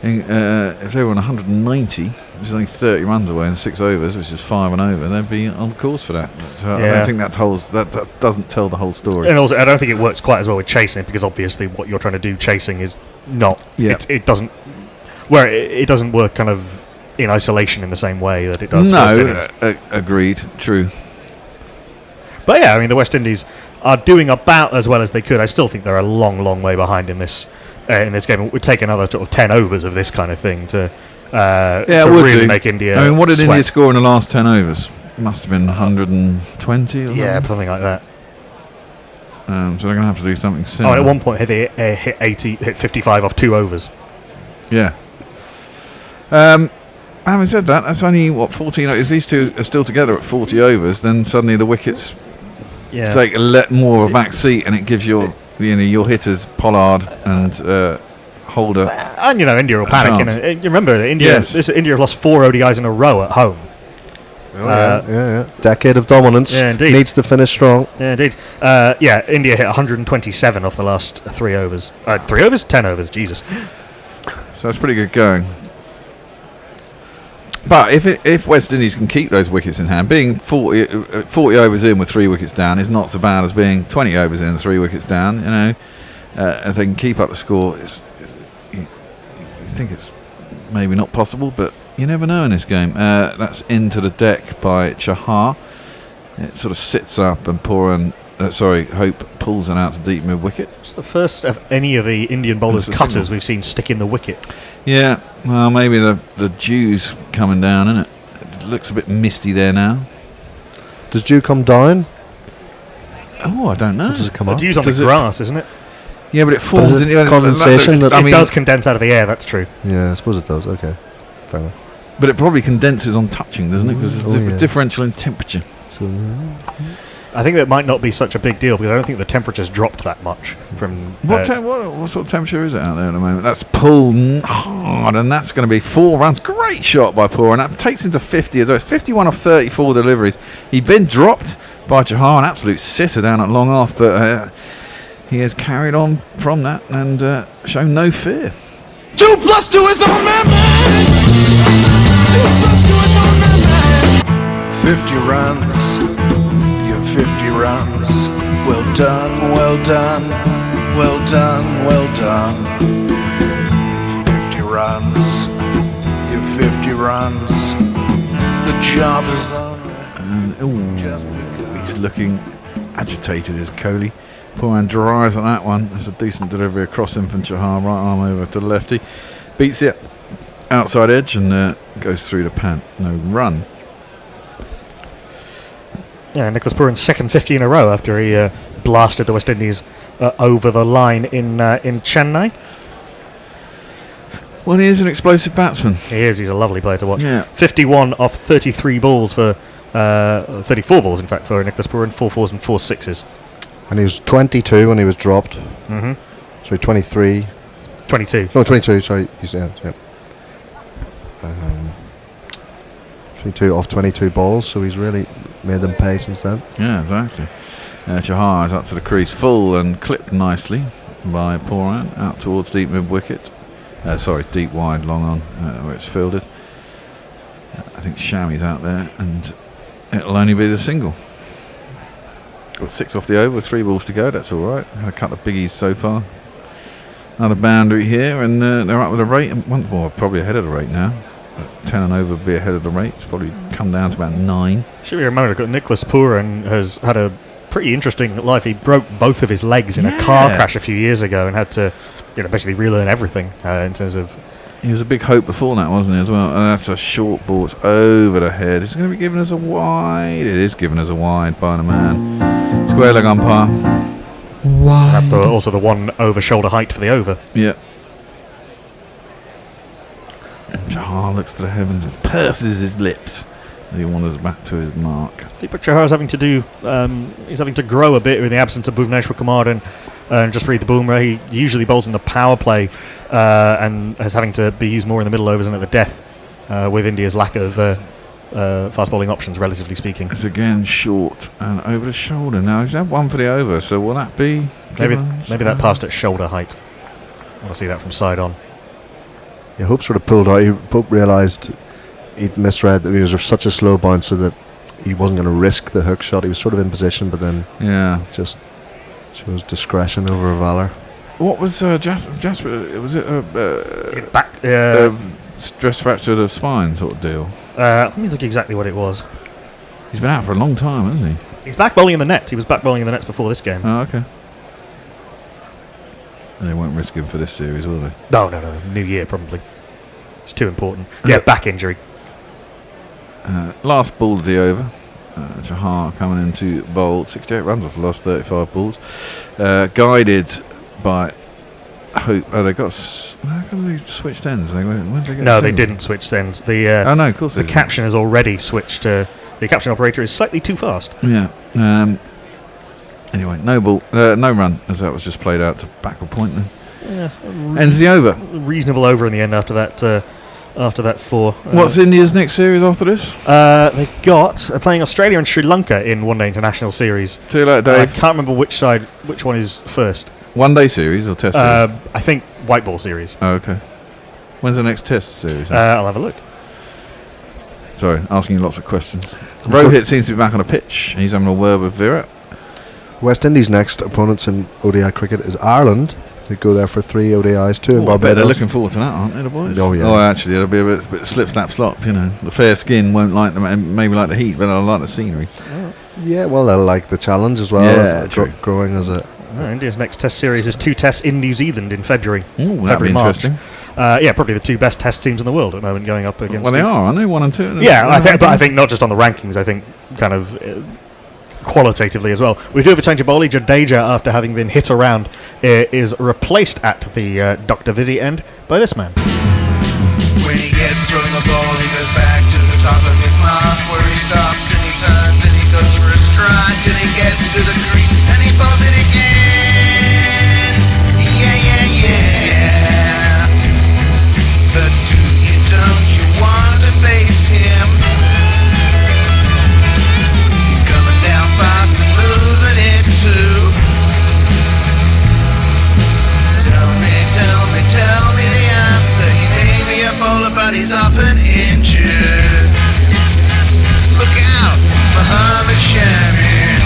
if they were on 190, which is only 30 runs away in 6 overs, which is 5 and over, they'd be on course for that. So I don't think that doesn't tell the whole story. And also, I don't think it works quite as well with chasing, because obviously what you're trying to do chasing is not. Yeah. It doesn't. It doesn't work kind of in isolation in the same way that it does. No, agreed. True. But yeah, I mean, the West Indies are doing about as well as they could. I still think they're a long, long way behind in this game. It would take another sort of 10 overs of this kind of thing to really make India. I mean, what did sweat. India score in the last 10 overs? Must have been 120 or Yeah, something like that. So they're going to have to do something similar. At one point, hit 55 off 2 overs. Yeah. Having said that, that's only 14. If these two are still together at 40 overs, then suddenly the wickets take a more of a back seat, and it gives your hitters Pollard and Holder. And India will panic. You remember, India lost 4 ODIs in a row at home. Decade of dominance. Yeah, indeed. Needs to finish strong. Yeah, indeed. India hit 127 off the last 3 overs. 3 overs? 10 overs, Jesus. So that's pretty good going. But if West Indies can keep those wickets in hand, being 40 overs in with 3 wickets down is not so bad as being 20 overs in 3 wickets down. If they can keep up the score, you think it's maybe not possible, but you never know in this game. That's into the deck by Chahar. It sort of sits up and Hope pulls it out to deep mid wicket. It's the first of any of the Indian bowlers' cutters we've seen stick in the wicket. Yeah, well, maybe the dew's coming down, isn't it? It looks a bit misty there now. Does dew come down? Oh, I don't know. Or does it come The up? dew's on the grass, isn't it? Yeah, but it forms is in it condensation? It does condense out of the air, that's true. Yeah, I suppose it does. Okay, fair enough. But it probably condenses on touching, doesn't it? Because there's a differential in temperature. I think that might not be such a big deal, because I don't think the temperature's dropped that much from... What sort of temperature is it out there at the moment? That's pulled hard, and that's going to be 4 runs. Great shot by Poor, and that takes him to 50 as well. It's 51 of 34 deliveries. He'd been dropped by Chahar, an absolute sitter down at long off, but he has carried on from that and shown no fear. 2 plus 2 is our man. 2 plus 2 is our man. 50 runs, your 50 runs. Well done, well done, well done, well done. 50 runs, your 50 runs. The job is done. And he's looking agitated as Kohli. Poor man drives on that one. That's a decent delivery across him from Chahar, right arm over to the lefty. Beats it outside edge and goes through the pan. No run. Yeah, Nicholas Purin's second 50 in a row after he blasted the West Indies over the line in Chennai. Well, he is an explosive batsman. He is. He's a lovely player to watch. Yeah. 51 off 33 balls for 34 balls, in fact, for Nicholas Purin. 4 fours and 4 sixes. And he was 22 when he was dropped. Mm-hmm. So 23. 22. No, 22. Sorry. Yeah. 22 off 22 balls. So he's really made them pay since then. Yeah, exactly. Chahar is up to the crease, full and clipped nicely by Poran, out towards deep mid-wicket. Deep wide, long on, where it's fielded. I think Shami's out there, and it'll only be the single. Got 6 off the over, 3 balls to go, that's alright. Had a couple of biggies so far. Another boundary here, and they're up with a rate, probably ahead of the rate now. 10 and over would be ahead of the rate. It's probably come down to about 9. Should be remembered, Nicholas Pooran has had a pretty interesting life. He broke both of his legs in a car crash a few years ago and had to basically relearn everything in terms of... He was a big hope before that, wasn't he, as well? And that's a short ball. It's over the head. It's going to be giving us a wide. It is giving us a wide by the man. Square leg umpire. Wide. That's also the one over shoulder height for the over. Yeah. Chahar looks to the heavens and purses his lips. He wanders back to his mark. Deepak Chahar's having to do... he's having to grow a bit in the absence of Bhuvneshwar Kumar and just read the Bumrah. He usually bowls in the power play and is having to be used more in the middle overs and at the death with India's lack of fast bowling options, relatively speaking. It's again short and over the shoulder. Now he's had one for the over, so will that be... Maybe that passed at shoulder height. I want to see that from side on. Yeah, Hope sort of pulled out. Hope realised he'd misread that he was such a slow bouncer that he wasn't going to risk the hook shot. He was sort of in position, but then just shows discretion over valour. What was Jasper? Was it back stress fracture of the spine sort of deal? Let me look exactly what it was. He's been out for a long time, hasn't he? He's back bowling in the nets. He was back bowling in the nets before this game. Oh, okay. They won't risk him for this series, will they? No. New Year, probably. It's too important. Yeah, back injury. Last ball of the over. Chahar coming into bowl. 68 runs off the last 35 balls. Guided by Hope. Oh, they got... How come they switched ends? They didn't switch ends. No, of course the caption has already switched to... The caption operator is slightly too fast. Yeah. Anyway, no ball, no run, as that was just played out to backward point then. Ends the over. Reasonable over in the end after that 4. What's India's next series after this? They're playing Australia and Sri Lanka in one-day international series. See you later, Dave. I can't remember which one is first. One-day series or test series? I think white ball series. Oh, okay. When's the next test series? I'll have a look. Sorry, asking you lots of questions. Rohit seems to be back on a pitch. He's having a word with Virat. West Indies' next opponents in ODI cricket is Ireland. They go there for 3 ODIs, 2 in I Barbados. bet they're looking forward to that, aren't they, the boys? Oh, yeah. Oh, actually, it'll be a bit slip, snap, slop, The fair skin won't like them, maybe like the heat, but they'll like the scenery. Yeah, well, they'll like the challenge as well. Yeah, growing as a... India's next test series is 2 tests in New Zealand in February. Ooh, that'd be interesting. Probably the 2 best test teams in the world at the moment going up against... Well, they are, aren't they? 1 and 2? Yeah, I think not just on the rankings, I think kind of... qualitatively as well. We do have a change of bowler. Jadeja, after having been hit around, is replaced at the Dr. Vizzy end by this man. When he gets thrown the ball, he goes back to the top of his mark, where he stops and he turns and he goes for a strike till he gets to the green and he bowls it again. Yeah. But don't you want to face him? He's coming down fast and moving it too. Tell me the answer. He may be a bowler, but he's often injured. Look out, Muhammad Shami.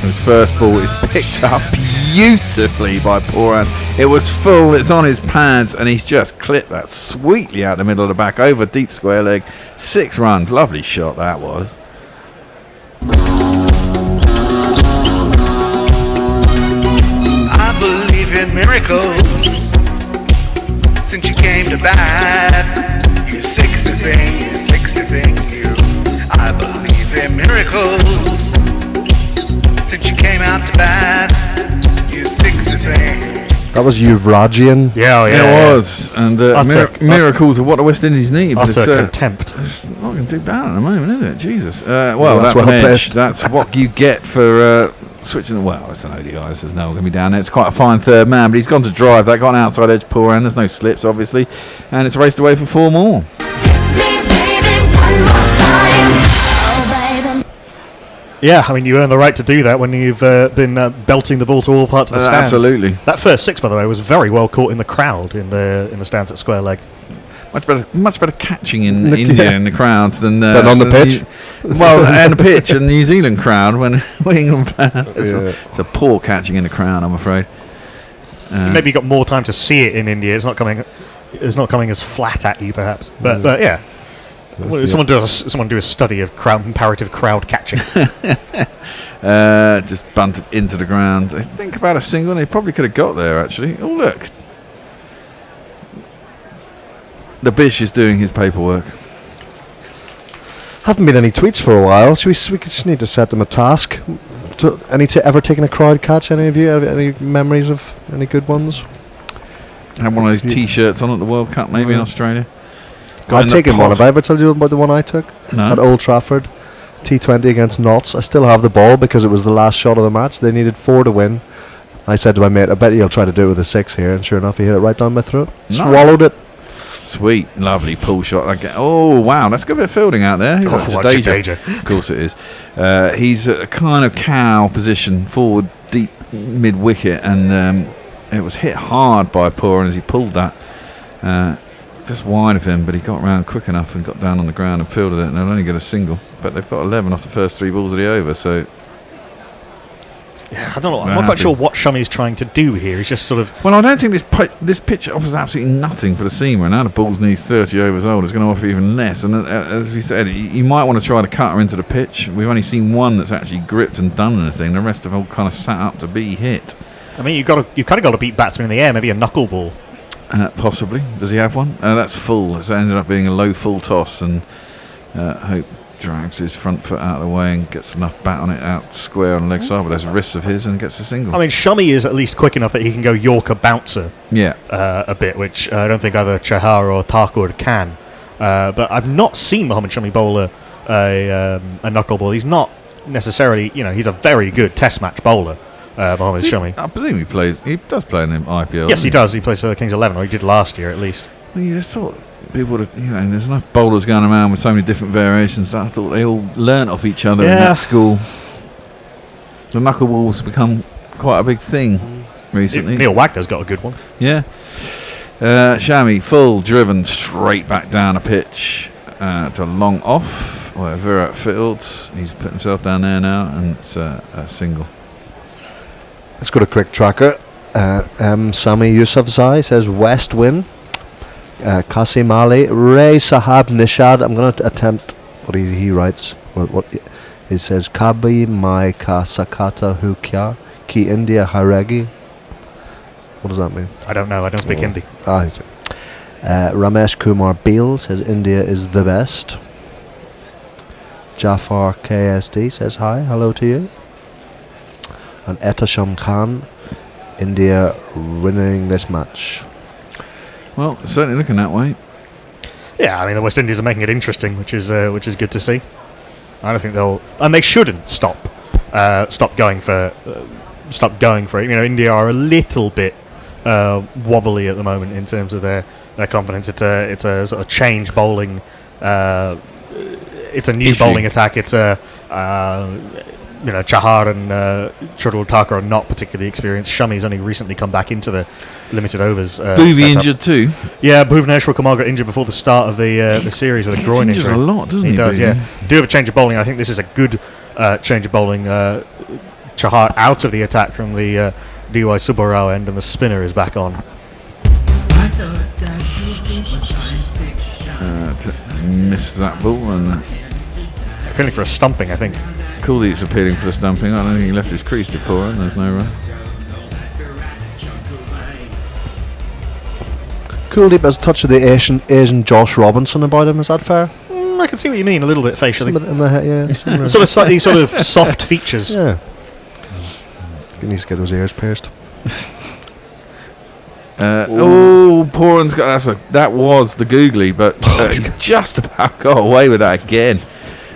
His first ball is picked up beautifully by Poran. It was full, it's on his pads, and he's just clipped that sweetly out the middle of the back over deep square leg. 6 runs, lovely shot that was. I believe in miracles. Since you came to bat, you sexy thing, you. I believe in miracles. Since you came out to bat, you sexy thing. That was Yuvrajian. Yeah, it was. And miracles are what the West Indies need. But it's contempt. It's not going to do bad at the moment, is it? Jesus. Well, that's well an edge. That's what you get for switching. Well, it's an ODI. This is no going to be down there. It's quite a fine third man, but he's gone to drive. That got an outside edge Poran. There's no slips, obviously. And it's raced away for 4 more. Yeah, I mean, you earn the right to do that when you've been belting the ball to all parts of the stands. Absolutely. That first six, by the way, was very well caught in the crowd in the stands at Square Leg. Much better catching in India in the crowds than on the pitch. And the pitch and New Zealand crowd when England play. It's a poor catching in the crowd, I'm afraid. Maybe you got more time to see it in India. It's not coming as flat at you, perhaps. But yeah. Someone do a study of comparative crowd catching. Just bunted into the ground. I think about a single. They probably could have got there, actually. Oh, look. The Bish is doing his paperwork. Haven't been any tweets for a while. So we just need to set them a task. Ever taken a crowd catch? Any of you? Any memories of any good ones? Had one of those T-shirts on at the World Cup, maybe in Australia. I've taken one. Have I ever told you about the one I took? No. At Old Trafford, T20 against Notts. I still have the ball because it was the last shot of the match. They needed 4 to win. I said to my mate, I bet you'll try to do it with a 6 here. And sure enough, he hit it right down my throat. Nice. Swallowed it. Sweet, lovely pull shot. Oh, wow, that's a good bit of fielding out there. Jadeja. Of course it is. He's a kind of cow position, forward, deep, mid-wicket, and it was hit hard by Pooran as he pulled that. Just wide of him, but he got round quick enough and got down on the ground and fielded it, and they'll only get a single. But they've got 11 off the first 3 balls of the over, so... Yeah, I don't know. I'm not quite sure what Shummy's trying to do here. He's just sort of... Well, I don't think this pitch offers absolutely nothing for the seamer. Now the ball's nearly 30 overs old, it's going to offer even less. And as we said, you might want to try to cut her into the pitch. We've only seen one that's actually gripped and done anything. The rest have all kind of sat up to be hit. I mean, you've kind of got to beat batsmen in the air. Maybe a knuckleball. Possibly. Does he have one? That's full. It's ended up being a low full toss, and Hope drags his front foot out of the way and gets enough bat on it out square on the leg side, but there's risks of his and gets a single. I mean, Shummy is at least quick enough that he can go Yorker bouncer a bit, which I don't think either Chahar or Thakur can. But I've not seen Mohammad Shami bowl a knuckleball. He's not necessarily, he's a very good test match bowler, Mohammad Shami. I presume he does play in the IPL. Yes, he does. He plays for the Kings 11, or he did last year at least. Well, you thought people would have, there's enough bowlers going around with so many different variations that I thought they all learnt off each other in that school. The knuckleball's become quite a big thing recently. Neil Wagner's got a good one. Yeah. Shami, full, driven straight back down a pitch to long off, where Virat fields. He's put himself down there now, and it's a single. Let's go to Crick Tracker. Sami Yousafzai says West win. Qasim Ali, Ray Sahab Nishad. I'm going to attempt what he writes. What he says. Kabi mai ka sakata hu kya ki India haregi. What does that mean? I don't know. I don't speak Hindi. Ramesh Kumar Beal says India is the best. Jafar KSD says hi. Hello to you. And Etasham Khan, India winning this match. Well, certainly looking that way. Yeah, I mean the West Indies are making it interesting, which is good to see. I don't think they shouldn't stop going for it. India are a little bit wobbly at the moment in terms of their confidence. It's a sort of change bowling. It's a new bowling attack. It's a Chahar and Shardul Thakur are not particularly experienced. Shami's only recently come back into the limited overs. Bhuvi injured too. Yeah, Bhuvneshwar Kumar got injured before the start of the series with a groin injury. A lot, doesn't he? He does, yeah. Do have a change of bowling. I think this is a good change of bowling. Chahar out of the attack from the DY Subbarao end, and the spinner is back on. Misses that ball and appealing for a stumping, I think. Kuldeep's appealing for the stumping. I don't think he left his crease to pour, and there's no run. Kuldeep has a touch of the Asian Josh Robinson about him. Is that fair? I can see what you mean a little bit facially. Yeah, sort of slightly sort of soft features. Yeah. He needs to get those ears pierced. Pooran's got that was the googly, but he just about got away with that again.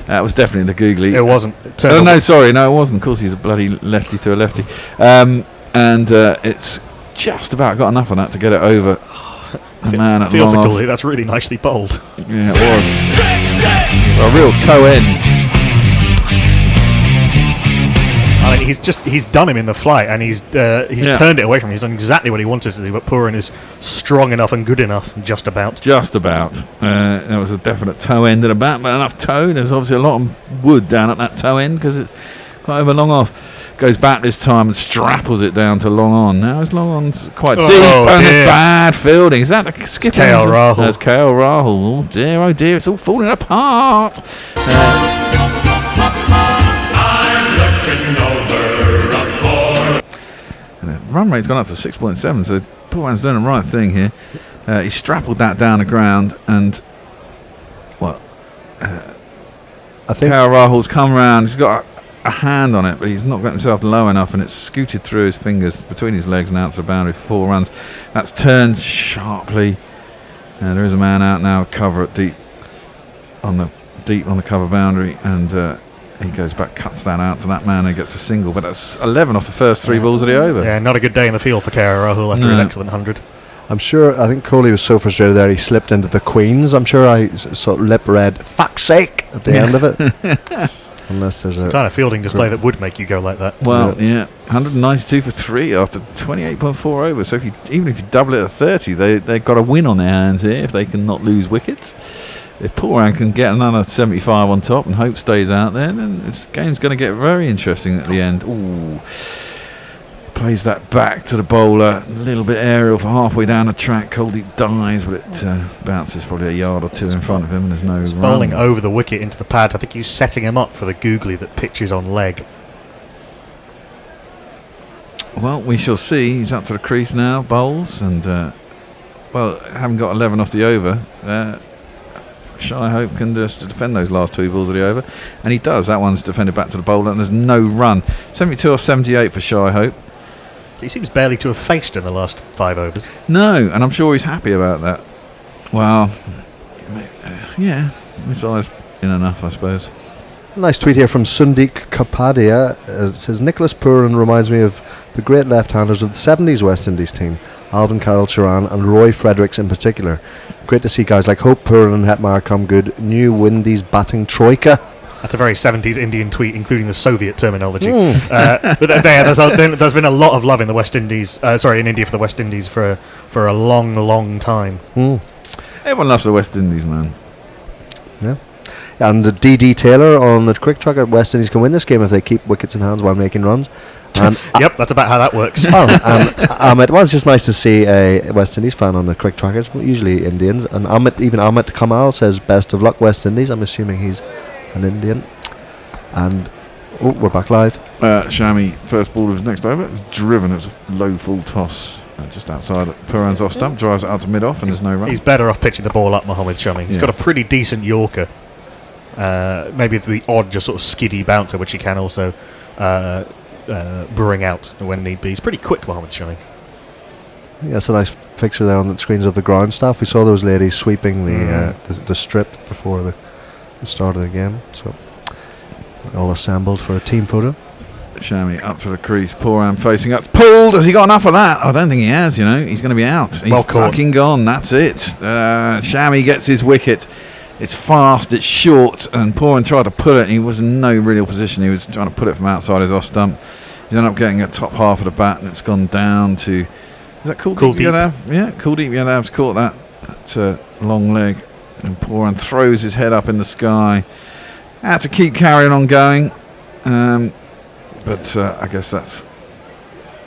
That was definitely the googly. It wasn't. No, it wasn't. Of course, he's a bloody lefty to a lefty, and it's just about got enough on that to get it over. The man at feel for long Kuldeep. That's really nicely bowled. Yeah, it was. So a real toe end. I mean, he's done him in the flight, and he's turned it away from him. He's done exactly what he wanted to do, but Puran is strong enough and good enough, just about. There was a definite toe end and a bat, but enough toe. There's obviously a lot of wood down at that toe end because it's quite over long off. Goes back this time and strapples it down to long on. Now his long on's quite deep, and there's bad fielding. Is that the skipper? KL Rahul. That's KL Rahul. Oh dear, it's all falling apart. Run rate's gone up to 6.7, so Puran's doing the right thing here. He strappled that down the ground, and I think KL Rahul's come round. He's got a hand on it, but he's not got himself low enough, and it's scooted through his fingers between his legs and out to the boundary for 4 runs. That's turned sharply. There is a man out now, cover it deep on the cover boundary, and he goes back, cuts that out to that man, and gets a single. But that's 11 off the first 3 balls of the over. Yeah, not a good day in the field for KL Rahul after his excellent 100. I think Kohli was so frustrated there he slipped into the Queens. I'm sure I sort of lip read "fuck's sake" at the end of it. Unless there's a kind of fielding display that would make you go like that. Well, 192 for 3 after 28.4 overs. So even if you double it at 30, they've got a win on their hands here if they can not lose wickets. If Puran can get another 75 on top and Hope stays out there, then this game's going to get very interesting at the end. Ooh. Plays that back to the bowler, a little bit aerial for halfway down the track. Kuldeep dives, but it bounces probably a yard or 2 in front of him, and there's no run. Bowling over the wicket into the pads. I think he's setting him up for the googly that pitches on leg. Well, we shall see. He's up to the crease now, bowls, and having got 11 off the over, Shy Hope can just defend those last 2 balls of the over, and he does. That one's defended back to the bowler, and there's no run. 72 or 78 for Shy Hope. He seems barely to have faced in the last 5 overs. No, and I'm sure he's happy about that. Well, his eyes in enough, I suppose. Nice tweet here from Sundik Kapadia. It says, Nicholas Puran reminds me of the great left-handers of the 70s West Indies team, Alvin Carroll Turan and Roy Fredericks in particular. Great to see guys like Hope, Puran and Hetmyer come good. New Windies batting troika. That's a very 70s Indian tweet, including the Soviet terminology. But there's been a lot of love in the West Indies, in India for the West Indies for a long, long time. Everyone loves the West Indies, man. Yeah. And D.D. Taylor on the quick track at West Indies can win this game if they keep wickets in hands while making runs. And yep, that's about how that works. It's just nice to see a West Indies fan on the quick trackers, usually Indians. And Amit Kamal says, best of luck, West Indies. I'm assuming he's an Indian. And we're back live. Shami, first ball of his next over, it's driven. It's a low full toss just outside Puran's off stump, drives it out to mid off, and there's no run. He's better off pitching the ball up, Mohammed Shami. He's got a pretty decent Yorker. Maybe the odd just sort of skiddy bouncer, which he can also bring out when need be. He's pretty quick, Mohammed Shami. Yeah, that's a nice picture there on the screens of the ground staff. We saw those ladies sweeping the strip before the start of the game, so all assembled for a team photo. Shami up to the crease, Puran facing up, pulled. Has he got enough of that? I don't think he has. He's going to be out. He's fucking gone. That's it. Shami gets his wicket. It's fast, it's short, and Puran tried to pull it, and he was in no real position. He was trying to put it from outside his off stump. He ended up getting a top half of the bat, and it's gone down to, is that Kuldeep? Yeah, Kuldeep Yadav's caught that. That's a long leg. And Puran throws his head up in the sky. Had to keep carrying on going. But I guess that's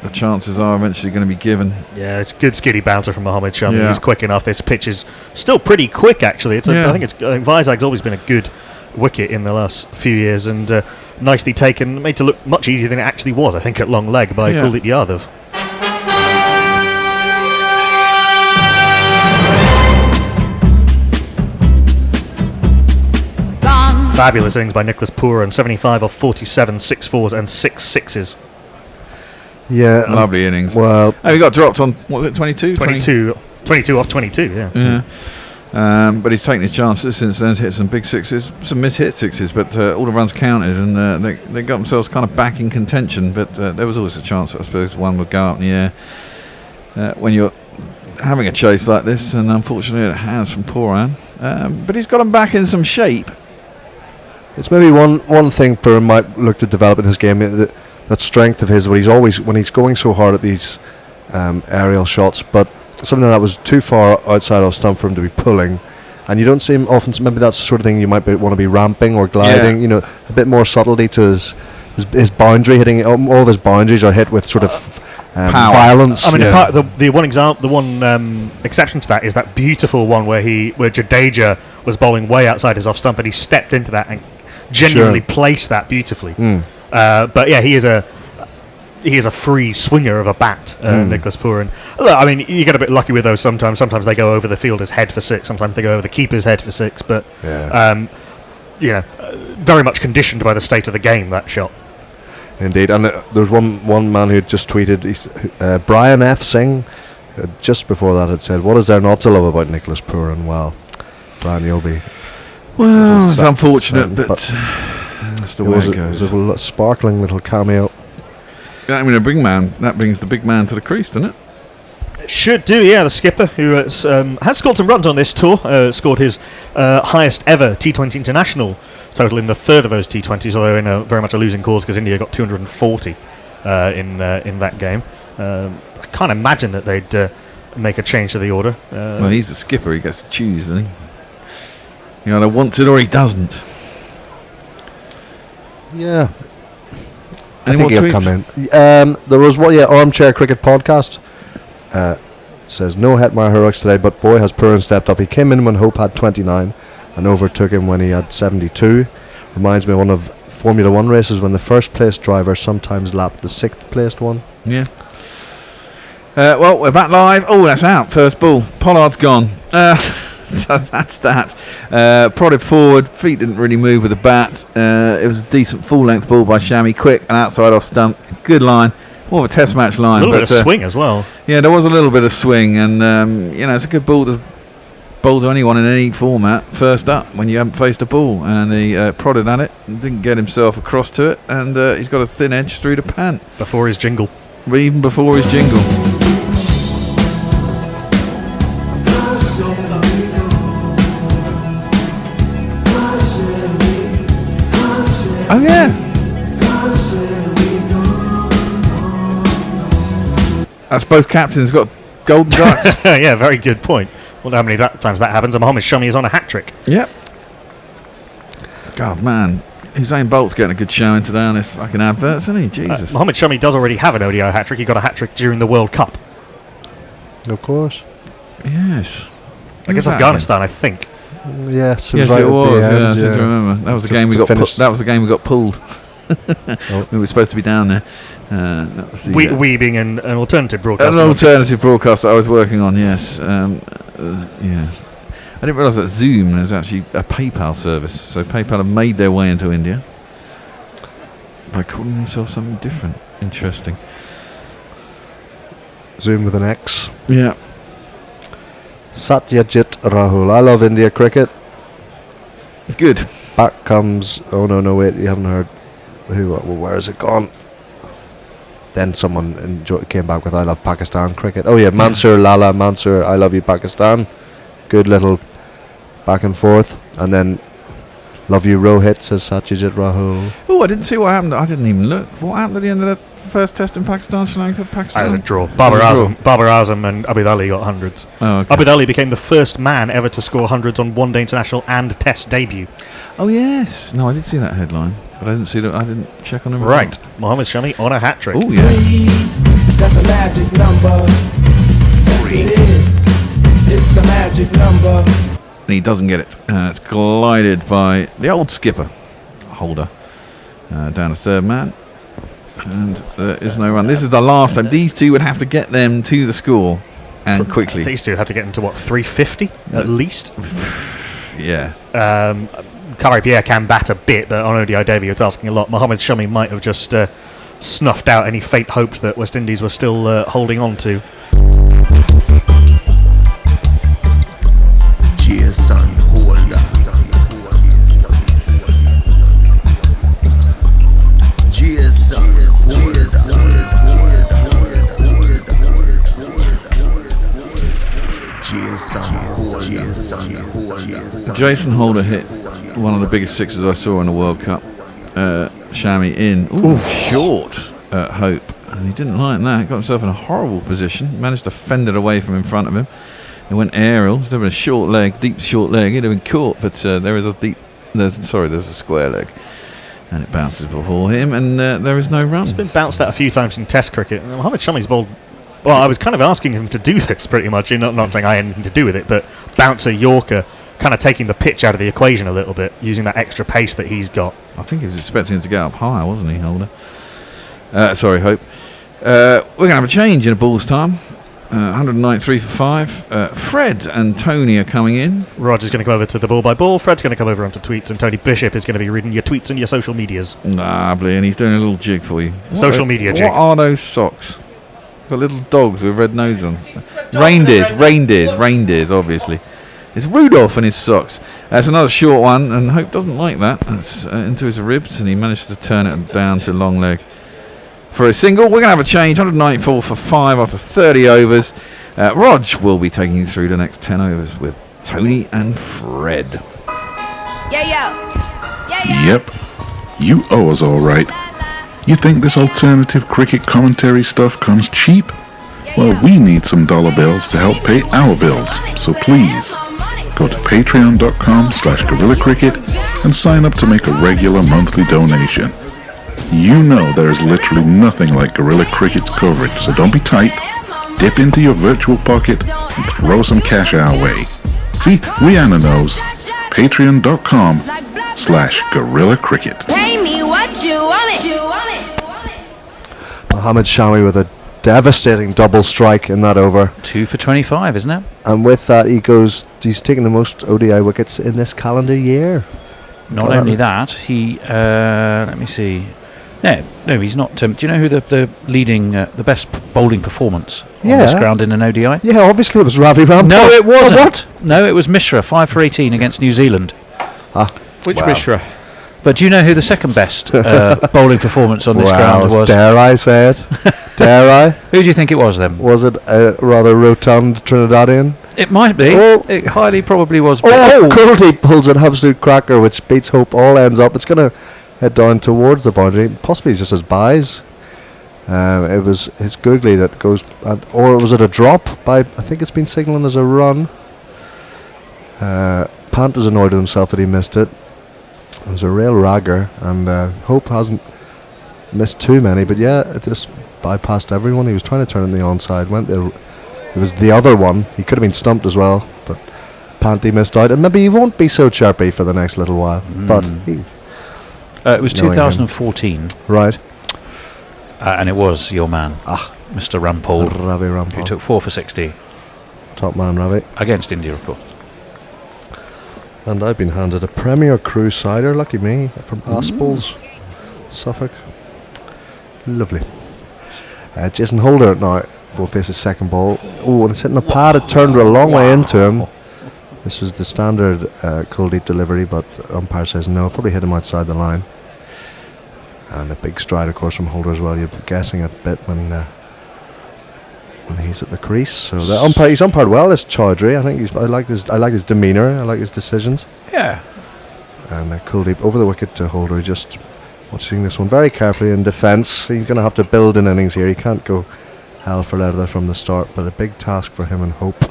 the chances are eventually going to be given. Yeah, it's a good skiddy bouncer from Mohammed Shami. Yeah. He's quick enough. This pitch is still pretty quick, actually. I think Vizag's always been a good wicket in the last few years, and nicely taken, made to look much easier than it actually was, I think, at long leg by Kuldeep Yadav. Fabulous innings by Nicholas Puran, 75 off 47, 6 fours and 6 sixes. Yeah, lovely innings. Well, he got dropped on, what was it, 22? 22 off 22, yeah. But he's taken his chances since then, hit some big sixes, some mid-hit sixes, but all the runs counted, and they got themselves kind of back in contention, but there was always a chance, I suppose, one would go up in the air when you're having a chase like this, and unfortunately it has from Puran. But he's got him back in some shape. It's maybe one thing Puran might look to develop in his game. The that strength of his, when he's going so hard at these aerial shots, but something that was too far outside of stump for him to be pulling. And you don't see him often. Maybe that's the sort of thing you might want to be ramping or gliding. You know, a bit more subtlety to his boundary hitting. All of his boundaries are hit with sort of violence. I mean, the one example, the one exception to that is that beautiful one where Jadeja was bowling way outside his off stump, and he stepped into that and genuinely placed that beautifully. But yeah, he is a free swinger of a bat, Nicholas Pooran. Look, I mean, you get a bit lucky with those sometimes. Sometimes they go over the fielder's head for 6. Sometimes they go over the keeper's head for 6. But very much conditioned by the state of the game, that shot. Indeed, and there was one man who just tweeted, Brian F. Singh, just before that had said, "What is there not to love about Nicholas Pooran?" Well, Brian, you'll be. Well, it's unfortunate, but that's the way it goes. It was a sparkling little cameo. I mean, that brings the big man to the crease, doesn't it? It should do, yeah. The skipper, who has scored some runs on this tour, scored his highest ever T20 international total in the third of those T20s, although in very much a losing cause because India got 240 in that game. I can't imagine that they'd make a change to the order. Well, he's the skipper; he gets to choose, doesn't he? He either wants it or he doesn't. Yeah. Any I more think he'll tweets? come in. There was Armchair Cricket Podcast. Says no Hetmyer heroics today, but boy has Pooran stepped up. He came in when Hope had 29 and overtook him when he had 72. Reminds me of one of Formula 1 races when the first place driver sometimes lapped the 6th placed one. Yeah. Well, we're back live. Oh, that's out. First ball. Pollard's gone. So that's that. Prodded forward. Feet didn't really move with the bat. It was a decent full-length ball by Shami. Quick and outside off stump. Good line. More of a test match line. A little bit of swing as well. Yeah, there was a little bit of swing, and it's a good ball to bowl to anyone in any format. First up when you haven't faced a ball, and he prodded at it and didn't get himself across to it, and he's got a thin edge through the pant before his jingle. Even before his jingle. Oh yeah. That's both captains got golden ducks. Yeah, very good point. Wonder how many times that happens. And Mohammed Shami is on a hat trick. Yep. God, man. Usain Bolt's getting a good showing today on this fucking adverts, isn't he? Jesus. Mohammed Shami does already have an ODI hat trick. He got a hat trick during the World Cup. Of course. Yes. Against Afghanistan, I think. Yes, it was. Yeah, I seem to remember. That was the game we got. That was the game we got pulled. We were supposed to be down there. That was the, we being an alternative broadcast. An alternative broadcast that I was working on. Yes. Yeah. I didn't realise that Zoom is actually a PayPal service. So PayPal have made their way into India by calling themselves something different. Interesting. Zoom with an X. Yeah. Satyajit Rahul. I love India cricket. Good. Back comes. Oh no, wait, you haven't heard. Well, where has it gone? Then someone came back with I love Pakistan cricket. Oh yeah, Mansur Lala Mansur, I love you Pakistan. Good little back and forth, and then love you Rohit, says Satyajit Rahul. Oh, I didn't see what happened. I didn't even look. What happened at the end of the first test in Pakistan, Sri Lanka, Pakistan? I had a draw. Babar Azam and Abid Ali got hundreds. Oh, okay. Abid Ali became the first man ever to score hundreds on one-day international and test debut. Oh yes. No, I did see that headline, but I didn't see that. I didn't check on him. Right, Mohammed Shami on a hat trick. Oh yeah. That's the magic number. Yes, it is. It's the magic number. And he doesn't get it. It's glided by the old skipper, Holder, down to third man. And there is no run. This is the last time. These two would have to get them to the score, and quickly. These two had to get into what, 350 at least? Yeah. Kari Pierre can bat a bit, but on ODI debut it's asking a lot. Mohammed Shami might have just snuffed out any faint hopes that West Indies were still holding on to. Jason Holder. Jason Holder. Jason Holder hit one of the biggest sixes I saw in the World Cup. Shami in. Ooh, short. Hope, and he didn't like that. Got himself in a horrible position. Managed to fend it away from in front of him. He went aerial. There's a short leg, deep short leg. He'd have been caught, but there's a square leg, and it bounces before him, and there is no run. It's been bounced out a few times in Test cricket. Mohammad Shami's bowled. Well, I was kind of asking him to do this pretty much. Not saying I had anything to do with it, but bouncer Yorker, kind of taking the pitch out of the equation a little bit, using that extra pace that he's got. I think he was expecting it to get up higher, wasn't he, Holder? Hope. We're going to have a change in a ball's time. 193 for 5. Fred and Tony are coming in. Roger's going to come over to the ball by ball. Fred's going to come over onto tweets, and Tony Bishop is going to be reading your tweets and your social medias. Lovely, and he's doing a little jig for you. Social media jig. What are those socks? Got little dogs with red nose on. Reindeers, obviously. It's Rudolph and his socks. That's another short one, and Hope doesn't like that. That's into his ribs, and he managed to turn it down to long leg. For a single, we're going to have a change. 194 for 5 after 30 overs. Rog will be taking you through the next 10 overs with Tony and Fred. Yep, you owe us all right. You think this alternative cricket commentary stuff comes cheap? Well, we need some dollar bills to help pay our bills, so please go to patreon.com/Gorilla Cricket and sign up to make a regular monthly donation. You know there is literally nothing like Gorilla Cricket's coverage, so don't be tight. Dip into your virtual pocket and throw some cash our way. See, Rihanna knows. Patreon.com/Gorilla Cricket. Pay me what you want it. Mohammad Shami with a devastating double strike in that over. 2 for 25, isn't it? And with that, he's taken the most ODI wickets in this calendar year. Not only that, he let me see. No, he's not. Do you know who the leading, the best bowling performance on this ground in an ODI? Yeah, obviously it was Ravi Rampal. No, it wasn't. What? No, it was Mishra, 5 for 18 against New Zealand. Which Mishra? But do you know who the second best bowling performance on this ground was? Dare I say it? Dare I? Who do you think it was then? Was it a rather rotund Trinidadian? It might be. Oh. It highly probably was. Kuldeep pulls an absolute cracker, which beats Hope. All ends up. It's going to head down towards the boundary. Possibly just his buys. It was his googly that goes, or was it a drop? I think it's been signalling as a run. Pant was annoyed with himself that he missed it. It was a real ragger, and Hope hasn't missed too many, but yeah, it just bypassed everyone. He was trying to turn it in the onside. It was the other one. He could have been stumped as well, but Panty missed out, and maybe he won't be so chirpy for the next little while. But it was 2014, right? And it was your man, Mr. Rampal, Ravi Rampal, who took 4 for 60. Top man, Ravi, against India, of course. And I've been handed a Premier Crew cider, lucky me, from Aspel's, Suffolk. Lovely. Jason Holder now will face his second ball. Oh, and it's hitting the pad. It turned a long way into him. This was the standard Kuldeep delivery, but the umpire says no. Probably hit him outside the line. And a big stride, of course, from Holder as well. You're guessing a bit when he's at the crease. So the he's umpired well. This Chaudhry, I think I like his demeanour. I like his decisions. Yeah. And Kuldeep over the wicket to Holder. Just watching this one very carefully in defence. He's going to have to build an innings here. He can't go hell for leather from the start. But a big task for him and Hope.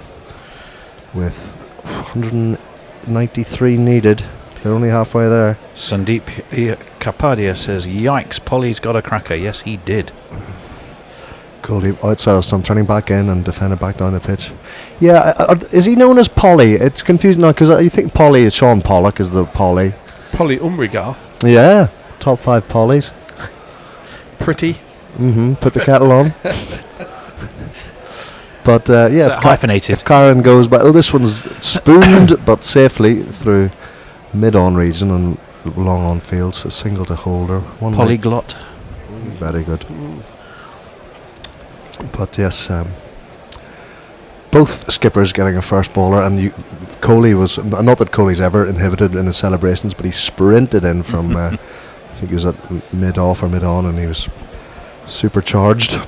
With 193 needed. They're only halfway there. Sandeep Kapadia says, "Yikes! Polly's got a cracker." Yes, he did. Kuldeep outside of some, turning back in and defending back down the pitch. Yeah, is he known as Polly? It's confusing now because you think Polly is Sean Pollock is the Polly. Polly Umrigar. Yeah, top 5 Pollys. Pretty. Put the kettle on. But yeah, hyphenated. If Karen goes by, this one's spooned but safely through mid-on region and long on field. So single to Holder. One Polyglot. Very good. But yes, both skippers getting a first bowler, and Kohli was not that Kohli's ever inhibited in his celebrations, but he sprinted in from I think he was at mid-off or mid-on, and he was supercharged.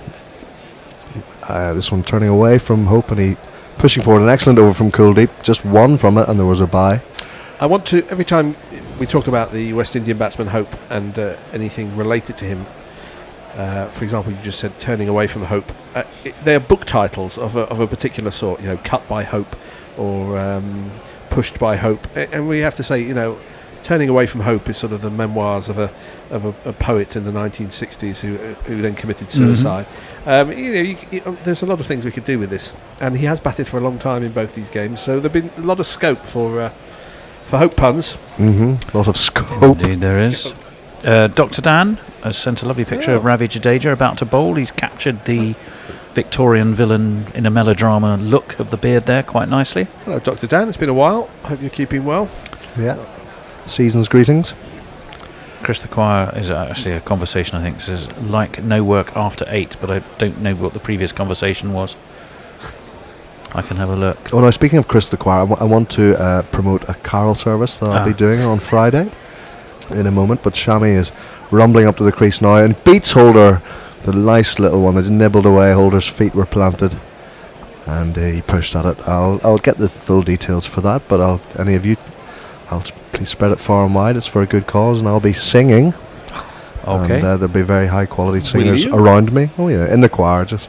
This one turning away from Hope, and he pushing forward an excellent over from Kuldeep, just one from it, and there was a bye. I want to, every time we talk about the West Indian batsman Hope and anything related to him, For example, you just said turning away from hope. They are book titles of a particular sort. Cut by hope, or pushed by hope. And we have to say, turning away from hope is sort of the memoirs of a poet in the 1960s who then committed suicide. There's a lot of things we could do with this, and he has batted for a long time in both these games. So there's been a lot of scope for hope puns. A lot of scope. Indeed, there is. Dr. Dan has sent a lovely picture of Ravi Jadeja about to bowl. He's captured the Victorian villain in a melodrama look of the beard there quite nicely. Hello, Dr. Dan. It's been a while. Hope you're keeping well. Yeah. Season's greetings. Chris the Choir is actually a conversation, I think. Says, like no work after 8, but I don't know what the previous conversation was. I can have a look. Oh no, speaking of Chris the Choir, I want to promote a carol service that I'll be doing on Friday in a moment, but Shami is rumbling up to the crease now and beats Holder, the nice little one that nibbled away. Holder's feet were planted and he pushed at it. I'll get the full details for that, but I'll please spread it far and wide. It's for a good cause, and I'll be singing. Okay. And there'll be very high quality Will singers you? around me. Oh yeah, in the choir just.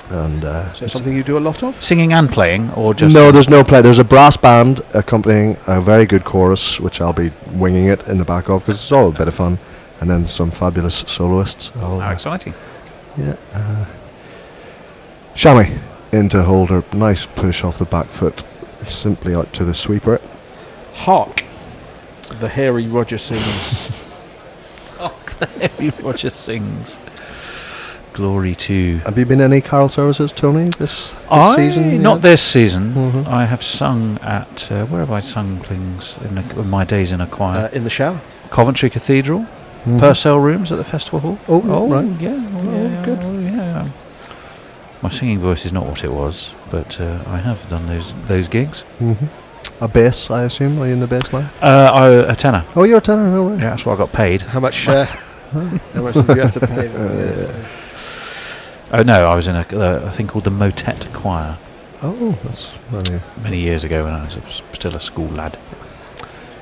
And Is that something you do a lot of? Singing and playing, or just... No, there's no play. There's a brass band accompanying a very good chorus, which I'll be winging it in the back of, because it's all a bit of fun. And then some fabulous soloists. How exciting. Yeah. Shami into Holder. Nice push off the back foot. Simply out to the sweeper. Hark! The hairy Roger sings. The hairy Roger sings. Glory to. Have you been any carol services, Tony, this season? Not this season. I have sung at where have I sung things in my days in a choir? In the shower. Coventry Cathedral, Purcell Rooms at the Festival Hall. Oh, right. Yeah, good. Yeah. My singing voice is not what it was, but I have done those gigs. A bass, I assume. Are you in the bass line? A tenor. Oh, you're a tenor. Oh, right. Yeah, that's what I got paid. How much? How much did you have to pay them? Oh no, I was in a thing called the Motet Choir. Oh, that's many years ago when I was still a school lad.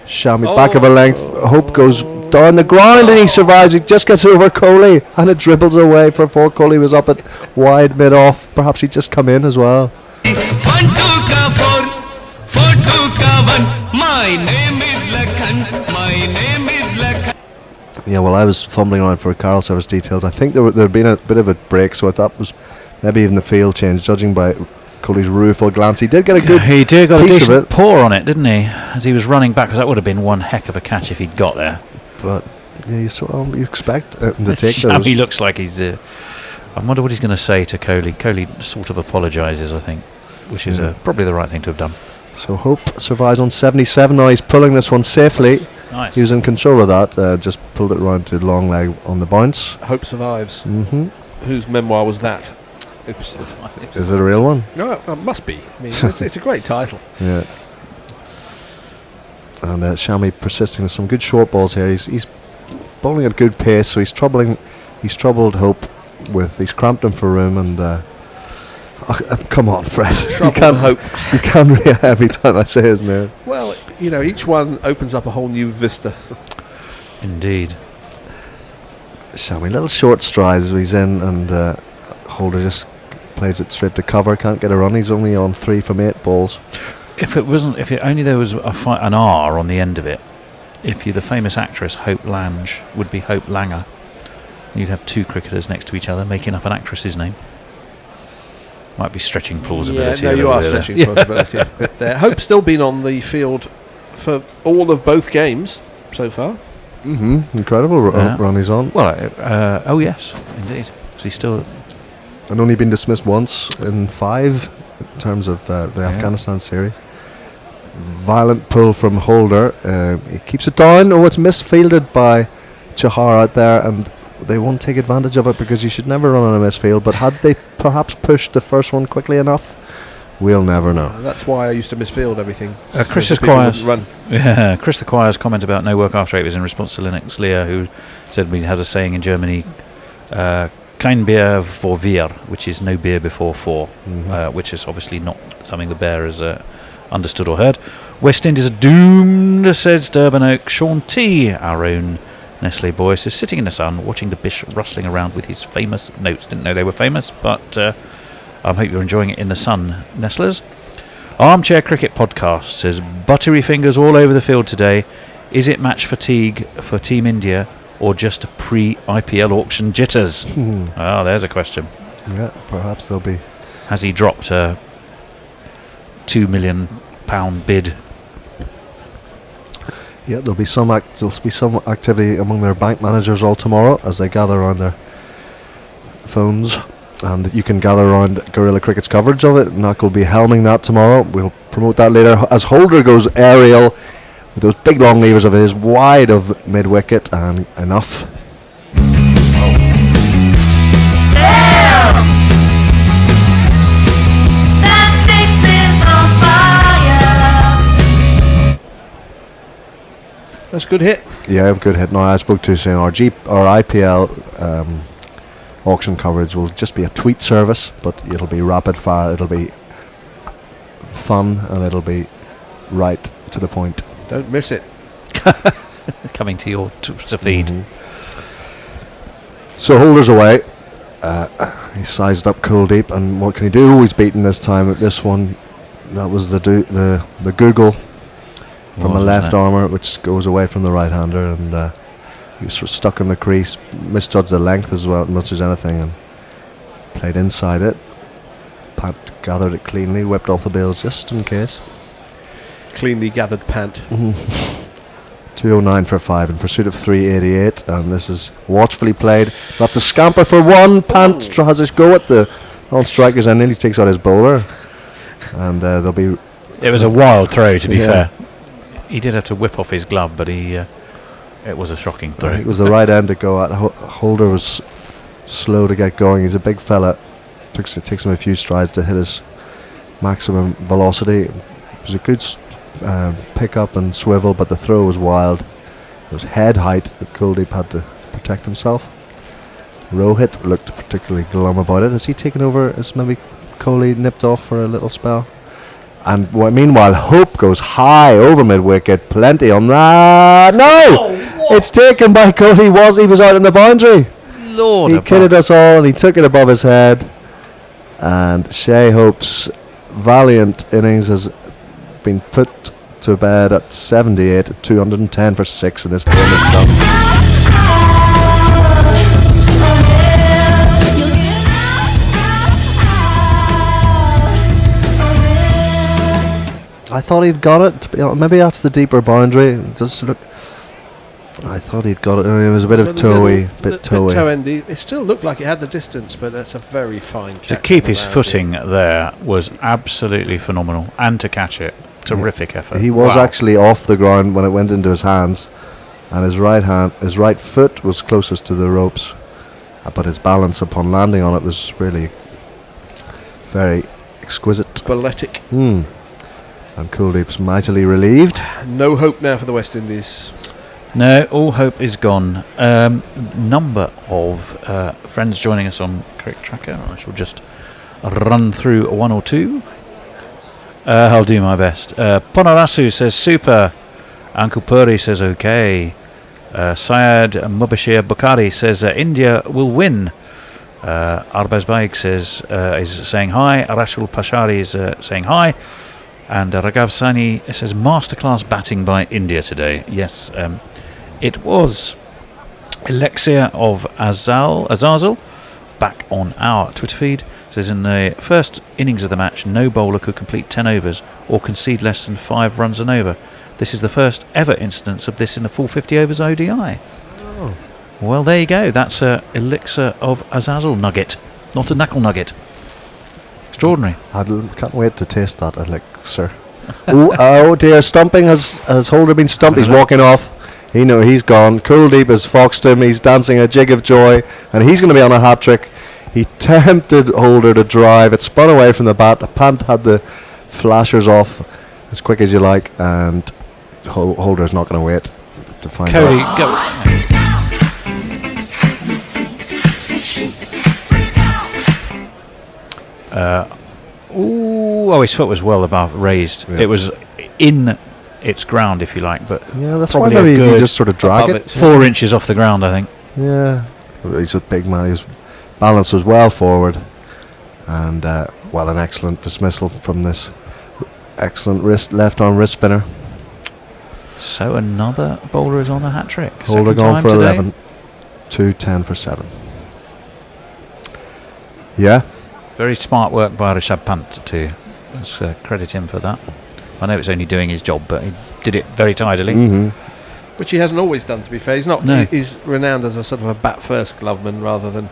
Shami back of a length. Hope goes down the ground and he survives. He just gets over Coley and it dribbles away for 4. Coley was up at wide mid off. Perhaps he'd just come in as well. 1 2 ka 4 4 2 ka 1. My name is Lakhan. My name is Lakhan. Yeah, well, I was fumbling around for carol service details. I think there'd been a bit of a break, so I thought it was maybe even the field change. Judging by Coley's rueful glance, he did get a good. He did got a piece decent of it. paw on it, didn't he? As he was running back, because that would have been one heck of a catch if he'd got there. But yeah, you expect him to take those. He looks like he's. I wonder what he's going to say to Coley. Coley sort of apologises, I think, which is probably the right thing to have done. So Hope survives on 77. Now he's pulling this one safely. Nice. He was in control of that. Just pulled it round to the long leg on the bounce. Hope survives. Whose memoir was that? Is it a real one? No, it must be. I mean, it's a great title. Yeah. And Shami persisting with some good short balls here. He's bowling at good pace, so he's troubled Hope with. He's cramped him for room and. Come on, Fred. You can't react every time I say his name. Well, each one opens up a whole new vista. Indeed. Shami, little short strides he's in, and Holder just plays it straight to cover. Can't get a run. He's only on 3 from 8 balls. If only there was an R on the end of it. If you're the famous actress Hope Lange, would be Hope Langer. You'd have 2 cricketers next to each other making up an actress's name. Might be stretching plausibility. Yeah, no, you are stretching plausibility. But Hope's still been on the field for all of both games so far. Incredible run he's on. Well, oh yes, indeed. So he's still... And only been dismissed once in 5 in terms of the Afghanistan series. Violent pull from Holder. He keeps it down. Oh, it's misfielded by Chahar out there, and they won't take advantage of it because you should never run on a misfield. But had they perhaps pushed the first one quickly enough, we'll never know. That's why I used to misfield everything. Chris the Choir's comment about no work after 8 was in response to Linux Lear, who said we had a saying in Germany, kein Bier vor 4, which is no beer before 4, which is obviously not something the bear has understood or heard. West Indies are doomed, says Durban Oak. Sean T, our own Nestle Boy says, sitting in the sun, watching the bish rustling around with his famous notes. Didn't know they were famous, but I hope you're enjoying it in the sun, Nestlers. Armchair Cricket Podcast says, buttery fingers all over the field today. Is it match fatigue for Team India or just pre-IPL auction jitters? There's a question. Yeah, perhaps there'll be. Has he dropped a £2 million bid? Yeah, there'll be some activity among their bank managers all tomorrow as they gather around their phones, and you can gather around Guerrilla Cricket's coverage of it. Knack will be helming that tomorrow. We'll promote that later as Holder goes aerial with those big long levers of his wide of mid wicket and enough. That's a good hit. Yeah, a good hit. Now I spoke to saying our IPL auction coverage will just be a tweet service, but it'll be rapid fire, it'll be fun, and it'll be right to the point. Don't miss it. Coming to your feed. So Holder's away. He sized up Kuldeep, and what can he do? He's beaten this time at this one. That was the Google from a left armour, which goes away from the right-hander, and he was sort of stuck in the crease, misjudged the length as well, much as anything, and played inside it. Pant gathered it cleanly, whipped off the bails just in case. Cleanly gathered pant. 209 for 5 in pursuit of 388, and this is watchfully played. That's a scamper for 1. Pant has his go at the non-strikers and nearly takes out his bowler, and there'll be. It was a wild throw, to be fair. He did have to whip off his glove, but it was a shocking throw. It was the right end to go at. Holder was slow to get going. He's a big fella. It takes him a few strides to hit his maximum velocity. It was a good pick up and swivel, but the throw was wild. It was head height that Kuldeep had to protect himself. Rohit looked particularly glum about it. Has he taken over? Is maybe Kohli nipped off for a little spell? And meanwhile, Hope goes high over mid-wicket. Plenty on that. No! It's taken by Kohli. He was out in the boundary. Lord, he kidded us all, and he took it above his head. And Shea Hope's valiant innings has been put to bed at 78, at 210 for 6 in this game itself. I thought he'd got it. Maybe that's the deeper boundary. Just look. I thought he'd got it. It was a bit of toey, bit toe-endy. It still looked like it had the distance, but that's a very fine catch. To keep his footing there was absolutely phenomenal, and to catch it, terrific effort. He was actually off the ground when it went into his hands, and his right foot was closest to the ropes, but his balance upon landing on it was really very exquisite. Balletic. And Kuldeep's mightily relieved. No hope now for the West Indies. No, all hope is gone. Number of friends joining us on Cricket Tracker. I shall just run through one or two. I'll do my best. Ponarasu says super. Uncle Puri says okay. Syed Mubashir Bukhari says India will win. Arbaz Baig says is saying hi. Rashul Pashari is saying hi. And Raghav Sani says masterclass batting by India today. Yes, it was. Elixir of Azazel back on our Twitter feed says in the first innings of the match no bowler could complete 10 overs or concede less than 5 runs an over. This is the first ever instance of this in a full 50 overs ODI. Oh. Well, there you go. That's a Elixir of Azazel nugget, not a knuckle nugget. Extraordinary. I can't wait to taste that elixir. Oh dear, stumping. Has Holder been stumped? He's walking off. He's gone. Kuldeep has foxed him. He's dancing a jig of joy, and he's going to be on a hat trick. He tempted Holder to drive. It spun away from the bat. Pant had the flashers off as quick as you like, and Holder's not going to wait to find out. Go. His foot was well above raised. Yeah. It was in its ground, if you like, but Yeah, that's why probably a maybe you good just sort of drag above it. 4 inches off the ground, I think. Yeah, he's a big man. His balance was well forward, and an excellent dismissal from this excellent left arm wrist spinner. So another bowler is on a hat trick. Holder Second gone time for today. 11, 2-10 for 7. Yeah, Very smart work by Rishabh Pant to credit him for that. I know it's only doing his job, but he did it very tidily. Which he hasn't always done, to be fair. He's not. No. He's renowned as a sort of a bat first gloveman rather than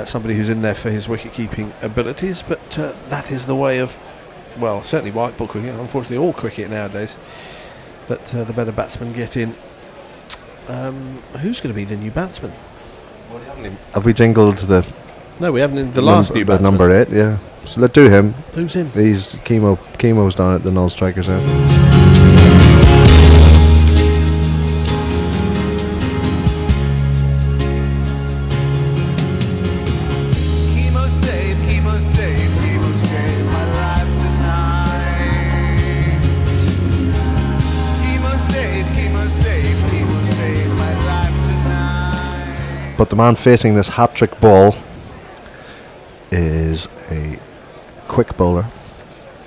somebody who's in there for his wicket keeping abilities. But that is the way of, well, certainly white ball cricket. Unfortunately, all cricket nowadays. That the better batsmen get in. Who's going to be the new batsman? have we jingled the? No, we haven't. In the last new the batsman. number 8. Yeah, so let's do him. Who's in? He's Chemo's down at the non-strikers end. But the man facing this hat-trick ball is a quick bowler,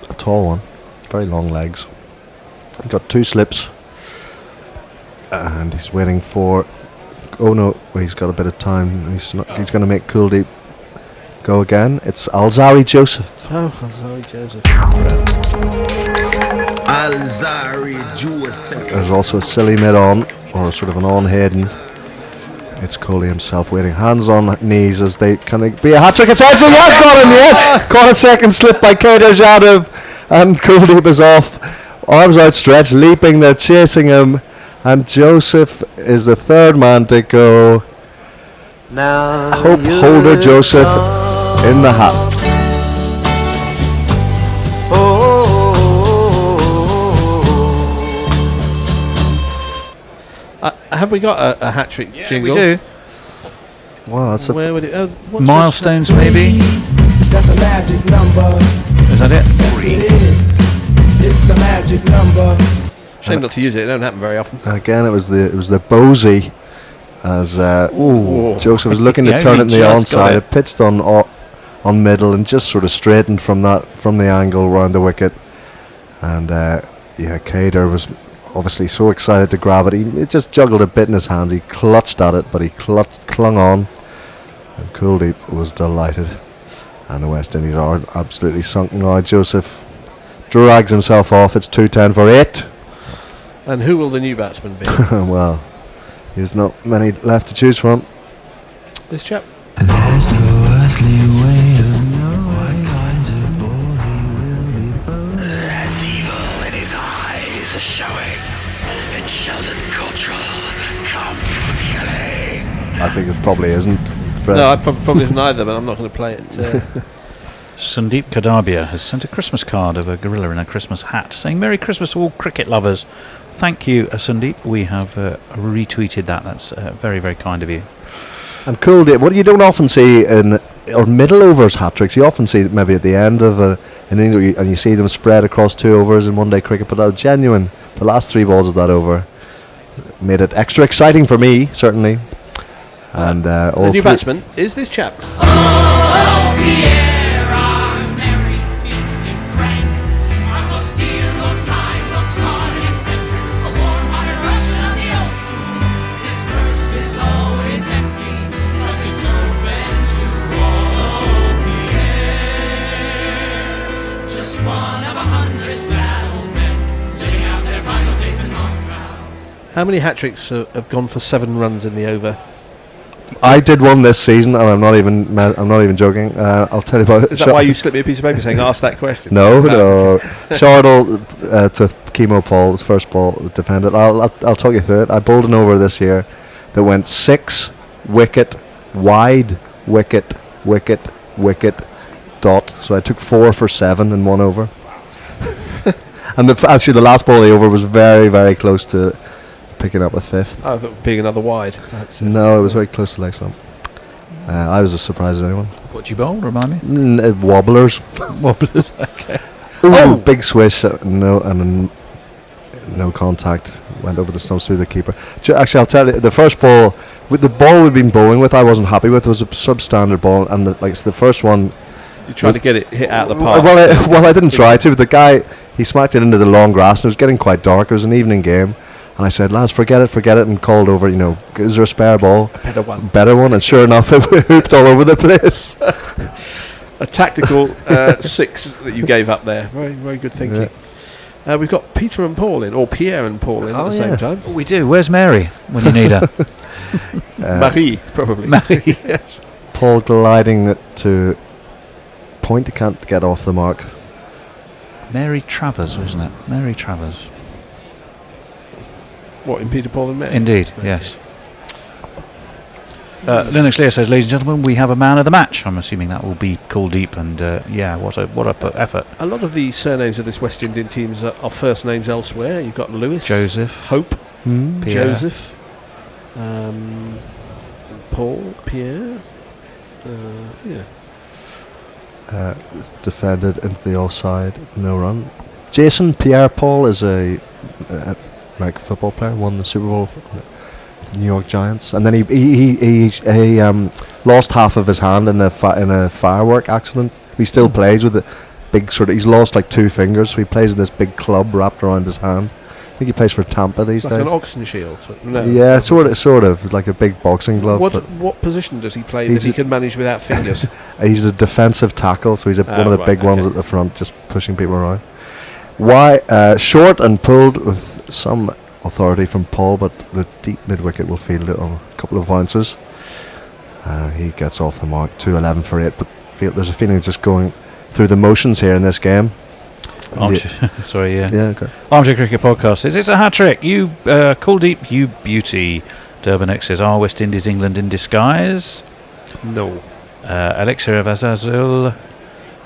a tall one, very long legs. He's got 2 slips, and he's waiting for. Oh no, he's got a bit of time. He's going to make Kuldeep go again. It's Alzari Joseph. Oh, Alzari Joseph. Alzari Joseph. There's also a silly mid-on, or sort of an on-heading. It's Kohli himself waiting, hands on knees as they can it be a hat trick. It's actually yes, got him, yes! Caught a second slip by Kedar Jadhav, and Kuldeep is off, arms outstretched, leaping, they're chasing him, and Joseph is the third man to go. Now Hope holder Joseph in the hat. Have we got a hat trick jingle? We do. Wow, that's Where would it? What's Milestones, maybe. That's the magic number. Is that it? Yes, it is. It's the magic number. Shame not to use it. It don't happen very often. Again, it was the Bosey, as Joseph was looking to Yeah, turn he it in the just got onside. it. It pitched on middle and just sort of straightened from the angle round the wicket. And Kedar was obviously so excited to grab it. He just juggled a bit in his hands. He clutched at it, but he clung on. And Kuldeep was delighted. And the West Indies are absolutely sunken now. Joseph drags himself off. It's 2-10 for 8. And who will the new batsman be? Well, there's not many left to choose from. This chap. There's no earthly way of knowing what kind of ball he will be bowling. There's evil in his eyes showing. It's Sheldon Cottrell come for killing. I think it probably isn't. Fred. No, I probably isn't either, but I'm not going to play it. Sandeep Kadabia has sent a Christmas card of a gorilla in a Christmas hat saying Merry Christmas to all cricket lovers. Thank you, Sandeep. We have retweeted that. That's very, very kind of you. And Kuldeep, what you don't often see in or middle overs hat tricks, you often see maybe at the end of an inning, and you see them spread across 2 overs in one-day cricket, but that was genuine. The last 3 balls of that over made it extra exciting for me, certainly. And all the new 3 batsman is this chap. Oh, Pierre, our merry feasting prank. Our most dear, most kind, most smart and eccentric. A warm-hearted Russian on the old school. His purse is always empty, 'cause he's open to all. Pierre, just one of 100 saddle men living out their final days in Moscow. How many hat tricks have gone for 7 runs in the over? I did one this season, and I'm not even joking. I'll tell you about it. Is that why you slipped me a piece of paper saying ask that question? No. Shardle to Chemo Paul, his first ball defended. I'll talk you through it. I bowled an over this year that went 6 wicket wide wicket dot. So I took 4 for 7 in 1 over. And actually the last ball of the over was very, very close to picking up a 5th. I thought being another wide. No, it was very close to leg stump. I was as surprised as anyone. What you bowl? Remind me. Wobblers. Wobblers. Okay. Ooh, big swish. No, and no contact, went over the stumps through the keeper. Actually, I'll tell you, the first ball, with the ball we'd been bowling with, I wasn't happy with. It was a substandard ball, and the first one. You tried to get it hit out of the park. Well, I didn't try to. But the guy, he smacked it into the long grass, and it was getting quite dark. It was an evening game, and I said, "Lads, forget it," and called over. Is there a spare ball? Better one, and sure enough, it hooped all over the place. A tactical 6 that you gave up there. Very, very good thinking. Yeah. We've got Peter and Paul in, or Pierre and Paul in at the same time. We do. Where's Mary when you need her? Marie, probably. Marie. Yes. Paul gliding it to point. He can't get off the mark. Mary Travers, wasn't it? Mary Travers. What, in Peter, Paul and Mary? Indeed, yes. Linux Leo says, ladies and gentlemen, we have a man of the match. I'm assuming that will be Kuldeep, and what a effort. A lot of the surnames of this West Indian teams are first names elsewhere. You've got Lewis, Joseph, Hope, Pierre. Joseph, Paul, Pierre. Defended into the offside, no run. Jason Pierre-Paul is a American football player, won the Super Bowl for the New York Giants, and then he lost half of his hand in a firework accident. He still plays with a big he's lost like 2 fingers, so he plays in this big club wrapped around his hand. I think he plays for Tampa these days. Like an oxen shield. No, yeah, sort of like a big boxing glove. What position does he play that he can manage without fingers? He's a defensive tackle, so he's one of the big ones at the front, just pushing people around. Short and pulled with some authority from Paul, but the deep mid wicket will field it on a couple of bounces. He gets off the mark, 2-11 for 8, but there's a feeling just going through the motions here in this game. Sorry, yeah. Yeah, okay. Armchair Cricket Podcast says, it's a hat-trick. You, Kuldeep, you beauty. Durban X says, are West Indies England in disguise? No. Elixir of Azazul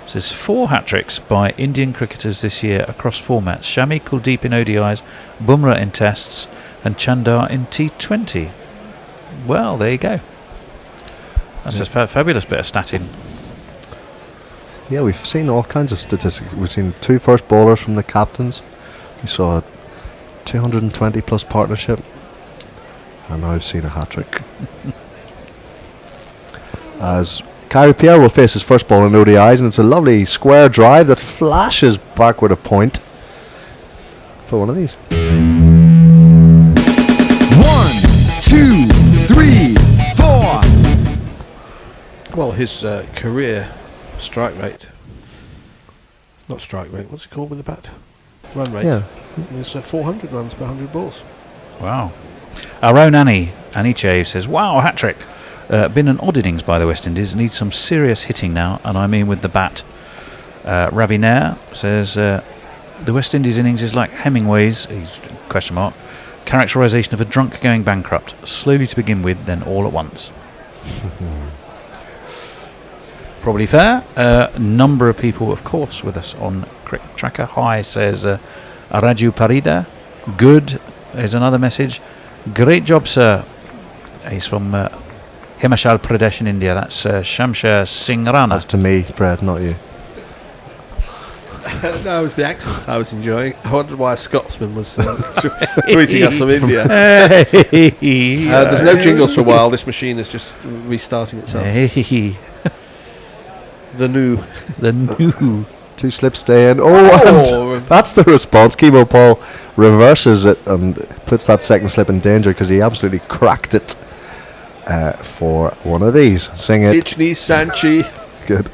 says, 4 hat-tricks by Indian cricketers this year across formats. Shami, Kuldeep in ODIs, Bumrah in tests, and Chandar in T20. Well, there you go. That's a fabulous bit of statting. Yeah, we've seen all kinds of statistics. We've seen 2 first bowlers from the captains. We saw a 220 plus partnership, and now we've seen a hat-trick. As Kyrie Pierre will face his first ball in ODIs, and it's a lovely square drive that flashes backward a point for one of these. 1, 2, 3, 4. Well, his career strike rate, not strike rate, what's it called with the bat? Run rate. Yeah. There's 400 runs per 100 balls. Wow. Our own Annie Chave says, wow, hat-trick. Been an odd innings by the West Indies. Needs some serious hitting now, and I mean with the bat. Ravi Nair says, the West Indies innings is like Hemingway's, question mark, characterisation of a drunk going bankrupt. Slowly to begin with, then all at once. Probably fair. Number of people, of course, with us on Cricket Tracker. Hi, says Raju Parida. Good is another message. Great job, sir. He's from Himachal Pradesh in India. That's Shamsher Singh Rana. That's to me, Fred, not you. No, it was the accent I was enjoying. I wondered why a Scotsman was tweeting us from India. There's no jingles for a while. This machine is just restarting itself. The new 2 slips stay in. And that's the response. Chemo Paul reverses it and puts that second slip in danger because he absolutely cracked it for one of these. Sing it. Ichni Sanchi. Good.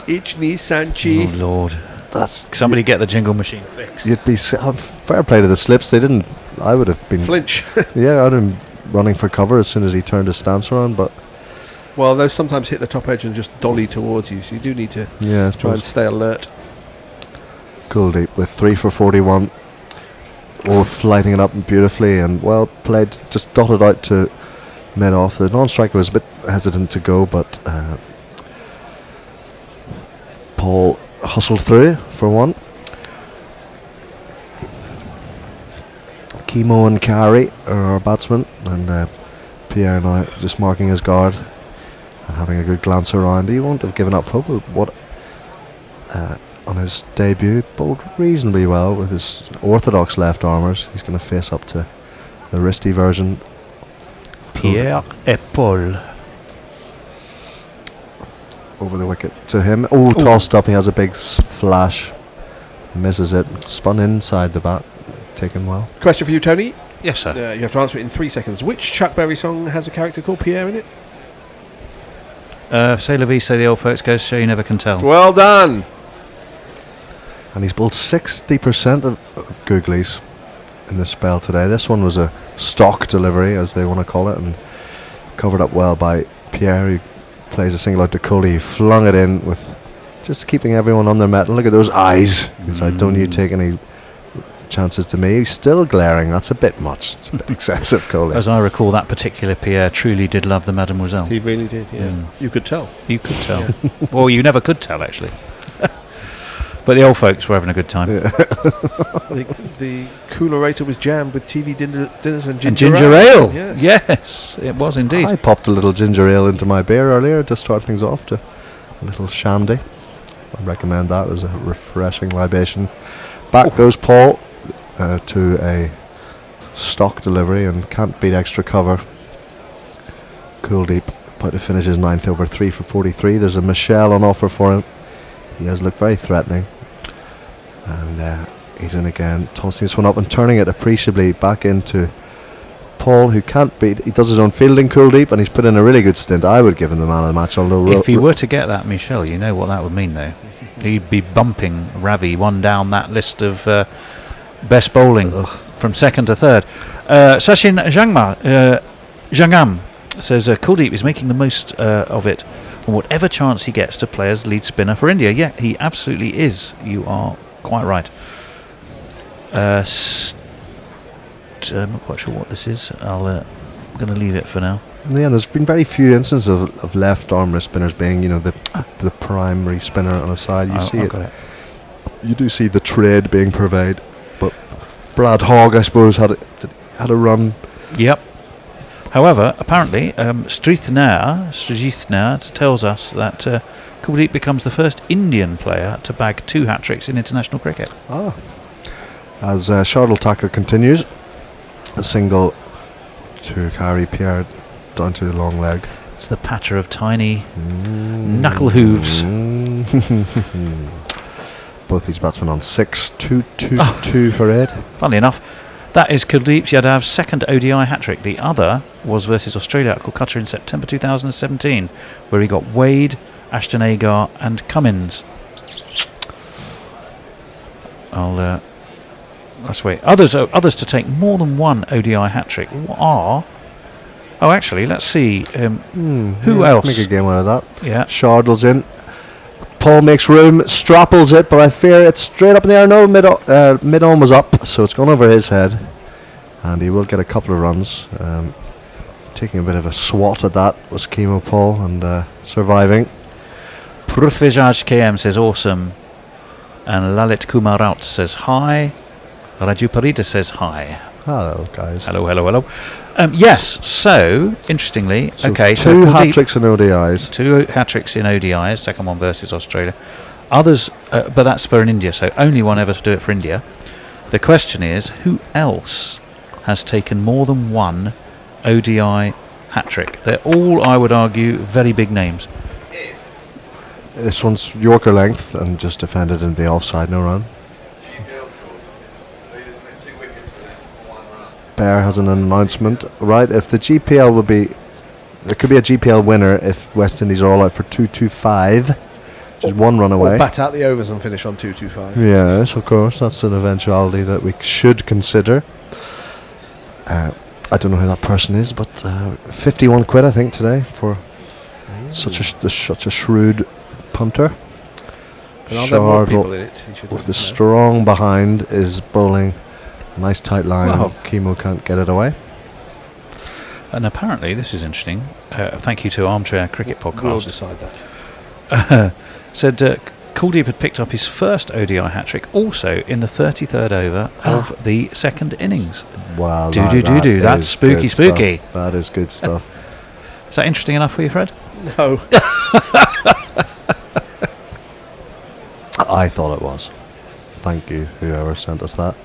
Ichni Sanchi. Oh Lord. That's somebody get the jingle machine fixed. You'd be fair play to the slips. They didn't. I would have been flinch. Yeah, I'd have been running for cover as soon as he turned his stance around, but. Well, those sometimes hit the top edge and just dolly towards you, so you do need to try and stay alert. Kuldeep with 3 for 41. All flighting it up beautifully and well played, just dotted out to mid-off. The non-striker was a bit hesitant to go, but Paul hustled through for 1. Chemo and Carey are our batsmen, and Pierre now just marking his guard and having a good glance around. He won't have given up hope of what on his debut, bowled reasonably well with his orthodox left armers. He's going to face up to the wristy version. Pierre et Paul. Over the wicket to him. Oh, tossed up. He has a big flash. Misses it. Spun inside the bat. Taken well. Question for you, Tony. Yes, sir. You have to answer it in 3 seconds. Which Chuck Berry song has a character called Pierre in it? Say la vie, say the old folks, goes so you never can tell. Well done. And he's bowled 60% of googlies in this spell today. This one was a stock delivery, as they want to call it, and covered up well by Pierre, who plays a single out to Kohli. He flung it in with just keeping everyone on their mettle. Look at those eyes. He's like, don't you take any chances to me. He's still glaring. That's a bit much. It's a bit excessive, Kohli. As I recall, that particular Pierre truly did love the Mademoiselle. He really did, yeah. You could tell. You could tell. Well, you never could tell, actually. But the old folks were having a good time. Yeah. the coolerator was jammed with TV dinners and And ginger ginger ale. Yes. Yes, it was indeed. I popped a little ginger ale into my beer earlier to start things off, to a little shandy. I recommend that as a refreshing libation. Back goes Paul to a stock delivery and can't beat extra cover. Kuldeep about to finish his 9th over 3 for 43. There's a Michelle on offer for him. He has looked very threatening. And he's in again, tossing this one up and turning it appreciably back into Paul, who can't beat. He does his own fielding, Kuldeep, and he's put in a really good stint. I would give him the man of the match, although If he were to get that Michel, you know what that would mean, though. He'd be bumping Ravi one down that list of best bowling from second to third. Sachin Jangam says Kuldeep is making the most of it on whatever chance he gets to play as lead spinner for India. Yeah, he absolutely is. You are quite right. I'm not quite sure what this is. I'm going to leave it for now. Yeah, there's been very few instances of left arm wrist spinners being, the primary spinner on a side. You see it. You do see the trade being purveyed, but Brad Hogg, I suppose, had a run. Yep. However, apparently, Srijithnar tells us that Kuldeep becomes the first Indian player to bag 2 hat-tricks in international cricket. As Shardul Thakur continues, a single to carry Pierre down to the long leg. It's the patter of tiny knuckle hooves. Both these batsmen on 6, 2 for 8. Funnily enough, that is Kuldeep Yadav's second ODI hat-trick. The other was versus Australia at Kolkata in September 2017, where he got Wade, Ashton Agar and Cummins. Let's wait. Others to take more than one ODI hat-trick are... Oh, actually, let's see. Who else? Make a game out of that. Yeah. Shardle's in. Paul makes room, strapples it, but I fear it's straight up in the air. No, mid-on was up, so it's gone over his head. And he will get a couple of runs. Taking a bit of a swat at that was Chemo Paul, and surviving. Prithvijaj KM says awesome. And Lalit Kumar Raut says hi. Raju Parida says hi. Hello, guys. Hello. Yes, so, interestingly, So okay. two so hat-tricks in ODIs. 2 hat-tricks in ODIs, second one versus Australia. Others, but that's for India, so only one ever to do it for India. The question is, who else has taken more than one ODI hat-trick? They're all, I would argue, very big names. This one's Yorker length and just defended in the offside, no run. Bear has an announcement, right? If the GPL would be, there could be a GPL winner if West Indies are all out for 225, which is 1 run away. Or bat out the overs and finish on 225. Yes, of course, that's an eventuality that we should consider. I don't know who that person is, but 51 quid I think today for such a shrewd punter. And are there more people in it? With the strong behind is bowling. Nice tight line. Wow. Chemo can't get it away. And apparently, this is interesting. Thank you to Armchair Cricket Podcast. We'll decide that. Said Kuldeep had picked up his first ODI hat-trick also in the 33rd over of the second innings. Wow. That's spooky. That is good stuff. Is that interesting enough for you, Fred? No. I thought it was. Thank you, whoever sent us that.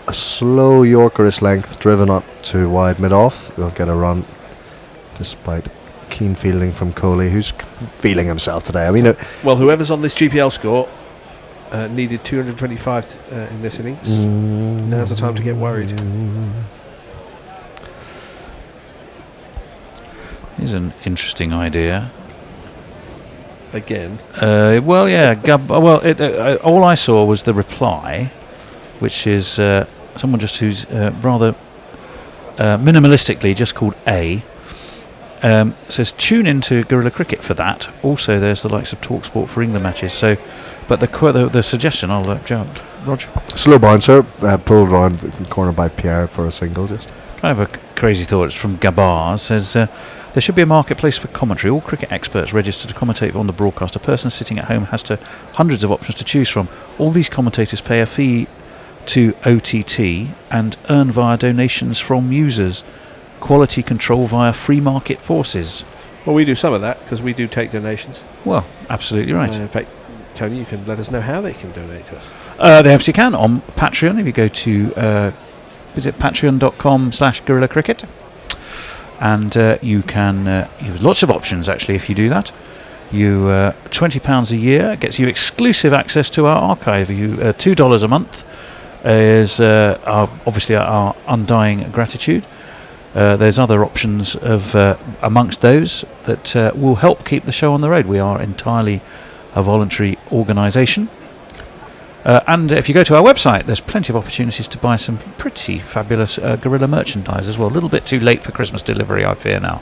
A slow Yorkerish length driven up to wide mid-off. They'll get a run despite keen fielding from Coley, who's feeling himself today. I mean, well, whoever's on this GPL score needed 225 in this innings. Now's the time to get worried. Here's an interesting idea. Again. Well, yeah. All I saw was the reply, which is someone just who's rather minimalistically just called A. Says tune into Guerrilla Cricket for that. Also, there's the likes of TalkSport for England matches. So, but the suggestion, I'll jump, Roger. Slow bouncer pulled round the corner by Pierre for a single. Just kind of a crazy thought. It's from Gabar. Says there should be a marketplace for commentary. All cricket experts register to commentate on the broadcast. A person sitting at home has hundreds of options to choose from. All these commentators pay a fee to OTT and earn via donations from users. Quality control via free market forces. Well, we do some of that because we do take donations. Well, absolutely right. In fact, Tony, you can let us know how they can donate to us. They absolutely can on Patreon. If you go to visit patreon.com/Guerrilla Cricket, and you can use lots of options actually. If you do that, you £20 a year gets you exclusive access to our archive. You $2 a month is obviously our undying gratitude. There's other options of amongst those that will help keep the show on the road. We are entirely a voluntary organisation. And if you go to our website, there's plenty of opportunities to buy some pretty fabulous Guerrilla merchandise as well. A little bit too late for Christmas delivery, I fear now.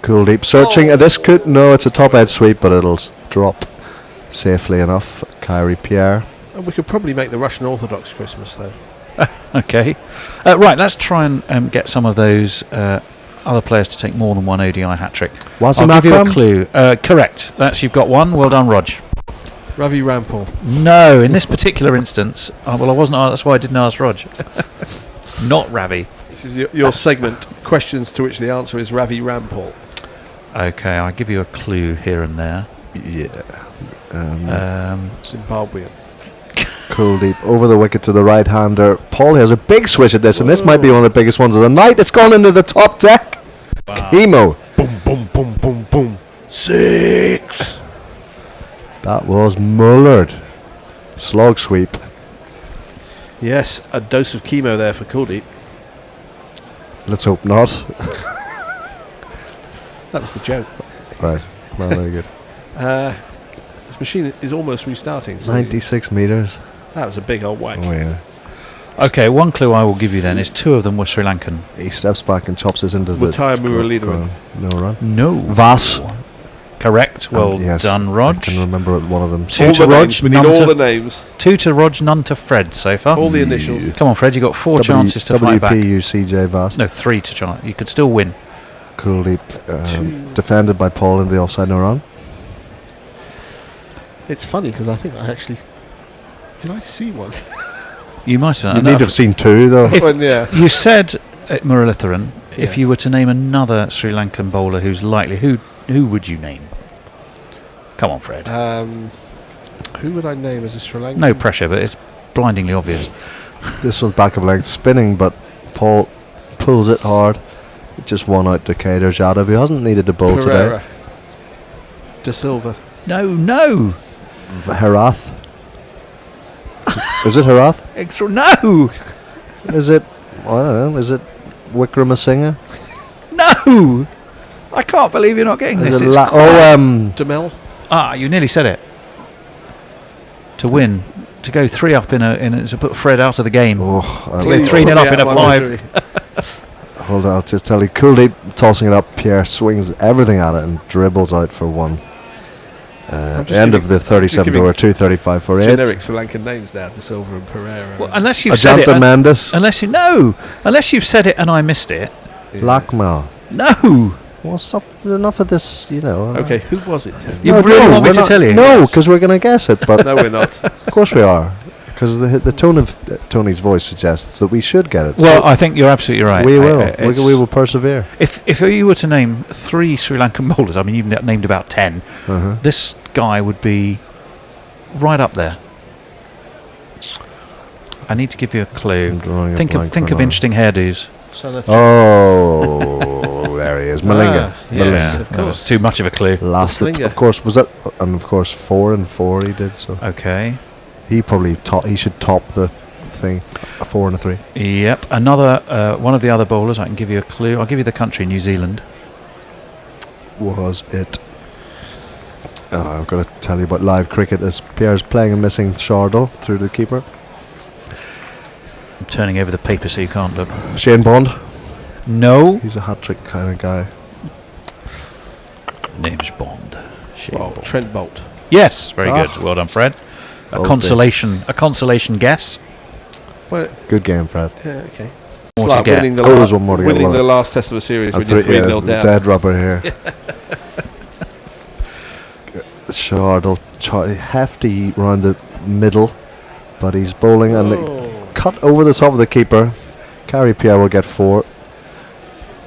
Kuldeep searching. This could... No, it's a top edge sweep, but it'll drop safely enough. Kyrie Pierre. And we could probably make the Russian Orthodox Christmas, though. Okay. Right, let's try and get some of those other players to take more than one ODI hat-trick. I'll give you a clue. Correct. You've got one. Well done, Rog. Ravi Rampal. No, in this particular instance, well, I wasn't. That's why I didn't ask Rog. Not Ravi. This is your segment, questions to which the answer is Ravi Rampal. Okay, I'll give you a clue here and there. Yeah. Zimbabwean. Kuldeep over the wicket to the right-hander. Paul has a big switch at this, and this might be one of the biggest ones of the night. It's gone into the top deck. Wow. Chemo. Boom, boom, boom, boom, boom. 6. That was mullered. Slog sweep. Yes, a dose of chemo there for Kuldeep. Let's hope not. That's the joke. Right. Well, very good. This machine is almost restarting. 96 metres. That was a big old whack. Oh, yeah. Okay, one clue I will give you then is 2 of them were Sri Lankan. He steps back and chops us into Muttiah Muralidharan. No run. No. Vas. Correct. Well done, Rog. I can remember one of them. 2 to Rog. We need all the names. 2 to Rog, none to Fred so far. All the initials. Come on, Fred. You got 4 chances to fight back. WPUCJ Vas. No, 3 to chance. You could still win. Kuldeep defended by Paul in the offside no run. It's funny because I think I actually... Did I see one? You might have. You need to have seen 2 though. You said Muralitharan. If you were to name another Sri Lankan bowler who's likely, who would you name? Come on, Fred. Who would I name as a Sri Lankan? No pressure, but it's blindingly obvious. This one's back of length spinning, but Paul pulls it hard. Just one out to Kader Jadhav, who hasn't needed to bowl Pereira. today. De Silva. No. Herath. Is it Herath? No. Is it? I don't know. Is it Wickramasinghe? No. I can't believe you're not getting this. Demel. You nearly said it. To win, to go 3 up to put Fred out of the game. To go 3-0 up in a 5. Hold on, I'll just tell you. Kuldeep tossing it up. Pierre swings everything at it and dribbles out for 1. End of the 37th over, 2:35 for 8. Generic Sri Lankan names now, De Silva and Pereira. Well, unless you've said it. Mendes. Unless you've said it and I missed it. Yeah. Lakmal. No. Well, stop. Enough of this, Okay, who was it? You really want me to tell you? No, because we're going to guess it. But no, we're not. Of course we are. Because the tone of Tony's voice suggests that we should get it. Well, I think you're absolutely right. We will. We will persevere. If you were to name 3 Sri Lankan bowlers, I mean, you've named about 10. This guy would be right up there. I need to give you a clue. Think of interesting hairdos. Oh, there he is, Malinga. Yes, of course. Too much of a clue. Lasted, of course, was that, and of course 4 and 4 he did. So okay, he probably he should top the thing, a 4 and a 3. Yep, another one of the other bowlers. I can give you a clue. I'll give you the country, New Zealand. Was it? I've got to tell you about live cricket as Pierre's playing and missing Shardle through the keeper. I'm turning over the paper so you can't look. Shane Bond? No. He's a hat-trick kind of guy. Name's Bond. Shane Bond. Trent Bolt. Yes, very good. Well done, Fred. A consolation guess. Well, good game, Fred. Yeah, okay. It's like winning the there's one more to get. Winning the last test of a series when you're 3-0 down. Dead rubber here. Shardle, hefty round the middle, but he's bowling and cut over the top of the keeper. Carrie Pierre will get 4.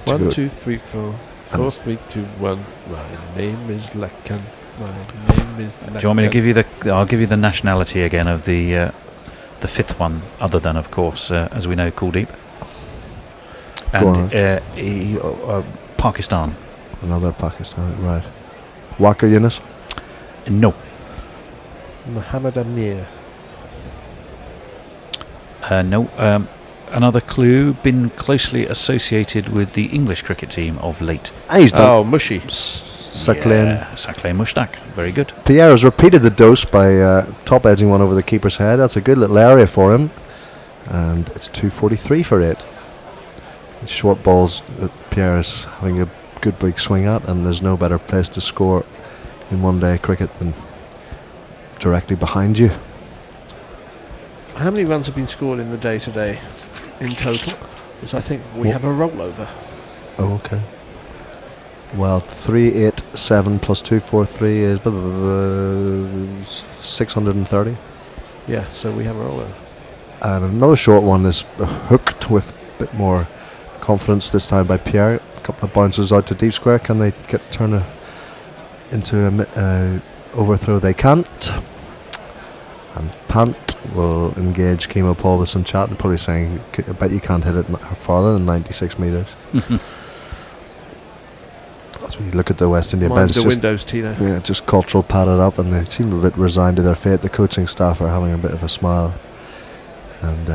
1, 2, 3, 4. 4, 3, 2, 1. My name is Lacan. My name is Lacan. Do you want me to give you the? I'll give you the nationality again of the 5th one, other than of course, as we know, Kuldeep. And Pakistan. Another Pakistan, right? Wakar Yunus. No. Muhammad Amir. No. Another clue, been closely associated with the English cricket team of late. He's done. Mushy. Saqlain. Saqlain Mushtaq. Very good. Pierre has repeated the dose by top edging one over the keeper's head. That's a good little area for him. And it's 243 for 8. Short balls that Pierre is having a good big swing at, and there's no better place to score in one-day cricket than directly behind you. How many runs have been scored in the day today in total? Because I think we have a rollover. Oh, okay. Well, 387 plus 243 is 630. Yeah, so we have a rollover. And another short one is hooked with a bit more confidence this time by Pierre. A couple of bounces out to deep square. Can they turn into a overthrow? They can't. And Pant will engage Kemo Paul with some chat and probably saying, I bet you can't hit it farther than 96 metres. As we look at the West Indian bench, the windows, Tino. Yeah, just cultural padded up, and they seem a bit resigned to their fate. The coaching staff are having a bit of a smile, and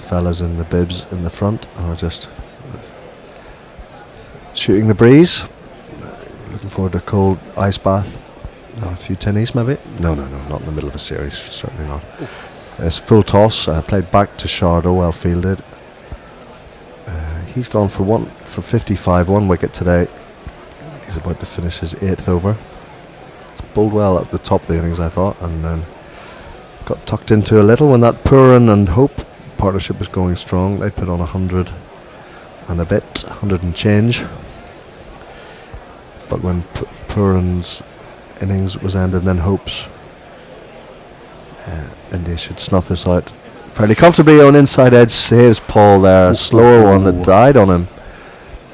fellas in the bibs in the front are just shooting the breeze. Looking forward to a cold ice bath. A few tinnies maybe. No, not in the middle of a series, certainly not. It's full toss, played back to Shardo, well fielded. He's gone for 55, 1 wicket today. He's about to finish his 8th over. Bowled well at the top of the innings, I thought, and then got tucked into a little when that Puran and Hope partnership was going strong. They put on 100 and a bit, 100 and change. But when Puran's innings was ended, then Hope's, India should snuff this out fairly comfortably. On inside edge saves Paul there, a slower one that died on him,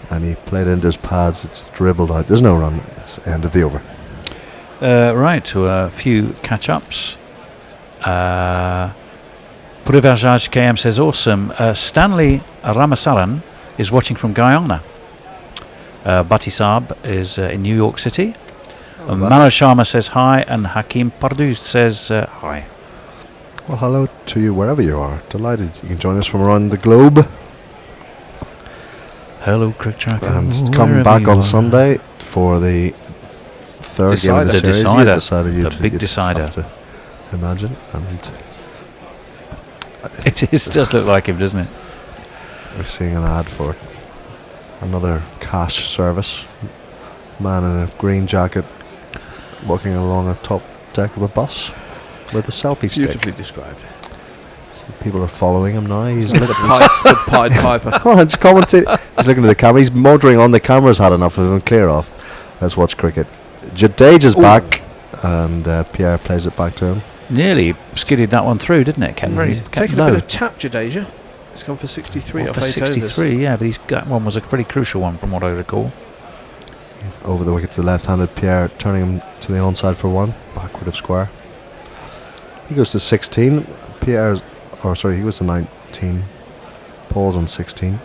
and he played into his pads. It's dribbled out. There's no run. It's end of the over. Right, to a few catch-ups. Purivajaj KM says, awesome. Stanley Ramasaran is watching from Guyana. Bati Saab is in New York City. Mano Sharma says hi, and Hakim Pardu says hi. Well, hello to you wherever you are. Delighted you can join us from around the globe. Hello, Crick Tracker. And come back on Sunday for the third game of the series. The big decider. Have to imagine. And it does look like him, doesn't it? We're seeing an ad for another cash service. Man in a green jacket walking along a top deck of a bus with a selfie stick. Beautifully described. So people are following him now. He's looking at the Pied Piper. Well, it's commentating. He's looking at the camera. He's motoring on. The camera's had enough of him. Clear off. Let's watch cricket. Jadeja's back, and Pierre plays it back to him. Nearly skidded that one through, didn't it? Kept taking a bit of tap, Jadeja. It's gone for 63 off 8 63, overs. yeah, but that one was a pretty crucial one from what I recall. Over the wicket to the left-handed Pierre, turning him to the onside for 1, backward of square. He goes to 16. Pierre's, he was to 19. Paul's on 16.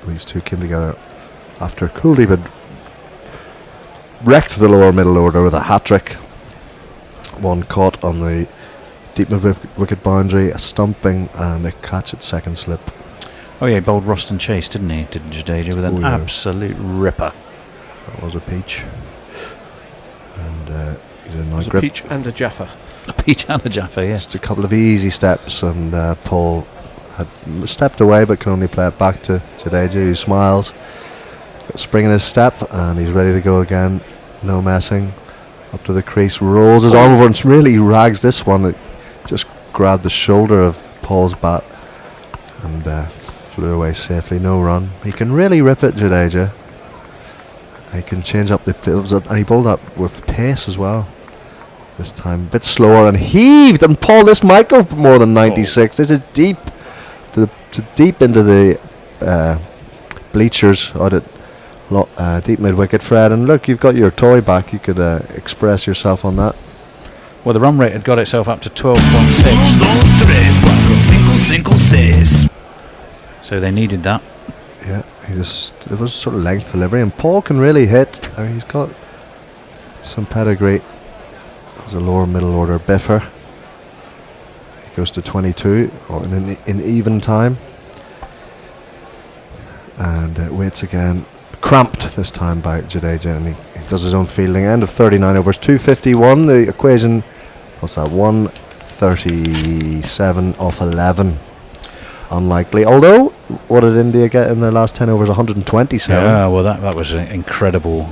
These two came together after Kuldeep had wrecked the lower middle order with a hat-trick. One caught on the deep mid-wicket boundary, a stumping and a catch at second slip. Oh yeah, he bowled Roston Chase, didn't he? Did Jadeja with an absolute ripper. That was a peach. And he's a nice a grip. peach and a Jaffa. A peach and a Jaffa, yes. Just a couple of easy steps, and Paul had stepped away but can only play it back to Jadeja, who smiles. Got a spring in his step, and he's ready to go again. No messing. Up to the crease, rolls his arm over and really rags this one. It just grabbed the shoulder of Paul's bat and flew away safely. No run. He can really rip it, Jadeja. He can change up the fields, and he bowled that with pace as well. This time, a bit slower and heaved. And Paul, this might go more than 96. This is deep, deep into the bleachers out at deep mid-wicket, Fred. And look, you've got your toy back. You could express yourself on that. Well, the run rate had got itself up to 12.6. So they needed that. Yeah, it was sort of length delivery, and Paul can really hit. I mean, he's got some pedigree as a lower middle order biffer. He goes to 22 in even time, and waits again. Cramped this time by Jadeja, and he does his own fielding. End of 39 overs, 251. The equation, what's that? 137 off 11. Unlikely. Although, what did India get in their last 10 overs? 127. Yeah, well, that was an incredible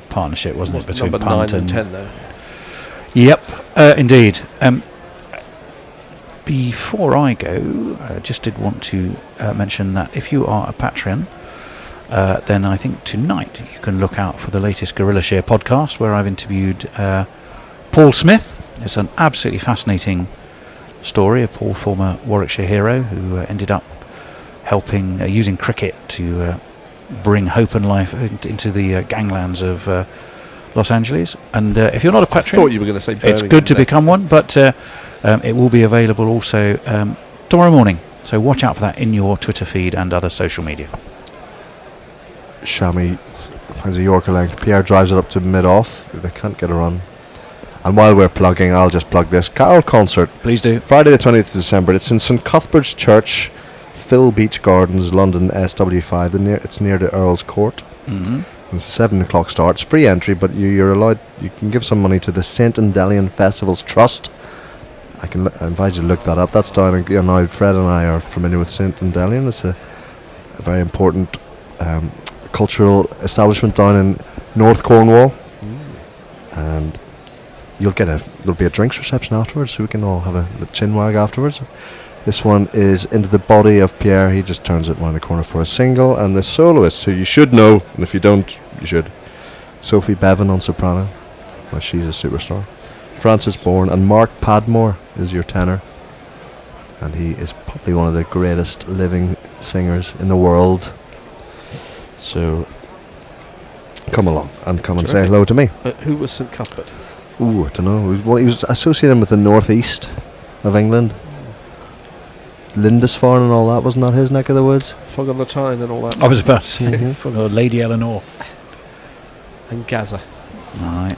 partnership, wasn't it, between number Punt 9 and 10, though. Yep, indeed. Before I go, I just did want to mention that if you are a Patreon, then I think tonight you can look out for the latest Gorilla Share podcast, where I've interviewed Paul Smith. It's an absolutely fascinating story of Paul, former Warwickshire hero, who ended up helping using cricket to bring hope and life into the ganglands of Los Angeles. And if you're not a Patreon, I thought you were going to say Birmingham. It's good to become one, but it will be available also tomorrow morning. So watch out for that in your Twitter feed and other social media. Shami finds a Yorker length. Pierre drives it up to mid-off. They can't get a run. And while we're plugging, I'll just plug this carol concert. Please do. Friday the 20th of December. It's in St Cuthbert's Church, Phil Beach Gardens, London, SW5. It's near the Earl's Court. Mm-hmm. It's 7 o'clock start. It's free entry, but you're allowed. You can give some money to the St Endelian Festivals Trust. I invite you to look that up. That's down. Now Fred and I are familiar with St Endelian. It's a very important cultural establishment down in North Cornwall, and there'll be a drinks reception afterwards, so we can all have a chinwag afterwards. This one is into the body of Pierre. He just turns it round the corner for a single, and the soloist, who you should know, and if you don't, you should, Sophie Bevan on soprano. Well, she's a superstar. Francis Bourne and Mark Padmore is your tenor, and he is probably one of the greatest living singers in the world. So come along and come and say hello to me. Who was St Cuthbert? Ooh, I don't know. He was associated with the northeast of England. Lindisfarne and all that, wasn't that his neck of the woods? Fog on the Tyne and all that. I was about to say Lady Eleanor and Gaza. All right.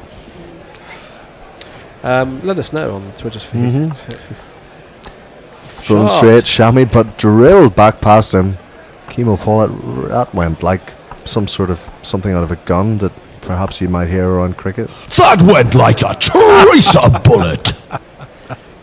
Let us know on Twitter's feed. Thrown straight, Shami, but drilled back past him. Chemo Paul, that went like something out of a gun that perhaps you might hear around cricket. That went like a tracer bullet.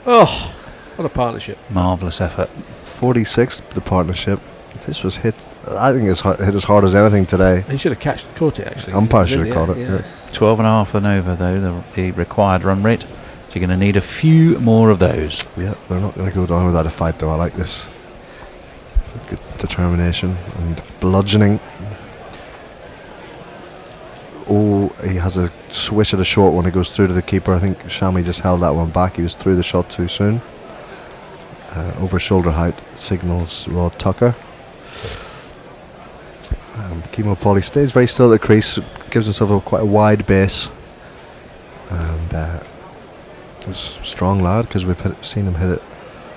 Oh, what a partnership! Marvellous effort. 46th, the partnership. This was hit. I think it's hit as hard as anything today. He should have caught it actually. Umpire should have caught it. Yeah. 12.5 and over though, the required run rate. So you're going to need a few more of those. Yeah, they're not going to go down without a fight though. I like this. Good determination and bludgeoning. Oh, he has a swish at a short one. He goes through to the keeper. I think Shami just held that one back. He was through the shot too soon. Over shoulder height signals Rod Tucker. Chemo Pauly stays very still at the crease, gives himself quite a wide base, and He's a strong lad because we've seen him hit it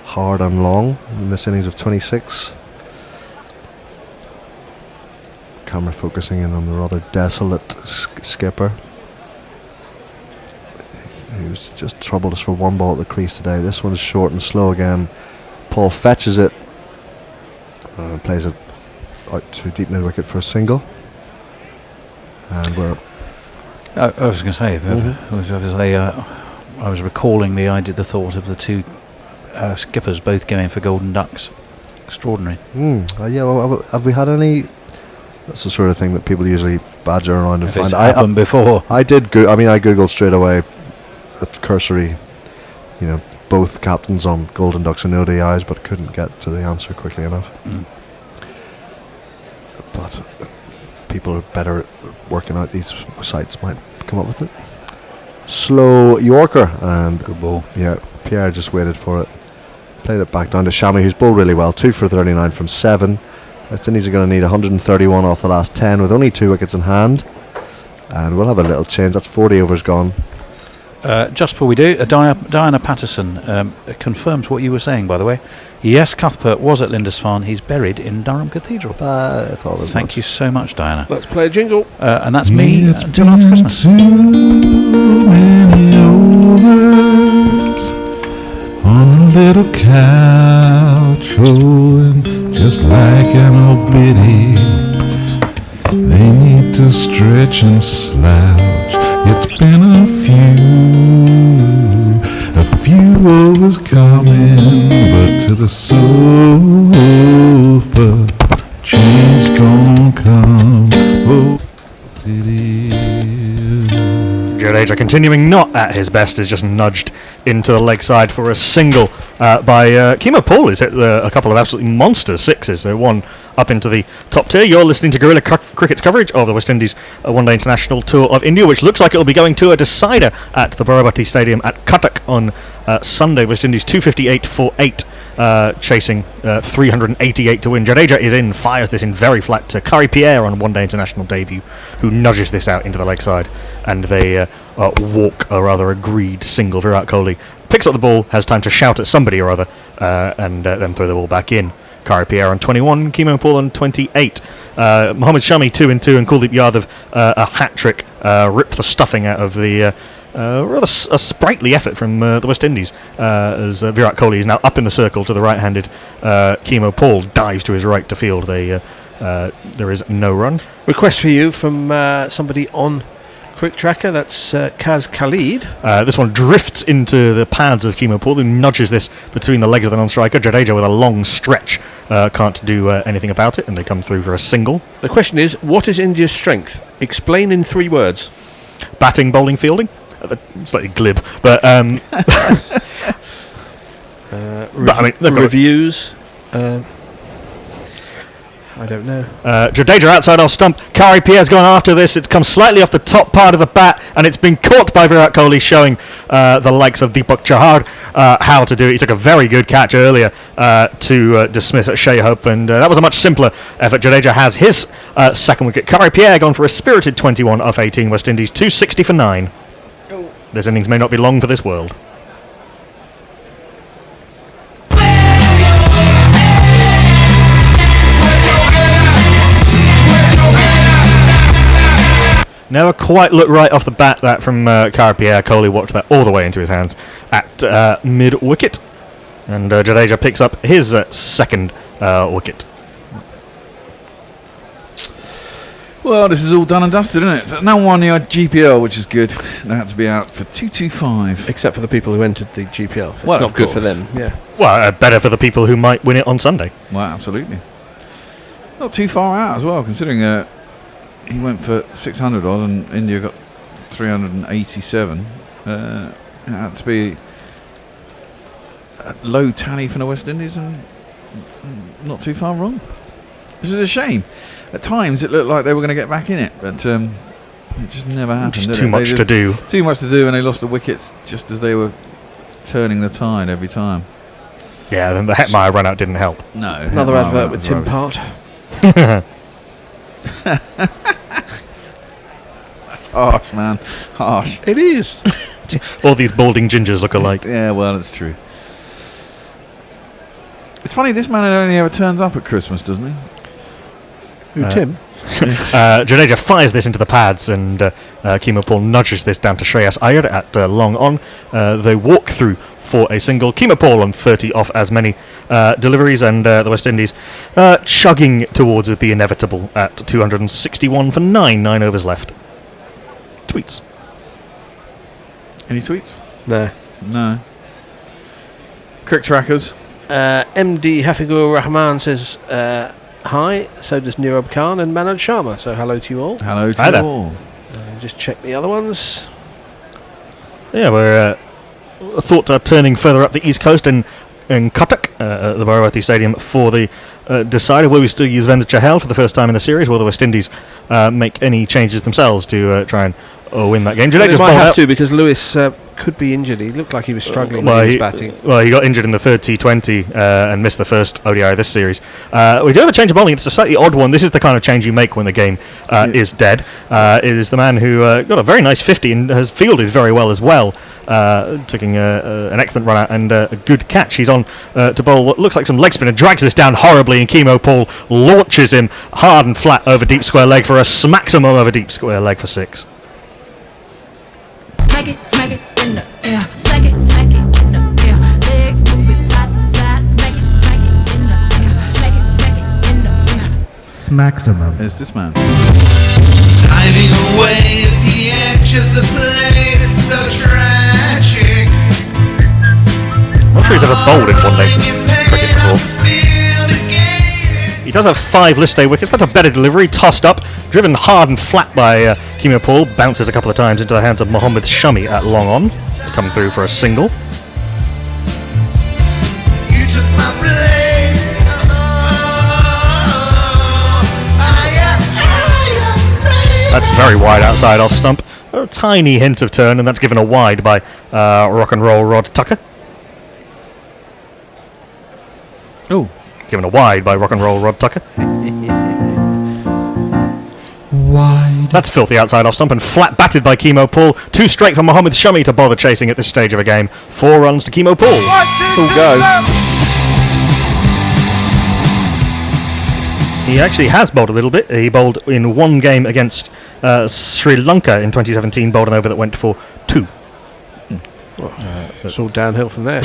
hard and long in this innings of 26. Camera focusing in on the rather desolate skipper. He was just troubled us for one ball at the crease today. This one's short and slow again. Paul fetches it and plays it out to deep mid wicket for a single. And we're. I was going to say, I was recalling the thought of the two skippers both going for golden ducks. Extraordinary. Yeah. Well, have we had any? That's the sort of thing that people usually badger around and If find. it's happened before. I did. I googled straight away. At cursory, both captains on golden ducks and ODIs, but couldn't get to the answer quickly enough. But people are better at working out these sites might come up with it. Slow Yorker, and good ball. Yeah, Pierre just waited for it. Played it back down to Shami, who's bowled really well. 2 for 39 from 7. West Indies are going to need 131 off the last 10 with only 2 wickets in hand. And we'll have a little change. That's 40 overs gone. Just before we do, Diana Patterson confirms what you were saying, by the way. Yes, Cuthbert was at Lindisfarne. He's buried in Durham Cathedral. I thought Thank you so much, Diana. Let's play a jingle. And that's me until after Christmas. Many overs on a little couch, and just like an old biddy, they need to stretch and slouch. It's been a few overs coming, but to the sofa, change gon' come. Oh, city. Jadeja continuing not at his best is just nudged into the leg side for a single by Kemo Paul. He's hit a couple of absolutely monster sixes. So one up into the top tier. You're listening to Guerrilla Cricket's coverage of the West Indies One-Day International Tour of India, which looks like it will be going to a decider at the Borabati Stadium at Cuttack on Sunday. West Indies 258 for 8. Chasing 388 to win. Jadeja is in, fires this in very flat to Kari Pierre on One-Day International debut, who nudges this out into the leg side, and they walk a rather agreed single. Virat Kohli picks up the ball, has time to shout at somebody or other, and then throw the ball back in. Kari Pierre on 21, Kemo Paul on 28. Mohammad Shami 2 and 2, and Kuldeep Yadav a hat trick, ripped the stuffing out of the rather a sprightly effort from the West Indies, as Virat Kohli is now up in the circle to the right-handed Kemo Paul dives to his right to field. There is no run. Request for you from somebody on Crick Tracker, that's Kaz Khalid. This one drifts into the pads of Kemo Paul, who nudges this between the legs of the non-striker. Jadeja with a long stretch can't do anything about it, and they come through for a single. The question is, what is India's strength? Explain in 3 words. Batting, bowling, fielding. Slightly glib, but reviews. I don't know. Jadeja outside off stump. Kari Pierre's gone after this. It's come slightly off the top part of the bat, and it's been caught by Virat Kohli, showing the likes of Deepak Chahar how to do it. He took a very good catch earlier to dismiss at Shea Hope, and that was a much simpler effort. Jadeja has his second wicket. Kari Pierre gone for a spirited 21 off 18. West Indies 260 for 9. This innings may not be long for this world. Never quite looked right off the bat, that from Kari Pierre. Kohli watched that all the way into his hands at mid-wicket. And Jadeja picks up his second wicket. Well, this is all done and dusted, isn't it? No one in GPL, which is good. They had to be out for 225. Except for the people who entered the GPL. It's Well, not of good for course. them, yeah. Well, better for the people who might win it on Sunday. Well, absolutely. Not too far out as well, considering he went for 600 odd and India got 387. It had to be a low tally for the West Indies and not too far wrong. Which is a shame. At times it looked like they were going to get back in it, but it just never happened. Just did too it? much to do. Too much to do, and they lost the wickets just as they were turning the tide every time. Yeah, then the Hetmyer run out didn't help. No. Another Hetmyer advert run with was Tim rubbish. Part. That's harsh, man. Harsh. It is. All these balding gingers look alike. Yeah, well, it's true. It's funny, this man only ever turns up at Christmas, doesn't he? Who, Tim? Jadeja fires this into the pads, and Kimo Paul nudges this down to Shreyas Iyer at long on. They walk through for a single. Kimo Paul on 30 off as many deliveries, and the West Indies chugging towards the inevitable at 261 for 9 overs left. Tweets. Any tweets? No. No. Crick trackers. MD Hafigur Rahman says hi, so does Nirab Khan and Manoj Sharma, so hello to you all. Hello to Hi you there. all. Just check the other ones. Yeah, we're thought turning further up the east coast in Cuttack, at the Bharavati Stadium, for the decider. Will we still use Vendra Chahal for the first time in the series? Will the West Indies make any changes themselves to try and win that game? Well, they Jadeja's might bowled have out. to, because Lewis could be injured. He looked like he was struggling when he was batting. Well, he got injured in the third T20 and missed the first ODI of this series. We do have a change of bowling. It's a slightly odd one. This is the kind of change you make when the game is dead. It is the man who got a very nice 50 and has fielded very well as well, taking an excellent run out and a good catch. He's on to bowl what looks like some leg spinner, drags this down horribly, and Kimo Paul launches him hard and flat over deep square leg for a maximum over deep square leg for 6. Smack it in the air. Smack it in the air. Legs moving side to side. Smack it in the air. Smack it in the air. Smaximum. There's this man. Diving away at the edge of the plate is so tragic. I'm not sure he's ever bowled in one day cricket before. He does have 5 list day wickets. That's a better delivery. Tossed up, driven hard and flat by Kimo Paul. Bounces a couple of times into the hands of Mohammed Shami at long on. Come through for a single. You took my place. That's very wide outside off stump. A tiny hint of turn, and that's given a wide by Rock and Roll Rod Tucker. Oh. Given a wide by Rock and Roll Rod Tucker. Wide. That's filthy outside off stump and flat batted by Kimo Paul. 2 straight for Mohammed Shami to bother chasing at this stage of a game. 4 runs to Kimo Paul. Full go. He actually has bowled a little bit. He bowled in one game against Sri Lanka in 2017, bowled an over that went for 2. It's all downhill from there.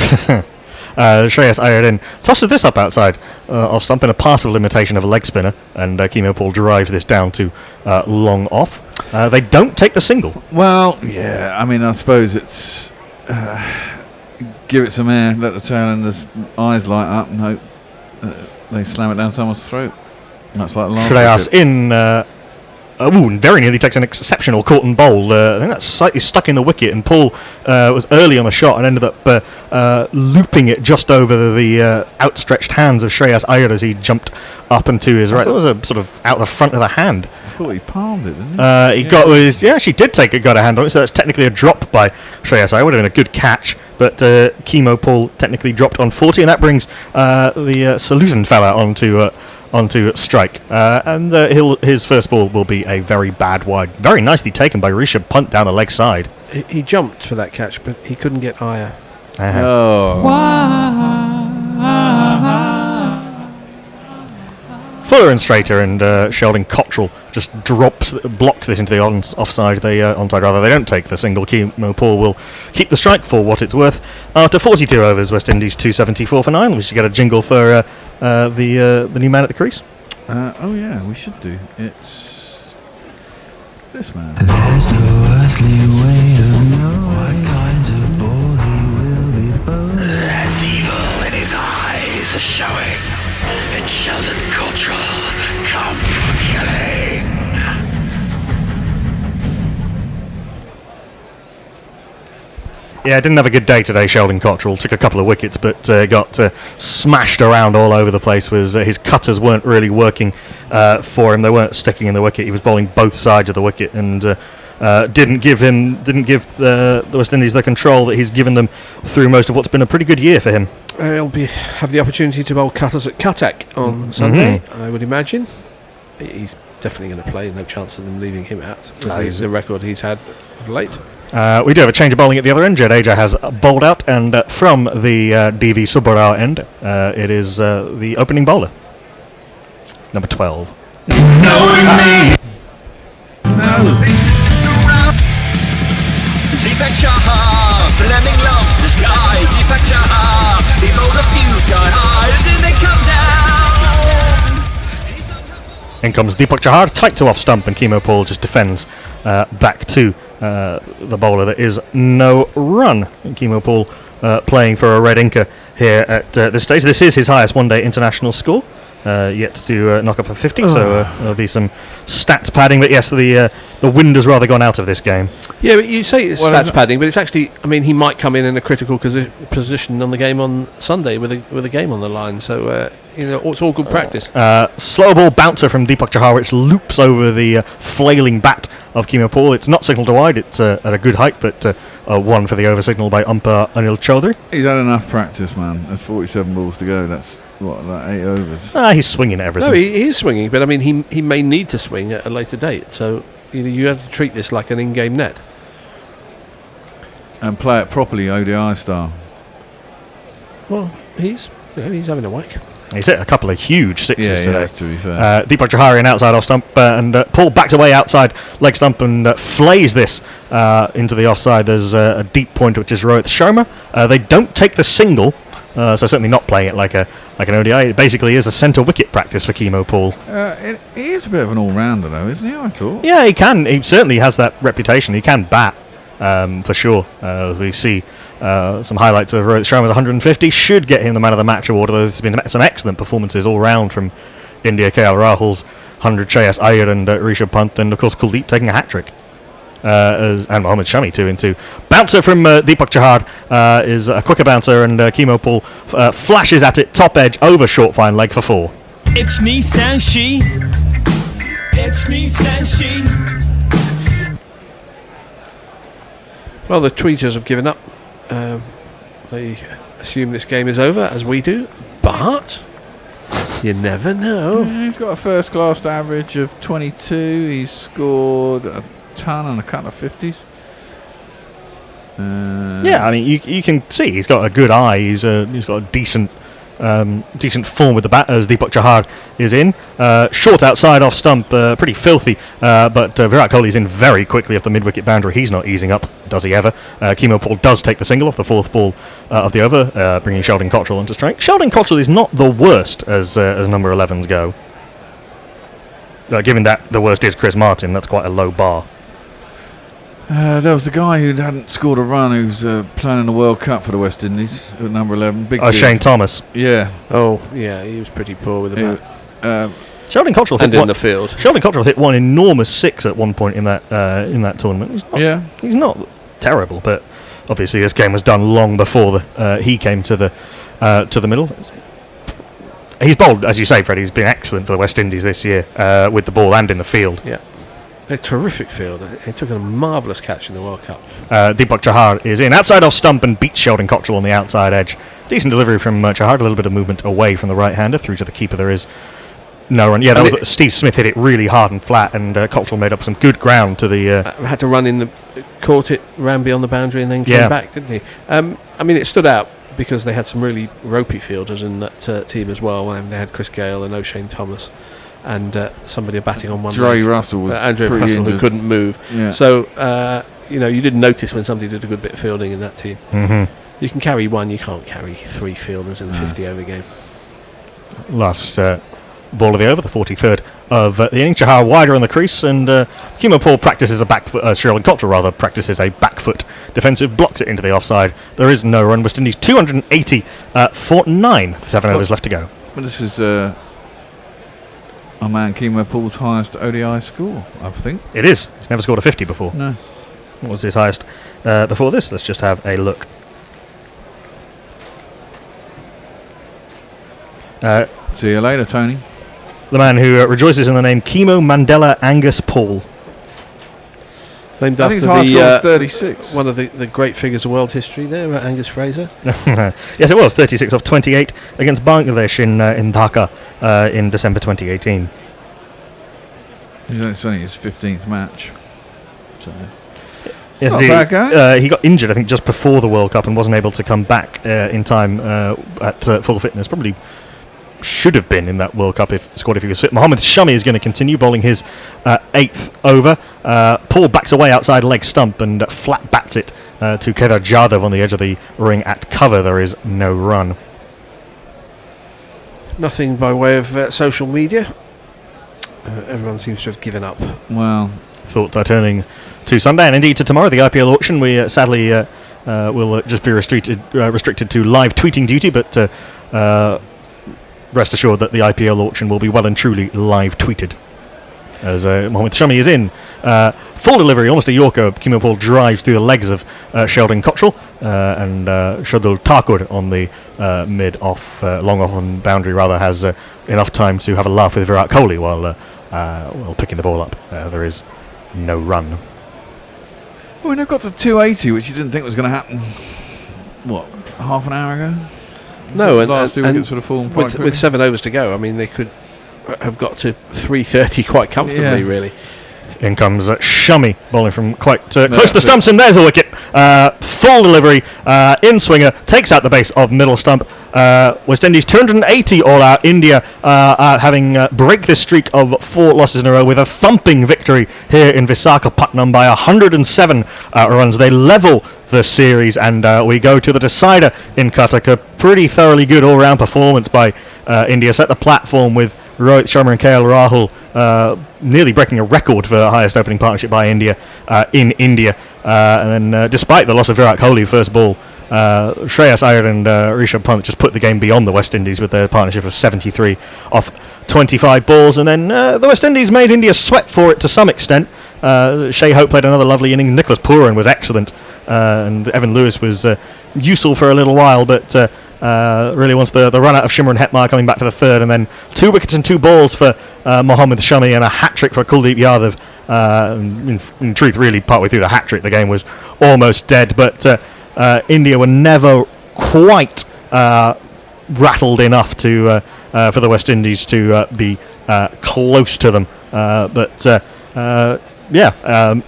Shreyas Iyer tosses this up outside off stump in a passable imitation of a leg spinner, and Kimo Paul drives this down to long off. They don't take the single. Well, yeah, I mean, I suppose it's give it some air, let the tail and the eyes light up, and hope they slam it down someone's throat. And that's like the last Shreyas wicket. in. Very nearly takes an exceptional caught and bowl. I think that's slightly stuck in the wicket, and Paul was early on the shot and ended up looping it just over the outstretched hands of Shreyas Iyer as he jumped up and to his right. That was a sort of out the front of the hand. I thought he palmed it, didn't he? He got his, she did got a hand on it, so that's technically a drop by Shreyas Iyer. Would have been a good catch, but Kimo Paul technically dropped on 40, and that brings the Salusan fella onto strike, and his first ball will be a very bad wide. Very nicely taken by Rishabh Pant down the leg side. He jumped for that catch, but he couldn't get Iyer. Oh. Fuller and straighter, and Sheldon Cottrell just blocks this into the offside. Onside rather. They don't take the single. Kimo Paul will keep the strike for what it's worth. After 42 overs, West Indies 274 for 9. We should get a jingle for the new man at the crease. Oh yeah, we should do. It's this man. There's no earthly way of knowing what kind of ball he will be bowling. There's evil in his eyes showing. It's Sheldon Cottrell, come for killing. Yeah, didn't have a good day today, Sheldon Cottrell. Took a couple of wickets, but got smashed around all over the place. His cutters weren't really working for him. They weren't sticking in the wicket. He was bowling both sides of the wicket, and didn't give the West Indies the control that he's given them through most of what's been a pretty good year for him. He'll have the opportunity to bowl cutters at Cuttack on Sunday, I would imagine. He's definitely going to play. No chance of them leaving him out. With the record he's had of late. We do have a change of bowling at the other end. Jadeja has bowled out, and from the DV Subbarao end, it is the opening bowler, number 12. Deepak Chahar, Fleming loved the sky. Deepak Chahar, he bowled a few sky high. Did they come down? In comes Deepak Chahar, tight to off stump, and Kemo Paul just defends back to the bowler. There is no run. And Kemo Paul playing for a red inker here at this stage. This is his highest one-day international score. Yet to knock up a 50, so there'll be some stats padding. But yes, the wind has rather gone out of this game. Yeah, but you say it's stats padding, but it's actually, I mean, he might come in a critical position on the game on Sunday with a game on the line. So it's all good practice. Slow ball bouncer from Deepak Chahar, which loops over the flailing bat of Kemo Paul. It's not signalled to wide. It's at a good height, but one for the over signal by umpire Anil Chaudhary. He's had enough practice, man. There's 47 balls to go. That's like 8 overs. He's swinging at everything. No, he is swinging, but I mean, he may need to swing at a later date. So you have to treat this like an in-game net and play it properly, ODI style. Well, he's having a whack. He's hit a couple of huge sixes today. Has, to be fair. Deepak Chahar in outside off stump, and Paul backs away outside leg stump and flays this into the offside. There's a deep point, which is Rohit Sharma. They don't take the single, so certainly not playing it like an ODI. It basically is a centre wicket practice for Kemo Paul. He is a bit of an all-rounder, though, isn't he? I thought. Yeah, he can. He certainly has that reputation. He can bat, for sure. We see some highlights of Rohit Sharma with 150. Should get him the man of the match award, although there's been some excellent performances all round from India. KL Rahul's 100, Shreyas Iyer and Rishabh Pant, and of course Kuldeep taking a hat-trick. And Mohammad Shami 2 in 2. Bouncer from Deepak Chahar is a quicker bouncer, and Kemo Paul flashes at it, top edge, over short fine leg for 4. It's Nissan She. It's Nissan She. Well, the tweeters have given up. They assume this game is over, as we do, but you never know. Yeah, he's got a first-class average of 22. He's scored a ton and a couple of 50s. Yeah, I mean, you can see he's got a good eye. He's got a decent form with the bat, as Deepak Chahar is in. Short outside off stump, pretty filthy, but Virat Kohli's in very quickly off the mid-wicket boundary. He's not easing up, does he ever? Kemo Paul does take the single off the 4th ball of the over, bringing Sheldon Cottrell onto strike. Sheldon Cottrell is not the worst as number 11s go. Given that the worst is Chris Martin, that's quite a low bar. There was the guy who hadn't scored a run, who's playing in the World Cup for the West Indies, at number 11. Big Shane Thomas. Yeah. Oh, yeah, he was pretty poor with the bat. Sheldon Cottrell and in the field. Sheldon Cottrell hit one enormous 6 at one point in that tournament. He's not terrible, but obviously this game was done long before he came to the middle. He's bowled, as you say, Freddie. He's been excellent for the West Indies this year with the ball and in the field. Yeah. A terrific field. He took a marvellous catch in the World Cup. Deepak Chahar is in outside off stump and beats Sheldon Cottrell on the outside edge. Decent delivery from Chahar, a little bit of movement away from the right-hander through to the keeper. There is no run. Yeah, that was Steve Smith hit it really hard and flat, and Cottrell made up some good ground to the. Had to run in caught it, ran beyond the boundary, and then came back, didn't he? I mean, it stood out because they had some really ropey fielders in that team as well. They had Chris Gale and O'Shane Thomas. And somebody batting on one Dre leg. Russell was Andre Russell, who couldn't move. Yeah. So, you didn't notice when somebody did a good bit of fielding in that team. Mm-hmm. You can carry one, you can't carry 3 fielders in a 50-over game. Last ball of the over, the 43rd of the innings. Chahar wider on the crease, and Kemo Paul practices a back foot, Sheldon Cottrell rather, practices a back foot defensive, blocks it into the offside. There is no run. West Indies 280 for 9, 7 overs left to go. Well, this is our man Kemo Paul's highest ODI score, I think. It is. He's never scored a 50 before. No. What was his highest before this? Let's just have a look. See you later, Tony. The man who rejoices in the name Kemo Mandela Angus Paul. Named I think his after highest score was 36. One of the great figures of world history there, Angus Fraser. Yes, it was 36 of 28 against Bangladesh in Dhaka in December 2018. It's only his 15th match. So. Yes, Not indeed. bad going. He got injured, I think, just before the World Cup and wasn't able to come back in time at full fitness. Probably should have been in that World Cup squad if he was fit. Mohammed Shami is going to continue bowling his 8th over. Paul backs away outside leg stump and flat bats it to Kedar Jadhav on the edge of the ring at cover. There is no run. Nothing by way of social media. Everyone seems to have given up. Well, thoughts are turning to Sunday and indeed to tomorrow, the IPL auction. We sadly will just be restricted to live tweeting duty, but rest assured that the IPL auction will be well and truly live tweeted. As Mohammed Shami is in full delivery, almost a Yorker. Kemal Paul drives through the legs of Sheldon Cottrell and Shardul Thakur on the mid-off, long-off on boundary rather has enough time to have a laugh with Virat Kohli while picking the ball up. There is no run. Well, when I got to 280, which you didn't think was going to happen, what, half an hour ago? No, and last 2 wickets sort of fallen quite quickly. with 7 overs to go, I mean, they could have got to 330 quite comfortably, really. In comes Shami, bowling from quite close to the stumps, and there's a wicket. Full delivery, in swinger, takes out the base of middle stump. West Indies 280 all out. India having break this streak of 4 losses in a row with a thumping victory here in Visakhapatnam by 107 runs. They level the series, and we go to the decider in Cuttack. A pretty thoroughly good all-round performance by India. Set the platform with Rohit Sharma and KL Rahul nearly breaking a record for the highest opening partnership by India in India. And then despite the loss of Virat Kohli first ball, Shreyas Iyer and Rishabh Pant just put the game beyond the West Indies with their partnership of 73 off 25 balls. And then the West Indies made India sweat for it to some extent. Shea Hope played another lovely inning. Nicholas Pooran was excellent. And Evan Lewis was useful for a little while, but really once the run out of Shimron Hetmyer coming back for the third, and then 2 wickets and 2 balls for Mohammed Shami and a hat-trick for Kuldeep Yadav. In truth, really, partway through the hat-trick, the game was almost dead, but India were never quite rattled enough to for the West Indies to be close to them.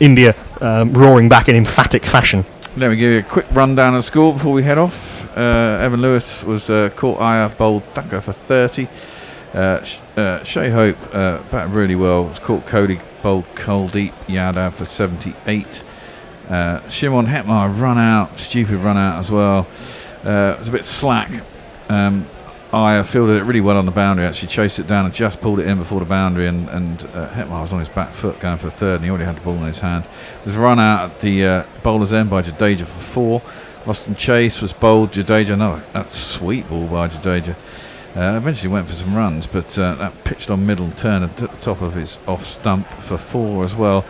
India roaring back in emphatic fashion. Let me give you a quick rundown of the score before we head off. Evan Lewis was caught Iyer, bowled Thakur for 30. Shea Hope batted really well, was caught Cody, bowled Kuldeep Yadav for 78. Shimon Hetmyer run out, stupid run out as well. It was a bit slack. Iyer fielded it really well on the boundary, actually chased it down and just pulled it in before the boundary, and Hetmyer was on his back foot going for the third, and he already had the ball in his hand. There was a run out at the bowler's end by Jadeja for 4. Austin Chase was bowled, Jadeja, no, that's sweet ball by Jadeja. Eventually went for some runs, but that pitched on middle turn at the top of his off stump for 4 as well.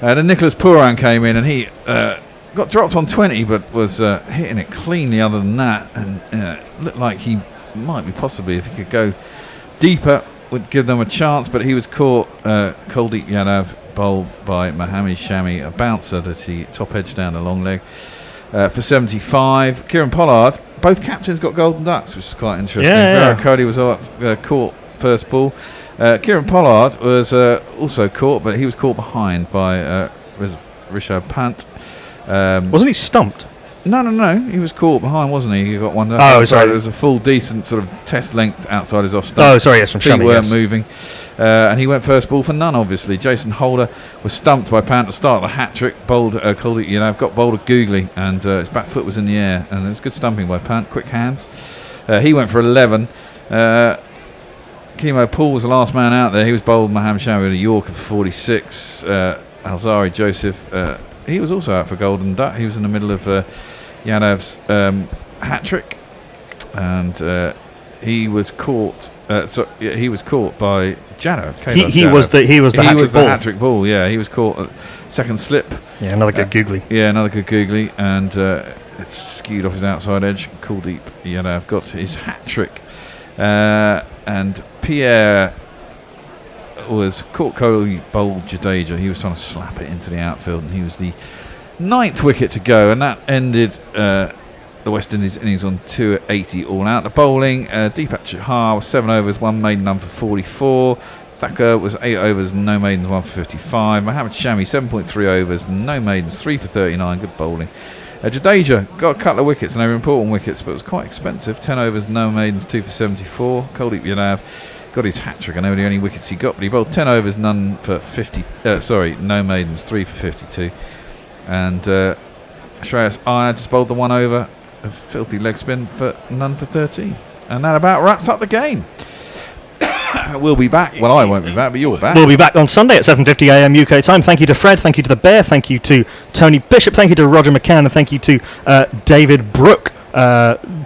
Then Nicholas Pooran came in, and he got dropped on 20, but was hitting it cleanly other than that, and looked like he might be possibly, if he could go deeper, would give them a chance, but he was caught. Kuldeep Yadav bowled by Mohammed Shami, a bouncer that he top edged down the long leg for 75. Kieran Pollard, both captains got golden ducks, which is quite interesting. Virat Kohli was caught first ball. Kieran Pollard was also caught, but he was caught behind by Rishabh Pant. Wasn't he stumped? No. He was caught behind, wasn't he? He got one. Oh, sorry. There was a full, decent sort of test length outside his off stump. Oh, sorry. Yes, from Feet Shami, weren't yes. moving, and he went first ball for none. Obviously, Jason Holder was stumped by Pant to start the hat trick. Bowled, got bowled a googly, and his back foot was in the air, and it was good stumping by Pant. Quick hands. He went for 11. Kemo Paul was the last man out there. He was bowled Mohammed Shami with a Yorker for 46. Alzari Joseph, he was also out for golden duck. He was in the middle of Yadav's hat trick, and he was caught. He was caught by Jadav. He was the hat trick ball. Yeah, he was caught at second slip. Yeah, another good googly. Another good googly, and it skewed off his outside edge. Kuldeep Yadav got his hat trick, and Pierre was caught Kohli, bowled Jadeja. He was trying to slap it into the outfield, and he was the 9th wicket to go, and that ended the West Indies innings on 280 all out. The bowling, Deepak Chahar was 7 overs, 1 maiden run for 44. Thacker was 8 overs, no maidens, 1 for 55. Mohammed Shami, 7.3 overs, no maidens, 3 for 39. Good bowling. Jadeja got a couple of wickets, and they were important wickets, but it was quite expensive. 10 overs, no maidens, 2 for 74. Kuldeep Yadav got his hat-trick. I know the only wickets he got, but he bowled 10 overs, none for 50. No maidens, 3 for 52. And Shreyas Iyer just bowled the 1 over, a filthy leg spin for none for 13. And that about wraps up the game. We'll be back. Well, I won't be back, but you're back. We'll be back on Sunday at 7:50 a.m. UK time. Thank you to Fred, thank you to the Bear, thank you to Tony Bishop, thank you to Roger McCann, and thank you to David Brooke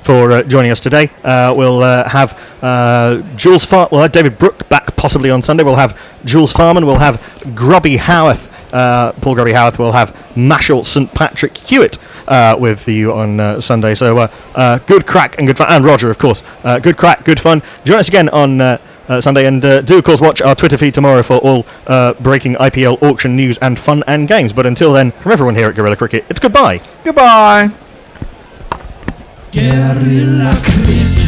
for joining us today. We'll have Jules we'll have David Brooke back possibly on Sunday. We'll have Jules Farman. We'll have Grubby Howarth. Paul Grubby Howarth. We'll have Mashal St Patrick Hewitt with you on Sunday. So good crack and good fun. And Roger, of course. Good crack, good fun. Join us again on Sunday, and do of course watch our Twitter feed tomorrow for all breaking IPL auction news and fun and games. But until then, from everyone here at Guerrilla Cricket, it's goodbye. Goodbye. Guerrilla Cricket.